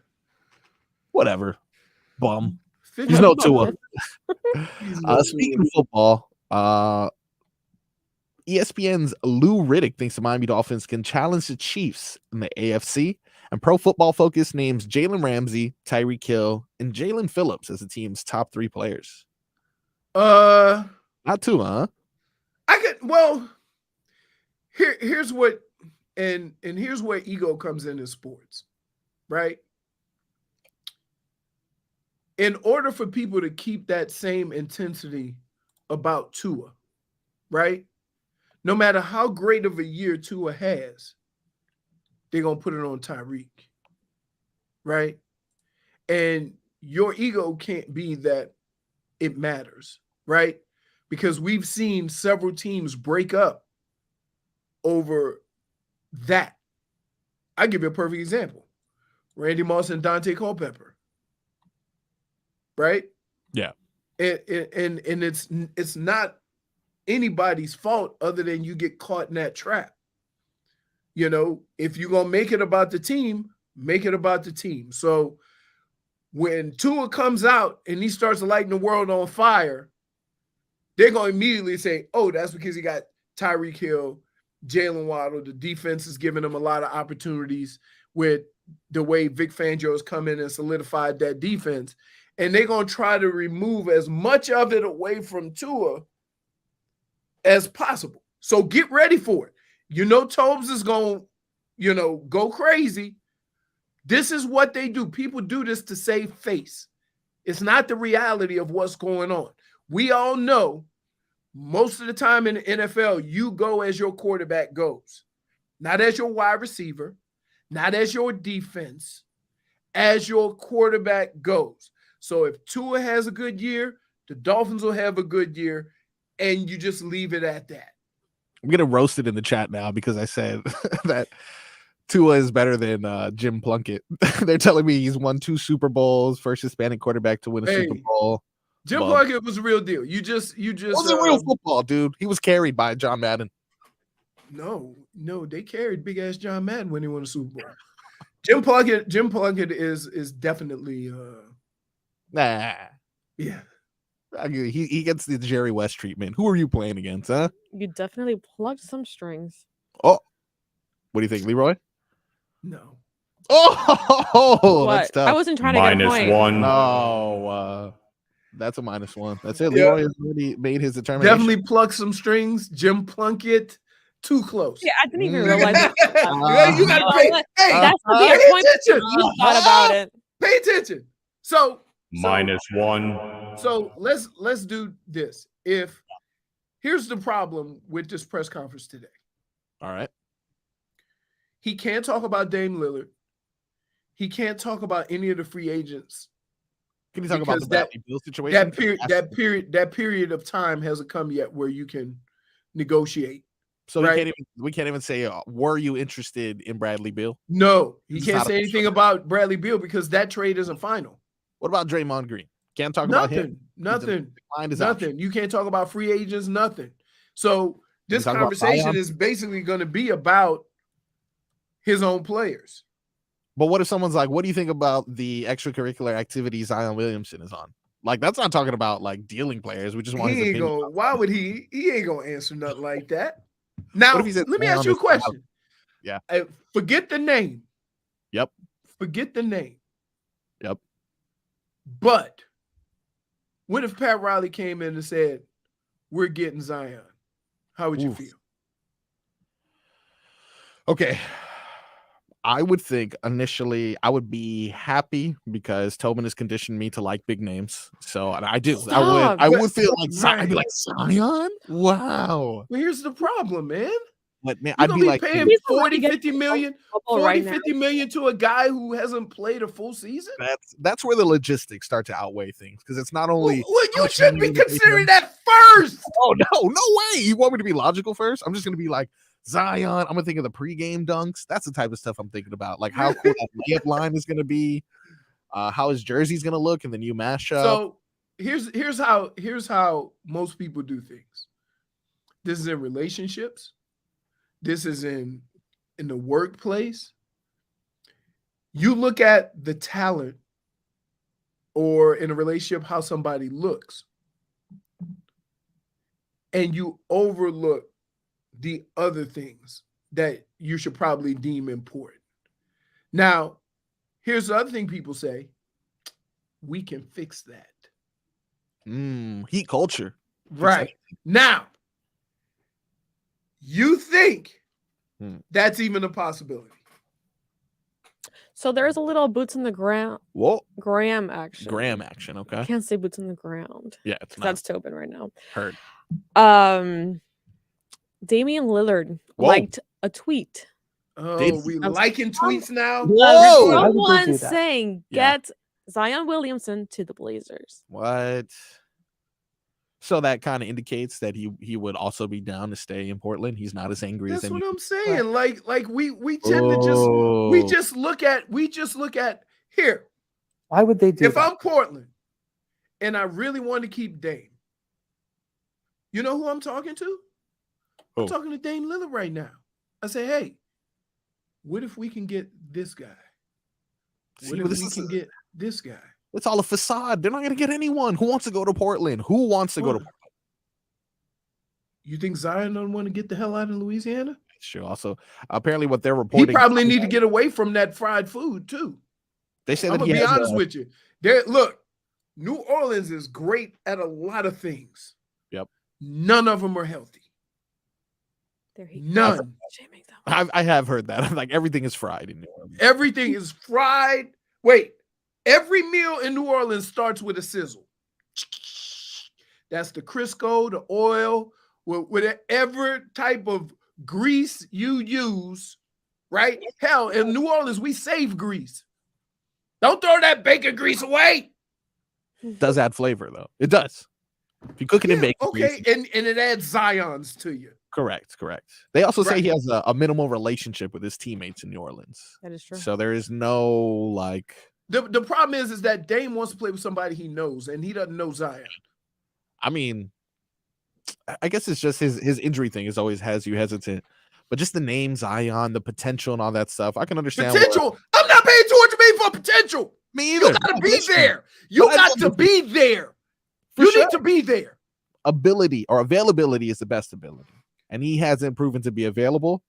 [SPEAKER 5] Whatever. Bum. He's no Tua. Speaking of football, ESPN's Lou Riddick thinks the Miami Dolphins can challenge the Chiefs in the AFC, and Pro Football Focus names Jalen Ramsey, Tyreek Hill, and Jalen Phillips as the team's top 3 players. Not Tua, huh?
[SPEAKER 1] Here's what, and here's where ego comes in sports, right? In order for people to keep that same intensity about Tua, right? No matter how great of a year Tua has, they're going to put it on Tyreek, right? And your ego can't be that it matters, right? Because we've seen several teams break up over that. I'll give you a perfect example. Randy Moss and Dante Culpepper, right?
[SPEAKER 5] Yeah.
[SPEAKER 1] And it's not anybody's fault other than you get caught in that trap. You know, if you're going to make it about the team, make it about the team. So when Tua comes out and he starts lighting the world on fire, they're going to immediately say, oh, that's because he got Tyreek Hill, Jalen Waddle. The defense is giving him a lot of opportunities with the way Vic Fangio has come in and solidified that defense. And they're going to try to remove as much of it away from Tua as possible. So get ready for it. You know, Tobes is going to, go crazy. This is what they do. People do this to save face. It's not the reality of what's going on. We all know most of the time in the NFL, you go as your quarterback goes, not as your wide receiver, not as your defense, as your quarterback goes. So if Tua has a good year, the Dolphins will have a good year, and you just leave it at that.
[SPEAKER 5] I'm going to roast it in the chat now because I said that Tua is better than Jim Plunkett. They're telling me he's won 2 Super Bowls, first Hispanic quarterback to win a Super Bowl.
[SPEAKER 1] Jim Plunkett was a real deal. You just
[SPEAKER 5] wasn't real football, dude. He was carried by John Madden.
[SPEAKER 1] No, they carried big ass John Madden when he won a Super Bowl. Jim Plunkett is definitely
[SPEAKER 5] nah.
[SPEAKER 1] Yeah.
[SPEAKER 5] He gets the Jerry West treatment. Who are you playing against, huh?
[SPEAKER 8] You definitely plucked some strings.
[SPEAKER 5] Oh, what do you think, Leroy?
[SPEAKER 1] No.
[SPEAKER 5] Oh,
[SPEAKER 8] what?
[SPEAKER 5] That's tough.
[SPEAKER 8] I wasn't trying to get a point.
[SPEAKER 6] -1.
[SPEAKER 5] No, that's a -1. That's it. Leroy has already made his determination.
[SPEAKER 1] Definitely plucked some strings. Jim Plunkett, too close.
[SPEAKER 8] Yeah, I didn't even realize it.
[SPEAKER 1] You got to pay. Hey,
[SPEAKER 8] that's the
[SPEAKER 1] pay
[SPEAKER 8] point.
[SPEAKER 1] attention.
[SPEAKER 8] You thought about it.
[SPEAKER 1] Pay attention. So
[SPEAKER 6] -1.
[SPEAKER 1] So let's do this. Here's the problem with this press conference today.
[SPEAKER 5] All right.
[SPEAKER 1] He can't talk about Dame Lillard. He can't talk about any of the free agents.
[SPEAKER 5] Can you talk about the Bradley Beal situation?
[SPEAKER 1] That period of time hasn't come yet where you can negotiate.
[SPEAKER 5] So we can't even say, were you interested in Bradley Beal?
[SPEAKER 1] No, he can't say anything about Bradley Beal because that trade isn't final.
[SPEAKER 5] What about Draymond Green? Can't talk about him.
[SPEAKER 1] Nothing. You can't talk about free agents. Nothing. So this conversation is basically going to be about his own players.
[SPEAKER 5] But what if someone's like, what do you think about the extracurricular activities Zion Williamson is on? Like, that's not talking about like dealing players. We just want his opinion.
[SPEAKER 1] Why would he? He ain't gonna answer nothing like that. Now, let me ask you a question.
[SPEAKER 5] Yeah.
[SPEAKER 1] Forget the name.
[SPEAKER 5] Yep.
[SPEAKER 1] Forget the name.
[SPEAKER 5] Yep.
[SPEAKER 1] But what if Pat Riley came in and said, "We're getting Zion"? How would you feel?
[SPEAKER 5] Okay. I would think initially I would be happy because Tobin has conditioned me to like big names. So and I do.
[SPEAKER 8] Stop.
[SPEAKER 5] I would feel like Zion. I'd be like, Zion? Wow.
[SPEAKER 1] Well, here's the problem, man.
[SPEAKER 5] But man,
[SPEAKER 1] You're
[SPEAKER 5] I'd be like
[SPEAKER 1] paying 50 million to a guy who hasn't played a full season.
[SPEAKER 5] That's where the logistics start to outweigh things because it's not only
[SPEAKER 1] well you should be considering that first.
[SPEAKER 5] Oh no way. You want me to be logical first? I'm just gonna be like Zion. I'm gonna think of the pregame dunks. That's the type of stuff I'm thinking about. Like how cool that layup line is gonna be, how his jersey's gonna look, and then you mash up.
[SPEAKER 1] So here's how most people do things. This is in relationships. This is in the workplace. You look at the talent or in a relationship, how somebody looks, and you overlook the other things that you should probably deem important. Now, here's the other thing people say. We can fix that.
[SPEAKER 5] Heat culture.
[SPEAKER 1] Right. Now, you think that's even a possibility?
[SPEAKER 8] So there's a little boots in the ground.
[SPEAKER 5] Whoa.
[SPEAKER 8] Graham action.
[SPEAKER 5] Graham action. Okay.
[SPEAKER 8] I can't say boots in the ground.
[SPEAKER 5] Yeah, it's not.
[SPEAKER 8] That's Tobin right now.
[SPEAKER 5] Heard.
[SPEAKER 8] Damian Lillard liked a tweet.
[SPEAKER 1] Oh, we liking tweets now?
[SPEAKER 8] Whoa. Someone saying get Zion Williamson to the Blazers.
[SPEAKER 5] What? So that kind of indicates that he would also be down to stay in Portland. He's not as angry as
[SPEAKER 1] that's what I'm saying. Like we tend to just look at here.
[SPEAKER 16] Why would they do
[SPEAKER 1] if
[SPEAKER 16] that?
[SPEAKER 1] I'm Portland and I really want to keep Dame, You know who I'm talking to? I'm talking to Dame Lillard right now. I say, hey, what if we can get this guy? What if we can get this guy?
[SPEAKER 5] It's all a facade. They're not going to get anyone. Who wants to go to Portland? Who wants to go to Portland?
[SPEAKER 1] You think Zion don't want to get the hell out of Louisiana?
[SPEAKER 5] Sure. Also, apparently what they're reporting.
[SPEAKER 1] He probably need to get away from that fried food too.
[SPEAKER 5] They say
[SPEAKER 1] I'm
[SPEAKER 5] that
[SPEAKER 1] going to be honest with you. Look, New Orleans is great at a lot of things.
[SPEAKER 5] Yep.
[SPEAKER 1] None of them are healthy. None.
[SPEAKER 5] I have heard that. Like everything is fried in New Orleans.
[SPEAKER 1] Everything is fried. Wait, every meal in New Orleans starts with a sizzle. That's the Crisco, the oil, whatever type of grease you use, right? Hell, in New Orleans, we save grease. Don't throw that bacon grease away.
[SPEAKER 5] It does add flavor, though. It does. If you cook it in bacon
[SPEAKER 1] grease.
[SPEAKER 5] Okay,
[SPEAKER 1] and it adds Zions to you.
[SPEAKER 5] Correct. They also say he has a minimal relationship with his teammates in New Orleans.
[SPEAKER 8] That is true.
[SPEAKER 5] So there is no, like...
[SPEAKER 1] The problem is that Dame wants to play with somebody he knows, and he doesn't know Zion.
[SPEAKER 5] I mean, I guess it's just his injury thing is always has you hesitant. But just the name Zion, the potential and all that stuff, I can understand.
[SPEAKER 1] Potential? I'm not paying $200 million for potential.
[SPEAKER 5] Me either.
[SPEAKER 1] You got to be there. You got to be there. You need to be there.
[SPEAKER 5] Ability or availability is the best ability. And he hasn't proven to be available.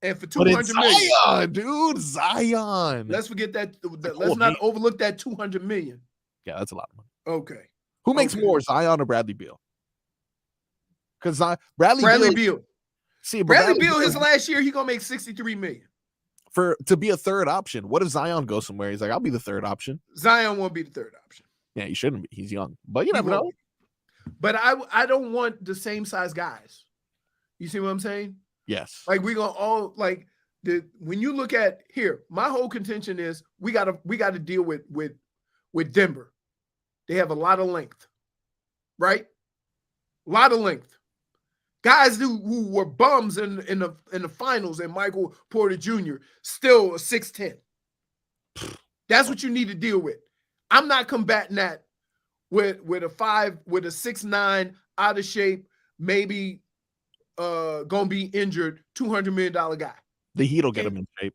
[SPEAKER 1] And for $200 million.
[SPEAKER 5] Zion, dude, Zion.
[SPEAKER 1] Let's forget that. Let's not overlook that $200 million.
[SPEAKER 5] Yeah, that's a lot of money.
[SPEAKER 1] Okay.
[SPEAKER 5] Who makes more, Zion or Bradley Beal? Because Bradley
[SPEAKER 1] Beal.
[SPEAKER 5] See,
[SPEAKER 1] Bradley Beal, his last year, he gonna make $63 million.
[SPEAKER 5] To be a third option. What if Zion goes somewhere? He's like, I'll be the third option.
[SPEAKER 1] Zion won't be the third option.
[SPEAKER 5] Yeah, he shouldn't be. He's young, but you never know.
[SPEAKER 1] But I don't want the same size guys. You see what I'm saying?
[SPEAKER 5] Yes.
[SPEAKER 1] Like we gonna all like when you look at here, my whole contention is we gotta deal with Denver. They have a lot of length, right? A lot of length. Guys who were bums in the finals, and Michael Porter Jr. still a 6'10". That's what you need to deal with. I'm not combating that with a 6'9", out of shape, maybe gonna be injured, $200 million guy.
[SPEAKER 5] The Heat will get him in shape.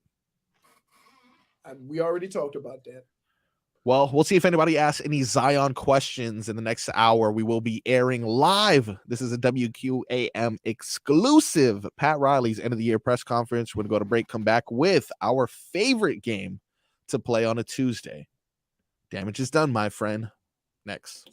[SPEAKER 1] We already talked about that.
[SPEAKER 5] Well, we'll see if anybody asks any Zion questions in the next hour. We will be airing live. This is a WQAM exclusive Pat Riley's end of the year press conference. We're going to go to break, come back with our favorite game to play on a Tuesday. Damage is done, my friend. Next.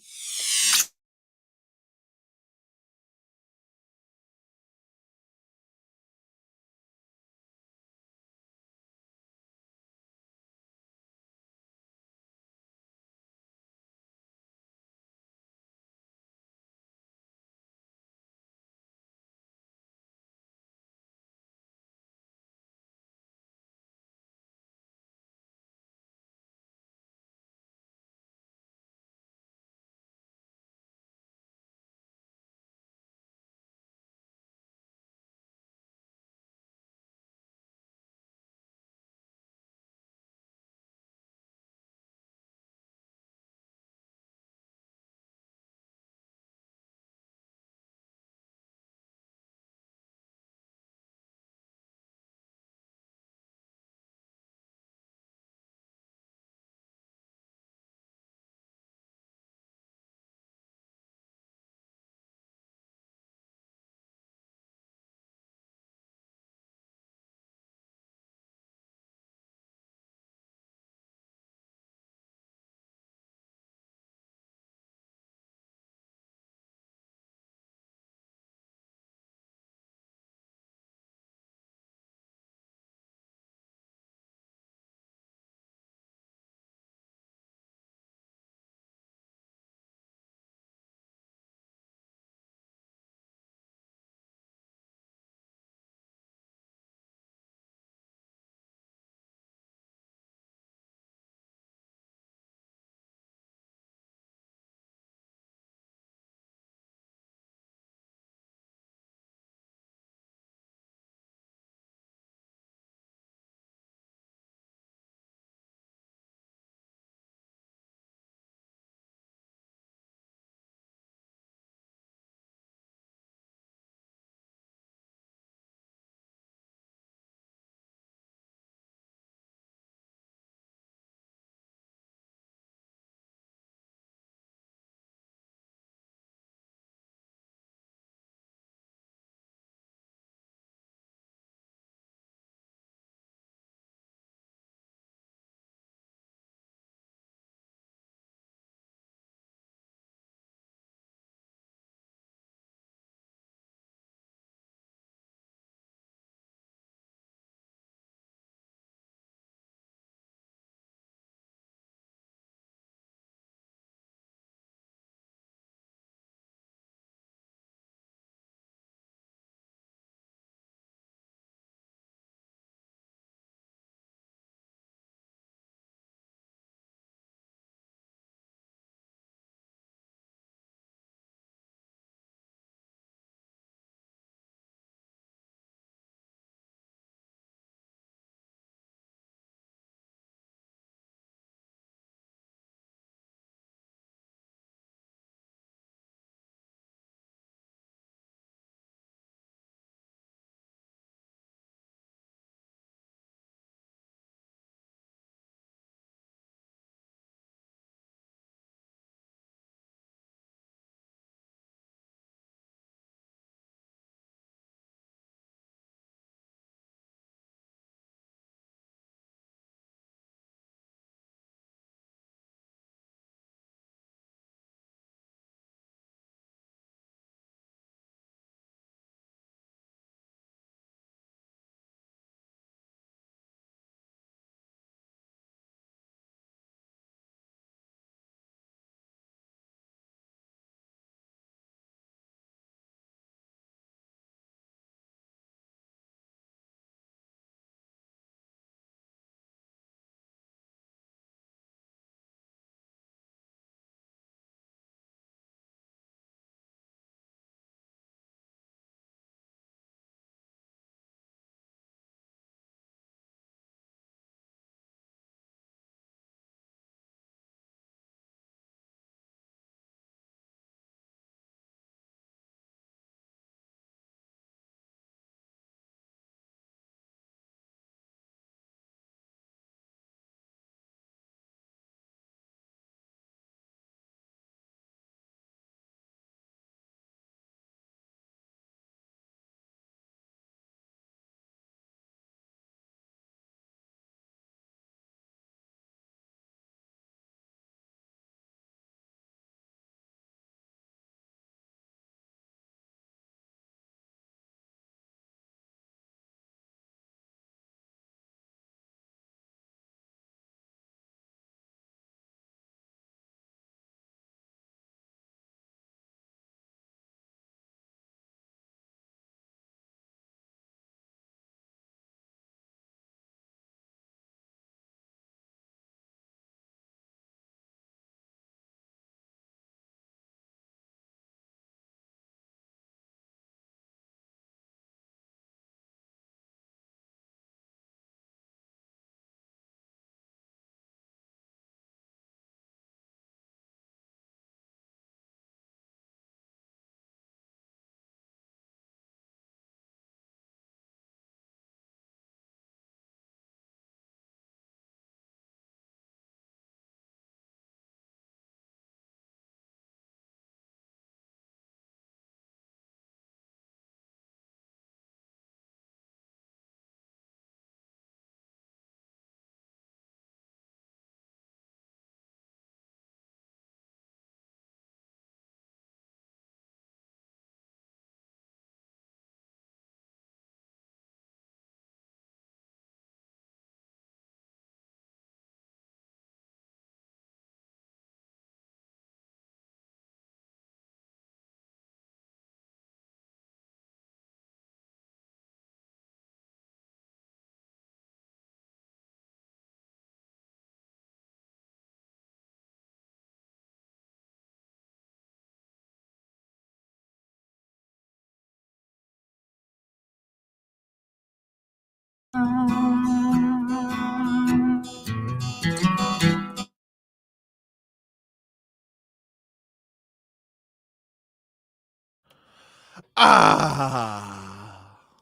[SPEAKER 5] Was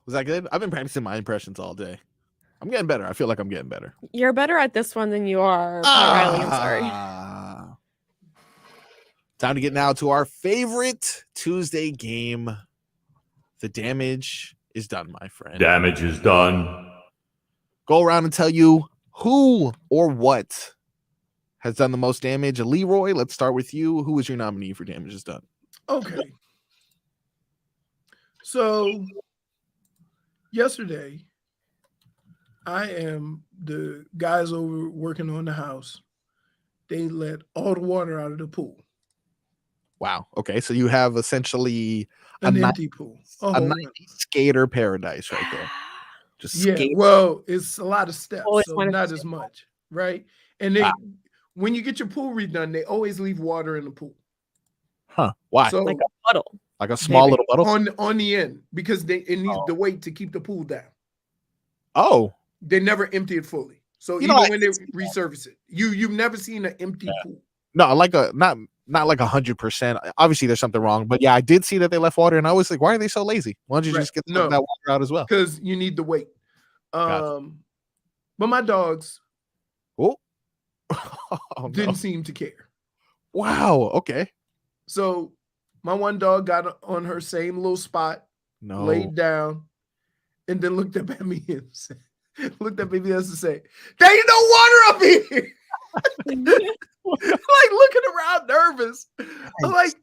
[SPEAKER 5] that good? I've been practicing my impressions all day. I'm getting better. I feel like I'm getting better.
[SPEAKER 8] You're better at this one than you are Pat Riley. I'm sorry.
[SPEAKER 5] Time to get now to our favorite Tuesday game. The damage is done, my friend.
[SPEAKER 6] Damage is done.
[SPEAKER 5] Go around and tell you who or what has done the most damage. Leroy, let's start with you. Who was your nominee for damage is done?
[SPEAKER 1] Okay. So yesterday, I am the guys over working on the house. They let all the water out of the pool.
[SPEAKER 5] Wow. Okay. So you have essentially
[SPEAKER 1] an empty pool.
[SPEAKER 5] A 90 skater paradise right there. Just skate.
[SPEAKER 1] Well, it's a lot of steps, so not as much, right? And they, when you get your pool redone, they always leave water in the pool.
[SPEAKER 5] Huh? Why?
[SPEAKER 8] So, like a puddle,
[SPEAKER 5] like a small little puddle
[SPEAKER 1] on the end, because it needs the weight to keep the pool down.
[SPEAKER 5] Oh,
[SPEAKER 1] they never empty it fully. So even when they resurface it, you've never seen an empty pool.
[SPEAKER 5] No, like not like 100%. Obviously, there's something wrong, but yeah, I did see that they left water, and I was like, why are they so lazy? Why don't you just get that water out as well?
[SPEAKER 1] Because you need the weight. But my dogs didn't seem to care.
[SPEAKER 5] Wow. Okay.
[SPEAKER 1] So my one dog got on her same little spot, laid down, and then looked up at me and said, and said, "There ain't no water up here." Like looking around nervous. I'm like,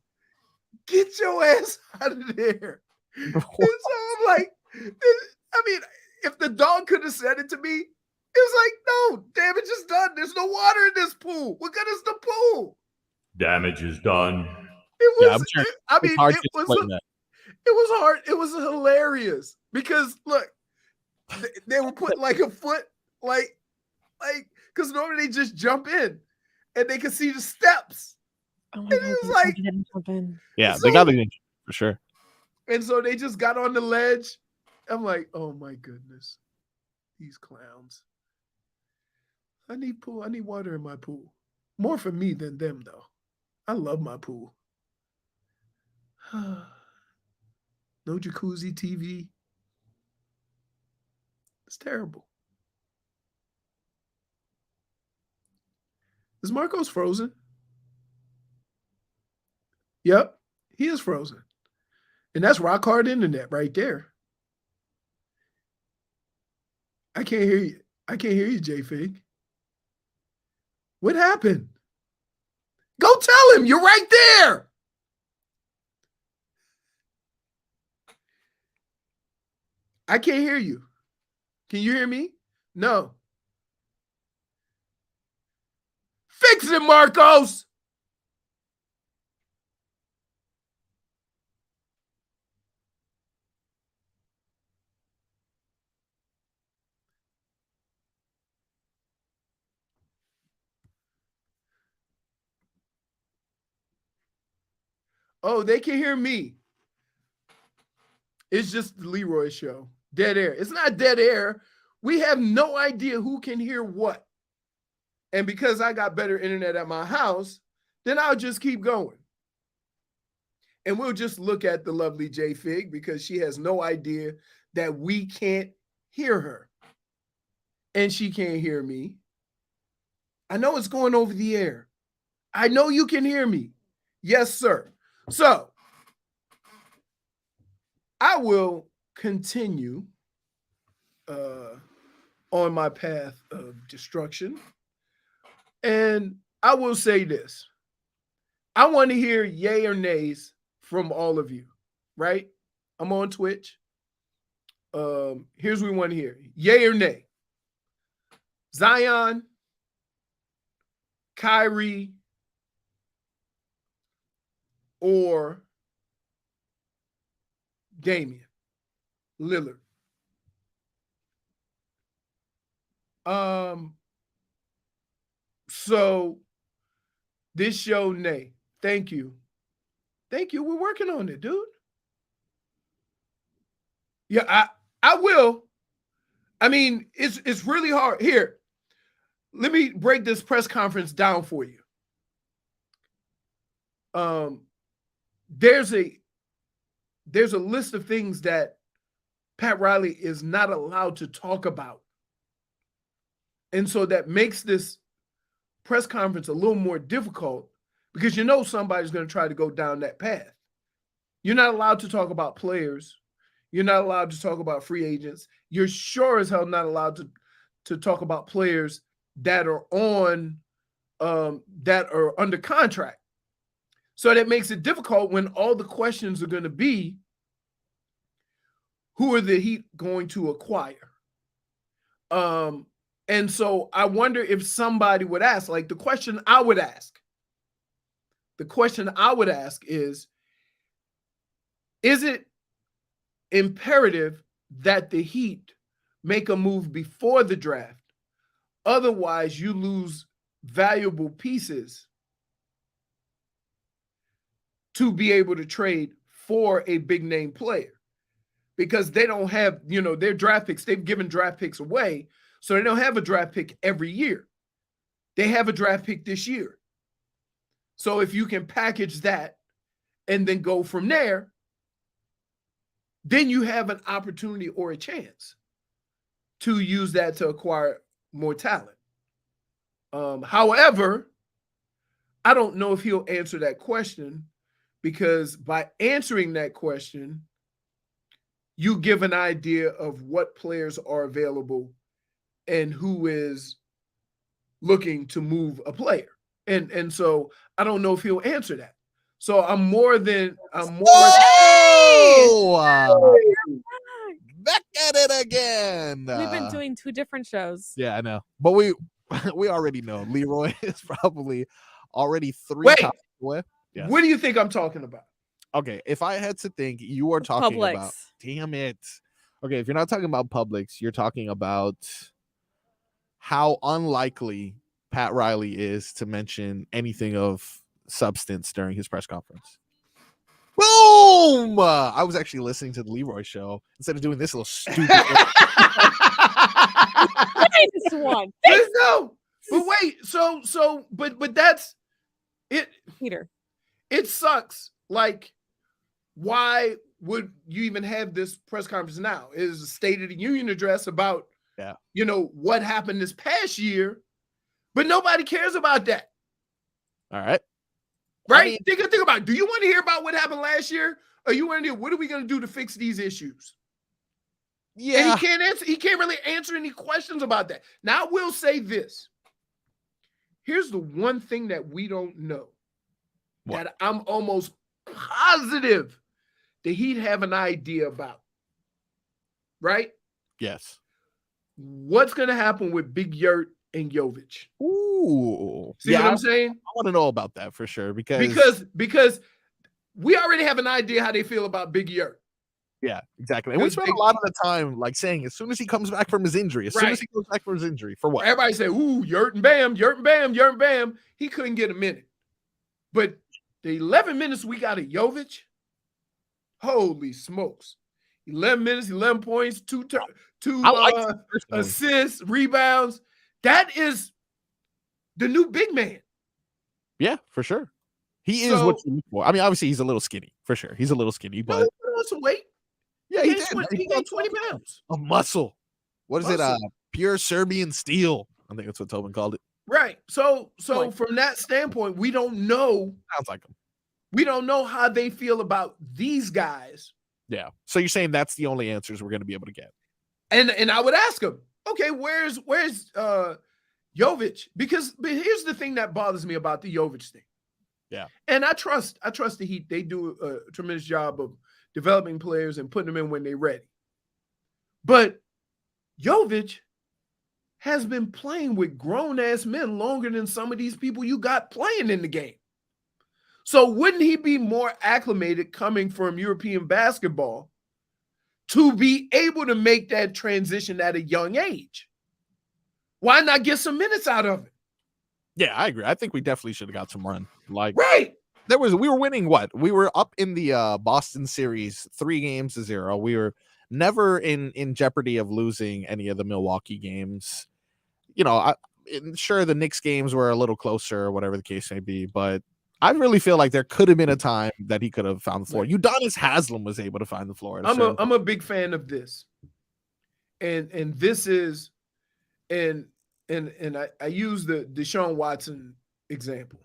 [SPEAKER 1] "Get your ass out of there." And so I'm like, I mean, if the dog could have said it to me, it was like, "No, damage is done. There's no water in this pool. What good is the pool?"
[SPEAKER 6] Damage is done.
[SPEAKER 1] It was.
[SPEAKER 5] Yeah,
[SPEAKER 1] it was hard. It was hilarious because look, they would put like a foot, like, because normally they just jump in, and they could see the steps.
[SPEAKER 8] Oh my
[SPEAKER 1] God, it was like,
[SPEAKER 5] yeah, they got the for sure.
[SPEAKER 1] And so they just got on the ledge. I'm like, oh my goodness, these clowns. I need water in my pool. More for me than them, though. I love my pool. No jacuzzi TV. It's terrible. Is Marcos frozen? Yep, he is frozen. And that's rock hard internet right there. I can't hear you. I can't hear you, JFig. What happened? Go tell him. You're right there. I can't hear you. Can you hear me? No. Fix it, Marcos. Oh, they can hear me. It's just the Leroy show. Dead air. It's not dead air. We have no idea who can hear what. And because I got better internet at my house, then I'll just keep going. And we'll just look at the lovely JFig because she has no idea that we can't hear her. And she can't hear me. I know it's going over the air. I know you can hear me. Yes, sir. So I will continue on my path of destruction. And I will say this. I want to hear yay or nays from all of you, right? I'm on Twitch. Here's what we want to hear. Yay or nay. Zion, Kyrie, or Damian, Lillard. So this show, nay. Thank you. Thank you. We're working on it, dude. Yeah, I will. I mean, it's really hard. Here, let me break this press conference down for you. There's a list of things that Pat Riley is not allowed to talk about. And so that makes this press conference a little more difficult because you know somebody's going to try to go down that path. You're not allowed to talk about players. You're not allowed to talk about free agents. You're sure as hell not allowed to talk about players that are on that are under contract. So that makes it difficult when all the questions are going to be, who are the Heat going to acquire? And so I wonder if somebody would ask, like the question I would ask is it imperative that the Heat make a move before the draft? Otherwise, you lose valuable pieces to be able to trade for a big name player because they don't have, their draft picks. They've given draft picks away, so they don't have a draft pick every year. They have a draft pick this year. So if you can package that and then go from there, then you have an opportunity or a chance to use that to acquire more talent. However, I don't know if he'll answer that question because by answering that question, you give an idea of what players are available and who is looking to move a player. And so I don't know if he'll answer that. So
[SPEAKER 5] back at it again.
[SPEAKER 8] We've been doing 2 different shows.
[SPEAKER 5] Yeah, I know. But we already know Leroy is probably already 3
[SPEAKER 1] Wait,
[SPEAKER 5] topics away. Yes.
[SPEAKER 1] What do you think I'm talking about?
[SPEAKER 5] Okay, if I had to think, you are talking
[SPEAKER 8] Publix.
[SPEAKER 5] about. Damn it. Okay, if you're not talking about Publix, you're talking about how unlikely Pat Riley is to mention anything of substance during his press conference. Boom! I was actually listening to the Leroy show instead of doing this little stupid.
[SPEAKER 8] This one.
[SPEAKER 1] No, but wait. But that's it.
[SPEAKER 8] Peter.
[SPEAKER 1] It sucks. Like, why would you even have this press conference now? It is a State of the Union address about, what happened this past year, but nobody cares about that.
[SPEAKER 5] All right.
[SPEAKER 1] Right? Think about it. Do you want to hear about what happened last year? Or you want to hear what are we going to do to fix these issues?
[SPEAKER 5] Yeah.
[SPEAKER 1] And he can't really answer any questions about that. Now I will say this. Here's the one thing that we don't know.
[SPEAKER 5] What?
[SPEAKER 1] That I'm almost positive that he'd have an idea about. Right?
[SPEAKER 5] Yes.
[SPEAKER 1] What's going to happen with Big Yurt and Jovic?
[SPEAKER 5] Ooh.
[SPEAKER 1] See what I'm saying?
[SPEAKER 5] I want to know about that for sure because
[SPEAKER 1] we already have an idea how they feel about Big Yurt.
[SPEAKER 5] Yeah, exactly. And we spent a lot of the time saying as soon as he comes back from his injury, for what?
[SPEAKER 1] Everybody say, ooh, Yurt and Bam, Yurt and Bam, Yurt and Bam. He couldn't get a minute. But the 11 minutes we got at Jovic, holy smokes. 11 minutes, 11 points, two assists, rebounds. That is the new big man.
[SPEAKER 5] Yeah, for sure. He is what you look for. I mean, obviously, he's a little skinny, for sure. He's a little skinny, but
[SPEAKER 1] some weight.
[SPEAKER 5] Yeah,
[SPEAKER 1] he gained 20 pounds.
[SPEAKER 5] A muscle. What is it? Pure Serbian steel. I think that's what Tobin called it.
[SPEAKER 1] Right. So from that standpoint, we don't know.
[SPEAKER 5] Sounds like him.
[SPEAKER 1] We don't know how they feel about these guys.
[SPEAKER 5] Yeah. So you're saying that's the only answers we're going to be able to get.
[SPEAKER 1] And I would ask him, okay, where's Jovic? But here's the thing that bothers me about the Jovic thing.
[SPEAKER 5] Yeah.
[SPEAKER 1] And I trust the Heat. They do a tremendous job of developing players and putting them in when they're ready. But Jovic has been playing with grown-ass men longer than some of these people you got playing in the game. So wouldn't he be more acclimated coming from European basketball to be able to make that transition at a young age? Why not get some minutes out of it?
[SPEAKER 5] Yeah, I agree. I think we definitely should have got some run.
[SPEAKER 1] Right.
[SPEAKER 5] We were winning what? We were up in the Boston series 3-0. We were never in jeopardy of losing any of the Milwaukee games. Sure, the Knicks games were a little closer or whatever the case may be, but I really feel like there could have been a time that he could have found the floor. Udonis Haslem was able to find the floor.
[SPEAKER 1] I'm a big fan of this. And this is and I use the Deshaun Watson example,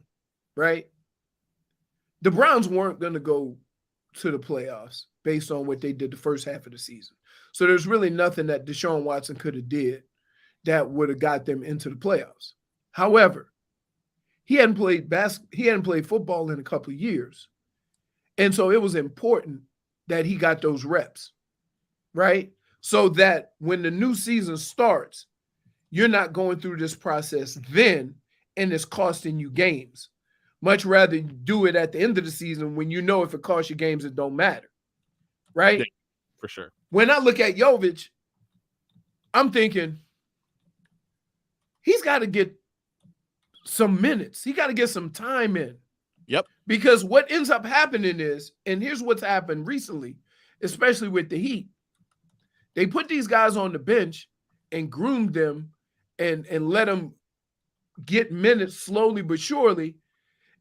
[SPEAKER 1] right? The Browns weren't going to go to the playoffs based on what they did the first half of the season. So there's really nothing that Deshaun Watson could have did that would have got them into the playoffs. However, he hadn't played football in a couple of years. And so it was important that he got those reps, right? So that when the new season starts, you're not going through this process then and it's costing you games. Much rather you do it at the end of the season when you know if it costs you games, it don't matter, right?
[SPEAKER 5] Yeah, for sure.
[SPEAKER 1] When I look at Jovic, I'm thinking he's got to get some minutes. He got to get some time in.
[SPEAKER 5] Yep.
[SPEAKER 1] Because what ends up happening is, and here's what's happened recently, especially with the Heat, they put these guys on the bench and groomed them and let them get minutes slowly but surely.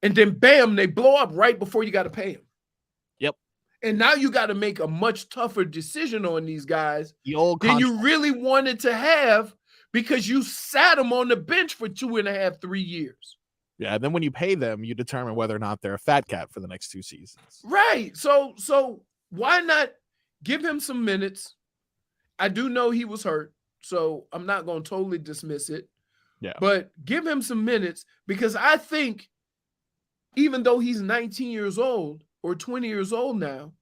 [SPEAKER 1] And then, bam, they blow up right before you got to pay them.
[SPEAKER 5] Yep.
[SPEAKER 1] And now you got to make a much tougher decision on these guys
[SPEAKER 5] than
[SPEAKER 1] you really wanted to have because you sat them on the bench for 2.5, 3 years.
[SPEAKER 5] Yeah, and then when you pay them, you determine whether or not they're a fat cat for the next 2 seasons.
[SPEAKER 1] Right. So why not give him some minutes? I do know he was hurt, so I'm not going to totally dismiss it.
[SPEAKER 5] Yeah.
[SPEAKER 1] But give him some minutes because I think even though he's 19 years old or 20 years old now,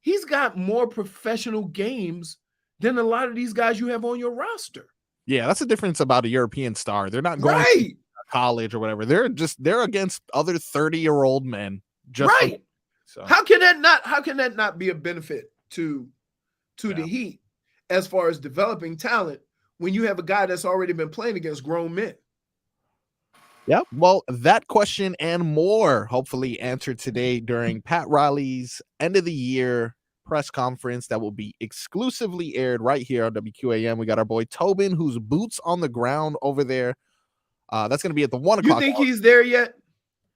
[SPEAKER 1] he's got more professional games than a lot of these guys you have on your roster.
[SPEAKER 5] Yeah, that's the difference about a European star. They're not going to college or whatever. They're against other 30-year-old men.
[SPEAKER 1] Right. So how can that not be a benefit to the Heat as far as developing talent when you have a guy that's already been playing against grown men?
[SPEAKER 5] Yeah, well, that question and more hopefully answered today during Pat Riley's end of the year press conference that will be exclusively aired right here on WQAM. We got our boy Tobin, who's boots on the ground over there. That's going to be at the 1 o'clock.
[SPEAKER 1] You think he's there yet?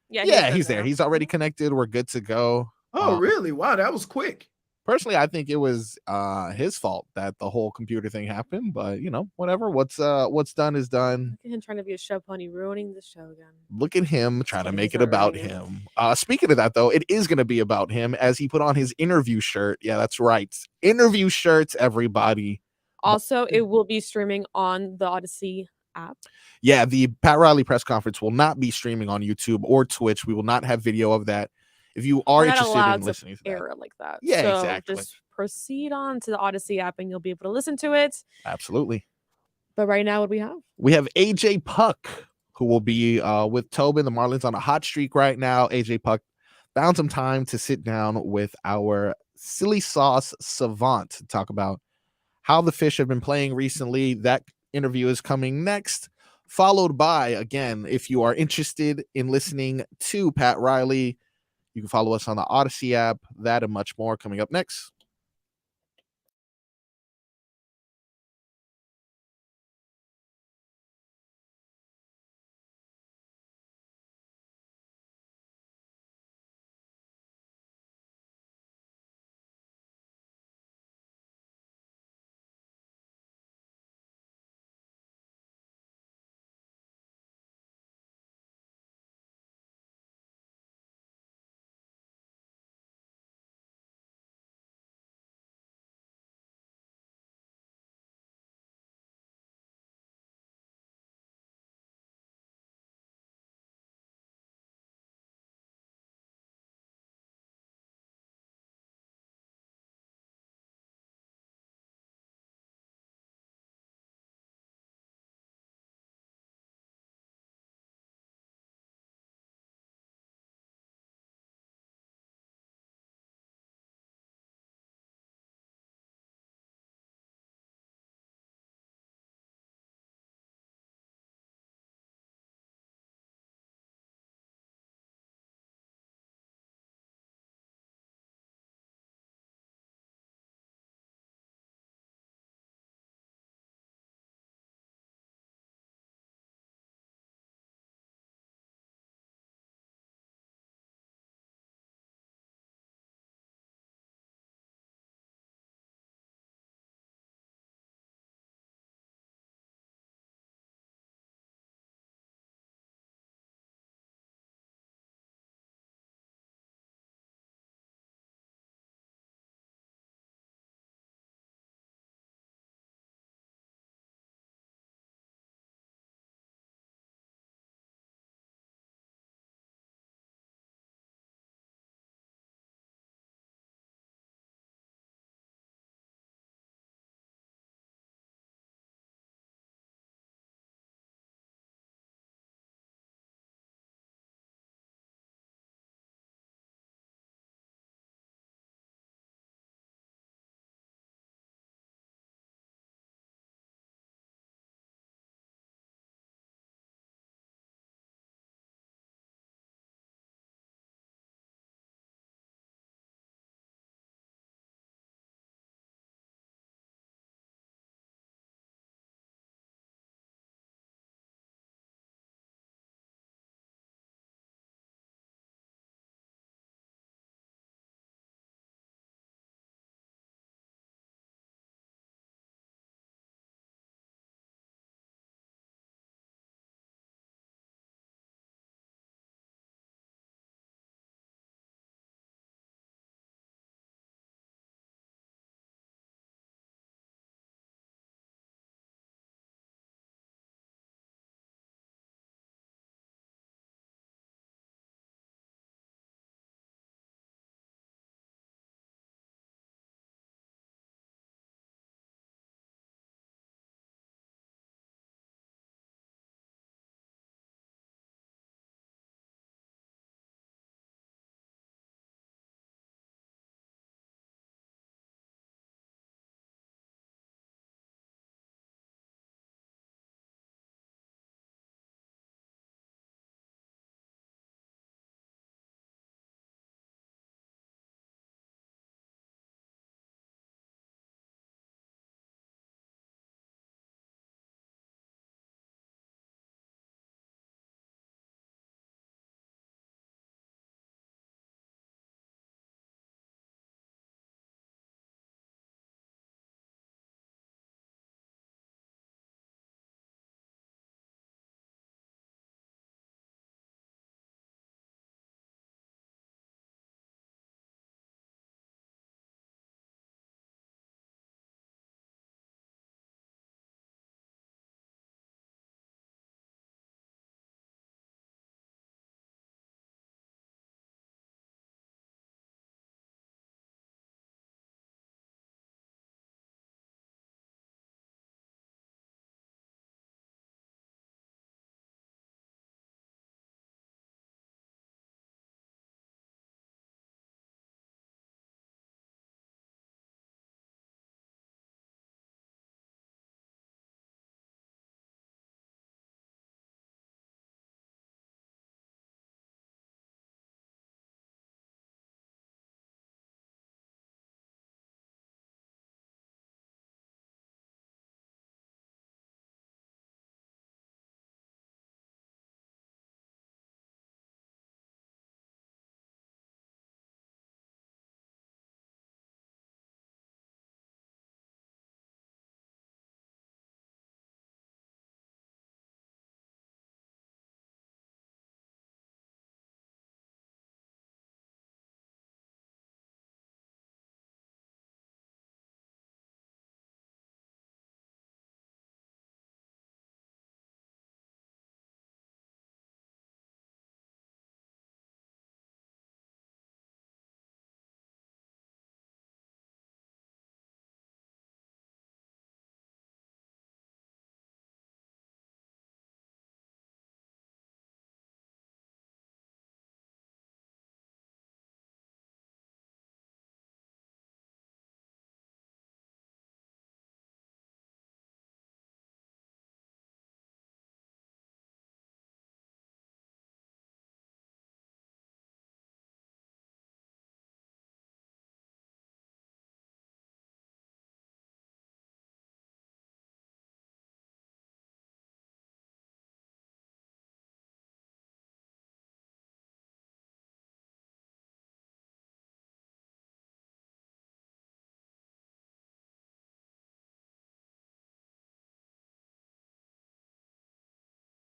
[SPEAKER 8] Yeah,
[SPEAKER 5] he's there. He's already connected. We're good to go.
[SPEAKER 1] Oh, really? Wow, that was quick.
[SPEAKER 5] Personally, I think it was his fault that the whole computer thing happened, but whatever. What's done is done.
[SPEAKER 8] Look at him trying to be a show pony, ruining the show again.
[SPEAKER 5] Look at him trying to make it about him. Speaking of that, though, it is going to be about him as he put on his interview shirt. Yeah, that's right. Interview shirts, everybody.
[SPEAKER 8] Also, it will be streaming on the Audacy app.
[SPEAKER 5] Yeah, the Pat Riley press conference will not be streaming on YouTube or Twitch. We will not have video of that. If you are interested in listening to that.
[SPEAKER 8] Error like that.
[SPEAKER 5] Yeah,
[SPEAKER 8] so
[SPEAKER 5] exactly.
[SPEAKER 8] Just proceed on to the Audacy app and you'll be able to listen to it.
[SPEAKER 5] Absolutely.
[SPEAKER 8] But right now, what do we have?
[SPEAKER 5] We have AJ Puck, who will be with Tobin. The Marlins on a hot streak right now. AJ Puck found some time to sit down with our silly sauce savant to talk about how the Fish have been playing recently. That interview is coming next, followed by, again, if you are interested in listening to Pat Riley, you can follow us on the Audacy app. That and much more coming up next.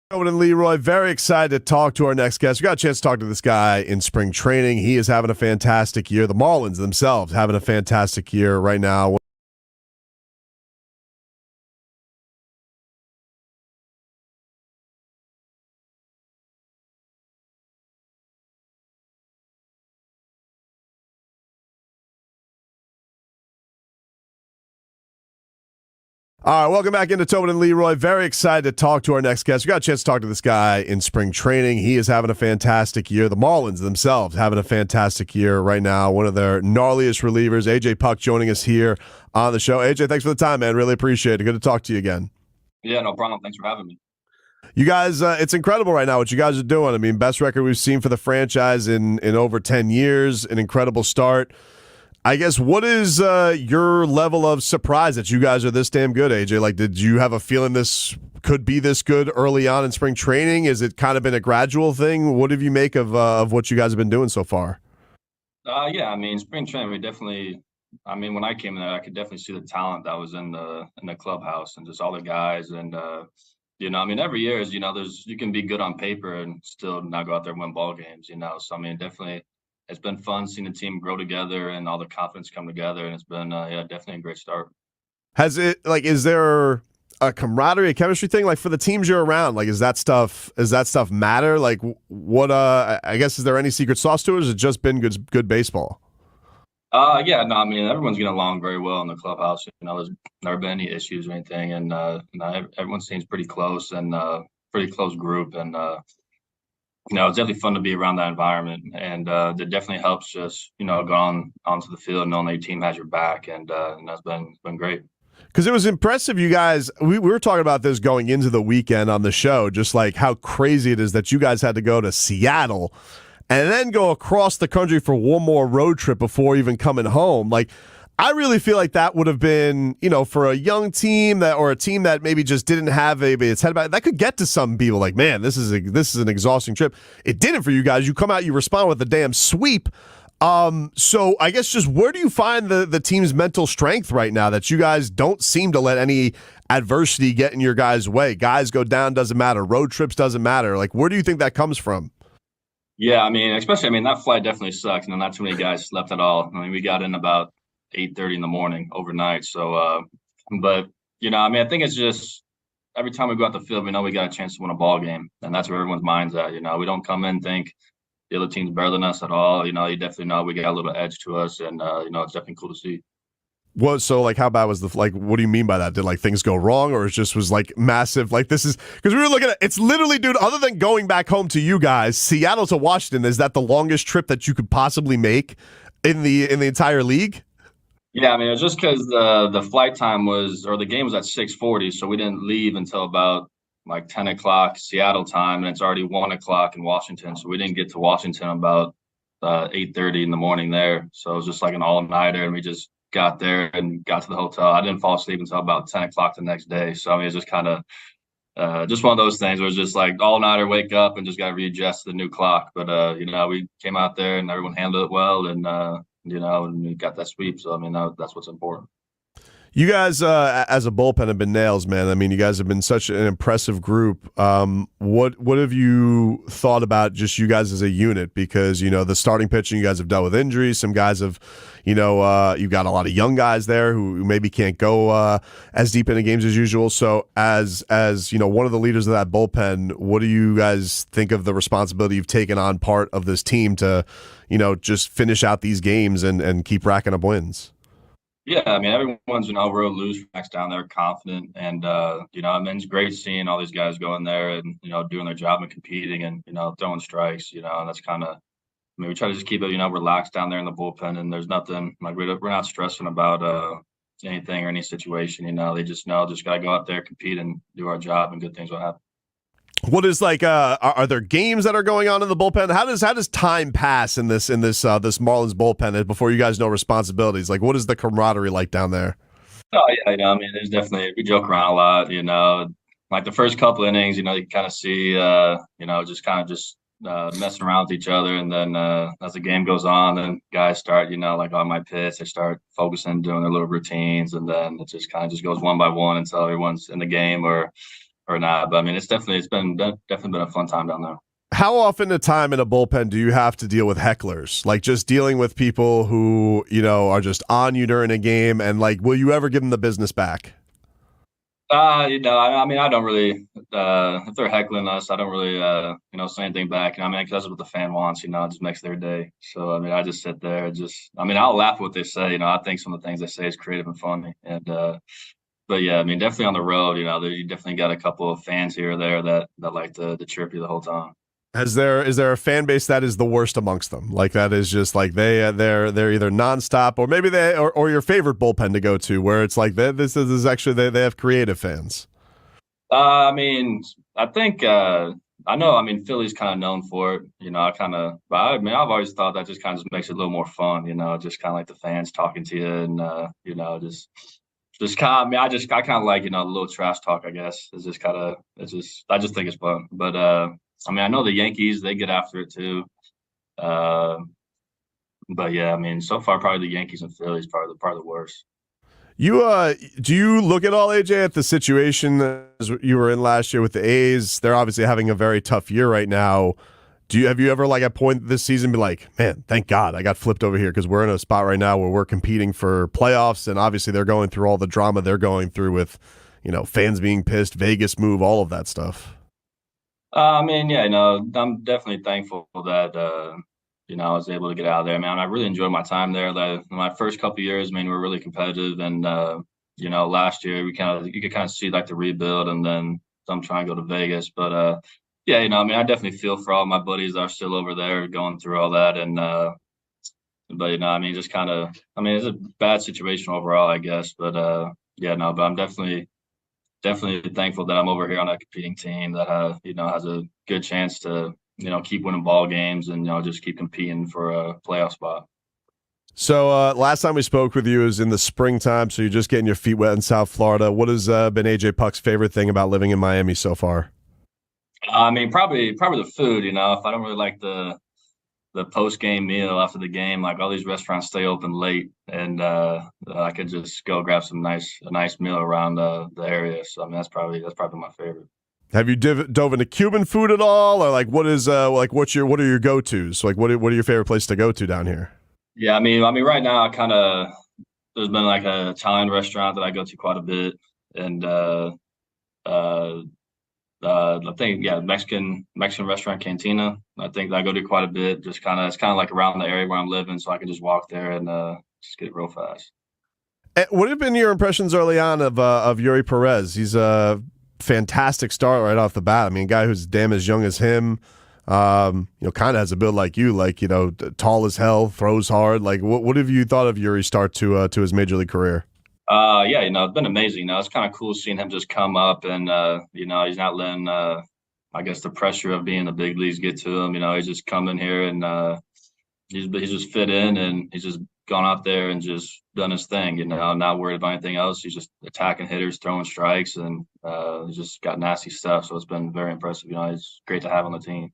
[SPEAKER 2] Tobin and Leroy, very excited to talk to our next guest. We got a chance to talk to this guy in spring training. He is having a fantastic year. The Marlins themselves having a fantastic year right now. All right, welcome back into Tobin and Leroy. Very excited to talk to our next guest. We got a chance to talk to this guy in spring training. He is having a fantastic year. The Marlins themselves having a fantastic year right now. One of their gnarliest relievers, AJ Puck, joining us here on the show. AJ, thanks for the time, man. Really appreciate it. Good to talk to you again.
[SPEAKER 16] Yeah, no problem. Thanks for having me.
[SPEAKER 2] You guys, it's incredible right now what you guys are doing. I mean, best record we've seen for the franchise in over 10 years. An incredible start. I guess, what is your level of surprise that you guys are this damn good, AJ? Like, did you have a feeling this could be this good early on in spring training? Is it kind of been a gradual thing? What do you make of what you guys have been doing so far?
[SPEAKER 16] Yeah, I mean, spring training, we definitely. I mean, when I came in there, I could definitely see the talent that was in the clubhouse and just all the guys. And I mean, every year is you can be good on paper and still not go out there and win ball games. So I mean, definitely. It's been fun seeing the team grow together and all the confidence come together, and it's been definitely a great start.
[SPEAKER 2] Has it is there a camaraderie, a chemistry thing for the teams you're around? Does that stuff matter? What I guess, is there any secret sauce to it, or has it just been good baseball?
[SPEAKER 16] Yeah, no, I mean, everyone's getting along very well in the clubhouse. There's never been any issues or anything, and everyone seems pretty close and pretty close group, and it's definitely fun to be around that environment, and it definitely helps just, go onto the field knowing that your team has your back, and that's been great.
[SPEAKER 2] Because it was impressive, you guys. We were talking about this going into the weekend on the show, just how crazy it is that you guys had to go to Seattle and then go across the country for one more road trip before even coming home. I really feel like that would have been, for a young team or a team that maybe just didn't have its head about it, that could get to some people man, this is an exhausting trip. It didn't for you guys. You come out, you respond with a damn sweep. So I guess, just where do you find the team's mental strength right now that you guys don't seem to let any adversity get in your guys' way? Guys go down, doesn't matter. Road trips doesn't matter. Where do you think that comes from?
[SPEAKER 16] Yeah, I mean, that flight definitely sucked. Not too many guys slept at all. I mean, we got in about 8:30 in the morning overnight. So, but I mean, I think it's just every time we go out the field, we know we got a chance to win a ball game, and that's where everyone's mind's at. We don't come in think the other team's better than us at all. You definitely know we got a little edge to us, and it's definitely cool to see.
[SPEAKER 2] How bad was what do you mean by that? Did things go wrong, or it just was massive? This is because we were looking at it's literally, dude, other than going back home to you guys, Seattle to Washington, is that the longest trip that you could possibly make in the entire league?
[SPEAKER 16] Yeah, I mean, it was just because the flight time the game was at 6:40, so we didn't leave until about 10 o'clock Seattle time, and it's already 1 o'clock in Washington, so we didn't get to Washington about 8:30 in the morning there. So it was just an all-nighter, and we just got there and got to the hotel. I didn't fall asleep until about 10 o'clock the next day. So I mean, it's just kind of just one of those things where it's just all-nighter, wake up and just got to readjust to the new clock. But we came out there and everyone handled it well, and and we got that sweep. So, I mean, that's what's important.
[SPEAKER 2] You guys, as a bullpen, have been nails, man. I mean, you guys have been such an impressive group. What have you thought about just you guys as a unit? Because, the starting pitching, you guys have dealt with injuries. Some guys have, you've got a lot of young guys there who maybe can't go as deep into games as usual. So as one of the leaders of that bullpen, what do you guys think of the responsibility you've taken on part of this team to, just finish out these games and keep racking up wins?
[SPEAKER 16] Yeah, I mean, everyone's, real loose backs down there, confident. And, I mean, it's great seeing all these guys going there and, doing their job and competing and, throwing strikes, and that's kind of, I mean, we try to just keep it, relaxed down there in the bullpen. And there's nothing, we're not stressing about anything or any situation, they just got to go out there, compete and do our job, and good things will happen.
[SPEAKER 2] What is are there games that are going on in the bullpen? How does time pass in this Marlins bullpen before you guys know responsibilities? What is the camaraderie like down there?
[SPEAKER 16] Oh yeah, I mean, there's definitely, we joke around a lot, the first couple innings, you kind of see, just messing around with each other, and then as the game goes on, then guys start, on my pitch, they start focusing, doing their little routines, and then it just kind of just goes one by one until everyone's in the game or or not. But I mean, it's definitely been a fun time down there.
[SPEAKER 2] How often a time in a bullpen do you have to deal with hecklers? Like just dealing with people who, are just on you during a game, and like, will you ever give them the business back?
[SPEAKER 16] I mean, I don't really, if they're heckling us, I don't really, say anything back. I mean, because that's what the fan wants, it just makes their day. So, I mean, I just sit there and I'll laugh at what they say. I think some of the things they say is creative and funny. And, but yeah, I mean, definitely on the road, you definitely got a couple of fans here or there that like to chirp you the whole time.
[SPEAKER 2] Is there a fan base that is the worst amongst them? Like that is just like they're either nonstop, or maybe or your favorite bullpen to go to, where it's like this is actually they have creative fans.
[SPEAKER 16] I mean, I think I know. I mean, Philly's kind of known for it. But I mean, I've always thought that just kind of makes it a little more fun. Just kind of like the fans talking to you, and just kind of. I mean, I kind of like a little trash talk. I guess I just think it's fun, but. I mean, I know the Yankees, they get after it too. But yeah, I mean, so far probably the Yankees and Phillies probably the worst.
[SPEAKER 2] You do you look at all, AJ, at the situation as you were in last year with the A's? They're obviously having a very tough year right now. Have you ever like at a point this season be like, man, thank God I got flipped over here, because we're in a spot right now where we're competing for playoffs, and obviously they're going through all the drama they're going through with, fans being pissed, Vegas move, all of that stuff.
[SPEAKER 16] I mean, yeah, I'm definitely thankful that, I was able to get out of there, man. I really enjoyed my time there. My first couple of years, I mean, we were really competitive. And, last year you could kind of see like the rebuild, and then I'm trying to go to Vegas. But, yeah, I mean, I definitely feel for all my buddies that are still over there going through all that. And, but, I mean, just kind of, I mean, it's a bad situation overall, I guess. But, but I'm definitely thankful that I'm over here on a competing team that has a good chance to keep winning ball games and just keep competing for a playoff spot.
[SPEAKER 2] So last time we spoke with you is in the springtime, so you're just getting your feet wet in South Florida. What has been AJ Puck's favorite thing about living in Miami so far?
[SPEAKER 16] I mean, probably the food. If I don't really like the post-game meal after the game, like all these restaurants stay open late, and I could just go grab a nice meal around the area. So I mean, that's probably my favorite.
[SPEAKER 2] Have you dove into Cuban food at all, or like what are your go-tos? Like what are your favorite places to go to down here?
[SPEAKER 16] Yeah, I mean right now there's been like a Italian restaurant that I go to quite a bit, and I think Mexican restaurant Cantina. I think I go to quite a bit. It's kind of like around the area where I'm living, so I can just walk there and just get it real fast.
[SPEAKER 2] What have been your impressions early on of Yuri Perez? He's a fantastic start right off the bat. I mean, a guy who's damn as young as him. Kind of has a build like you, tall as hell, throws hard. Like, what have you thought of Yuri's start to his major league career?
[SPEAKER 16] Yeah, it's been amazing. It's kind of cool seeing him just come up and, he's not letting, I guess, the pressure of being in the big leagues get to him. He's just coming here and he's just fit in, and he's just gone out there and just done his thing, not worried about anything else. He's just attacking hitters, throwing strikes, and he's just got nasty stuff. So it's been very impressive. It's great to have on the team.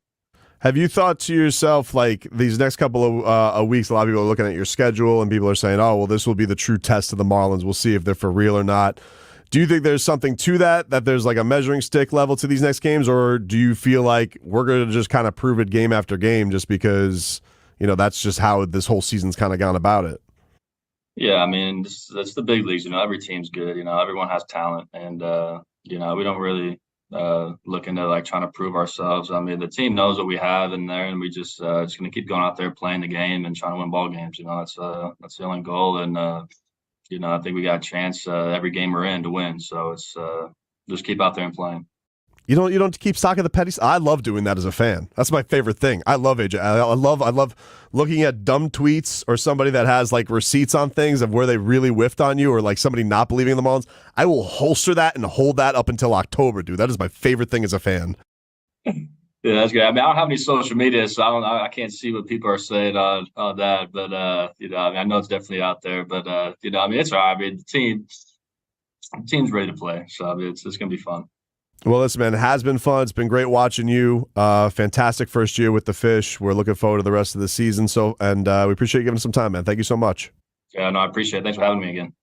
[SPEAKER 2] Have you thought to yourself, like, these next couple of weeks, a lot of people are looking at your schedule and people are saying, oh, well, this will be the true test of the Marlins. We'll see if they're for real or not. Do you think there's something to that there's like a measuring stick level to these next games, or do you feel like we're going to just kind of prove it game after game just because, that's just how this whole season's kind of gone about it?
[SPEAKER 16] Yeah, I mean, that's the big leagues. Every team's good. Everyone has talent, and, we don't really look into like trying to prove ourselves. I mean, the team knows what we have in there, and we just going to keep going out there playing the game and trying to win ball games. That's the only goal, and I think we got a chance every game we're in to win. So it's just keep out there and playing.
[SPEAKER 2] You don't keep stock of the petty. I love doing that as a fan. That's my favorite thing. I love AJ. I love looking at dumb tweets or somebody that has like receipts on things of where they really whiffed on you, or like somebody not believing in the Marlins. I will holster that and hold that up until October, dude. That is my favorite thing as a fan.
[SPEAKER 16] Yeah, that's good. I mean, I don't have any social media, so I can't see what people are saying on that. But I mean, I know it's definitely out there. But I mean, it's all right. I mean, the team's ready to play, so I mean, it's gonna be fun.
[SPEAKER 2] Well, listen, man, it has been fun. It's been great watching you. Fantastic first year with the Fish. We're looking forward to the rest of the season. And we appreciate you giving us some time, man. Thank you so much.
[SPEAKER 16] Yeah, no, I appreciate it. Thanks for having me again.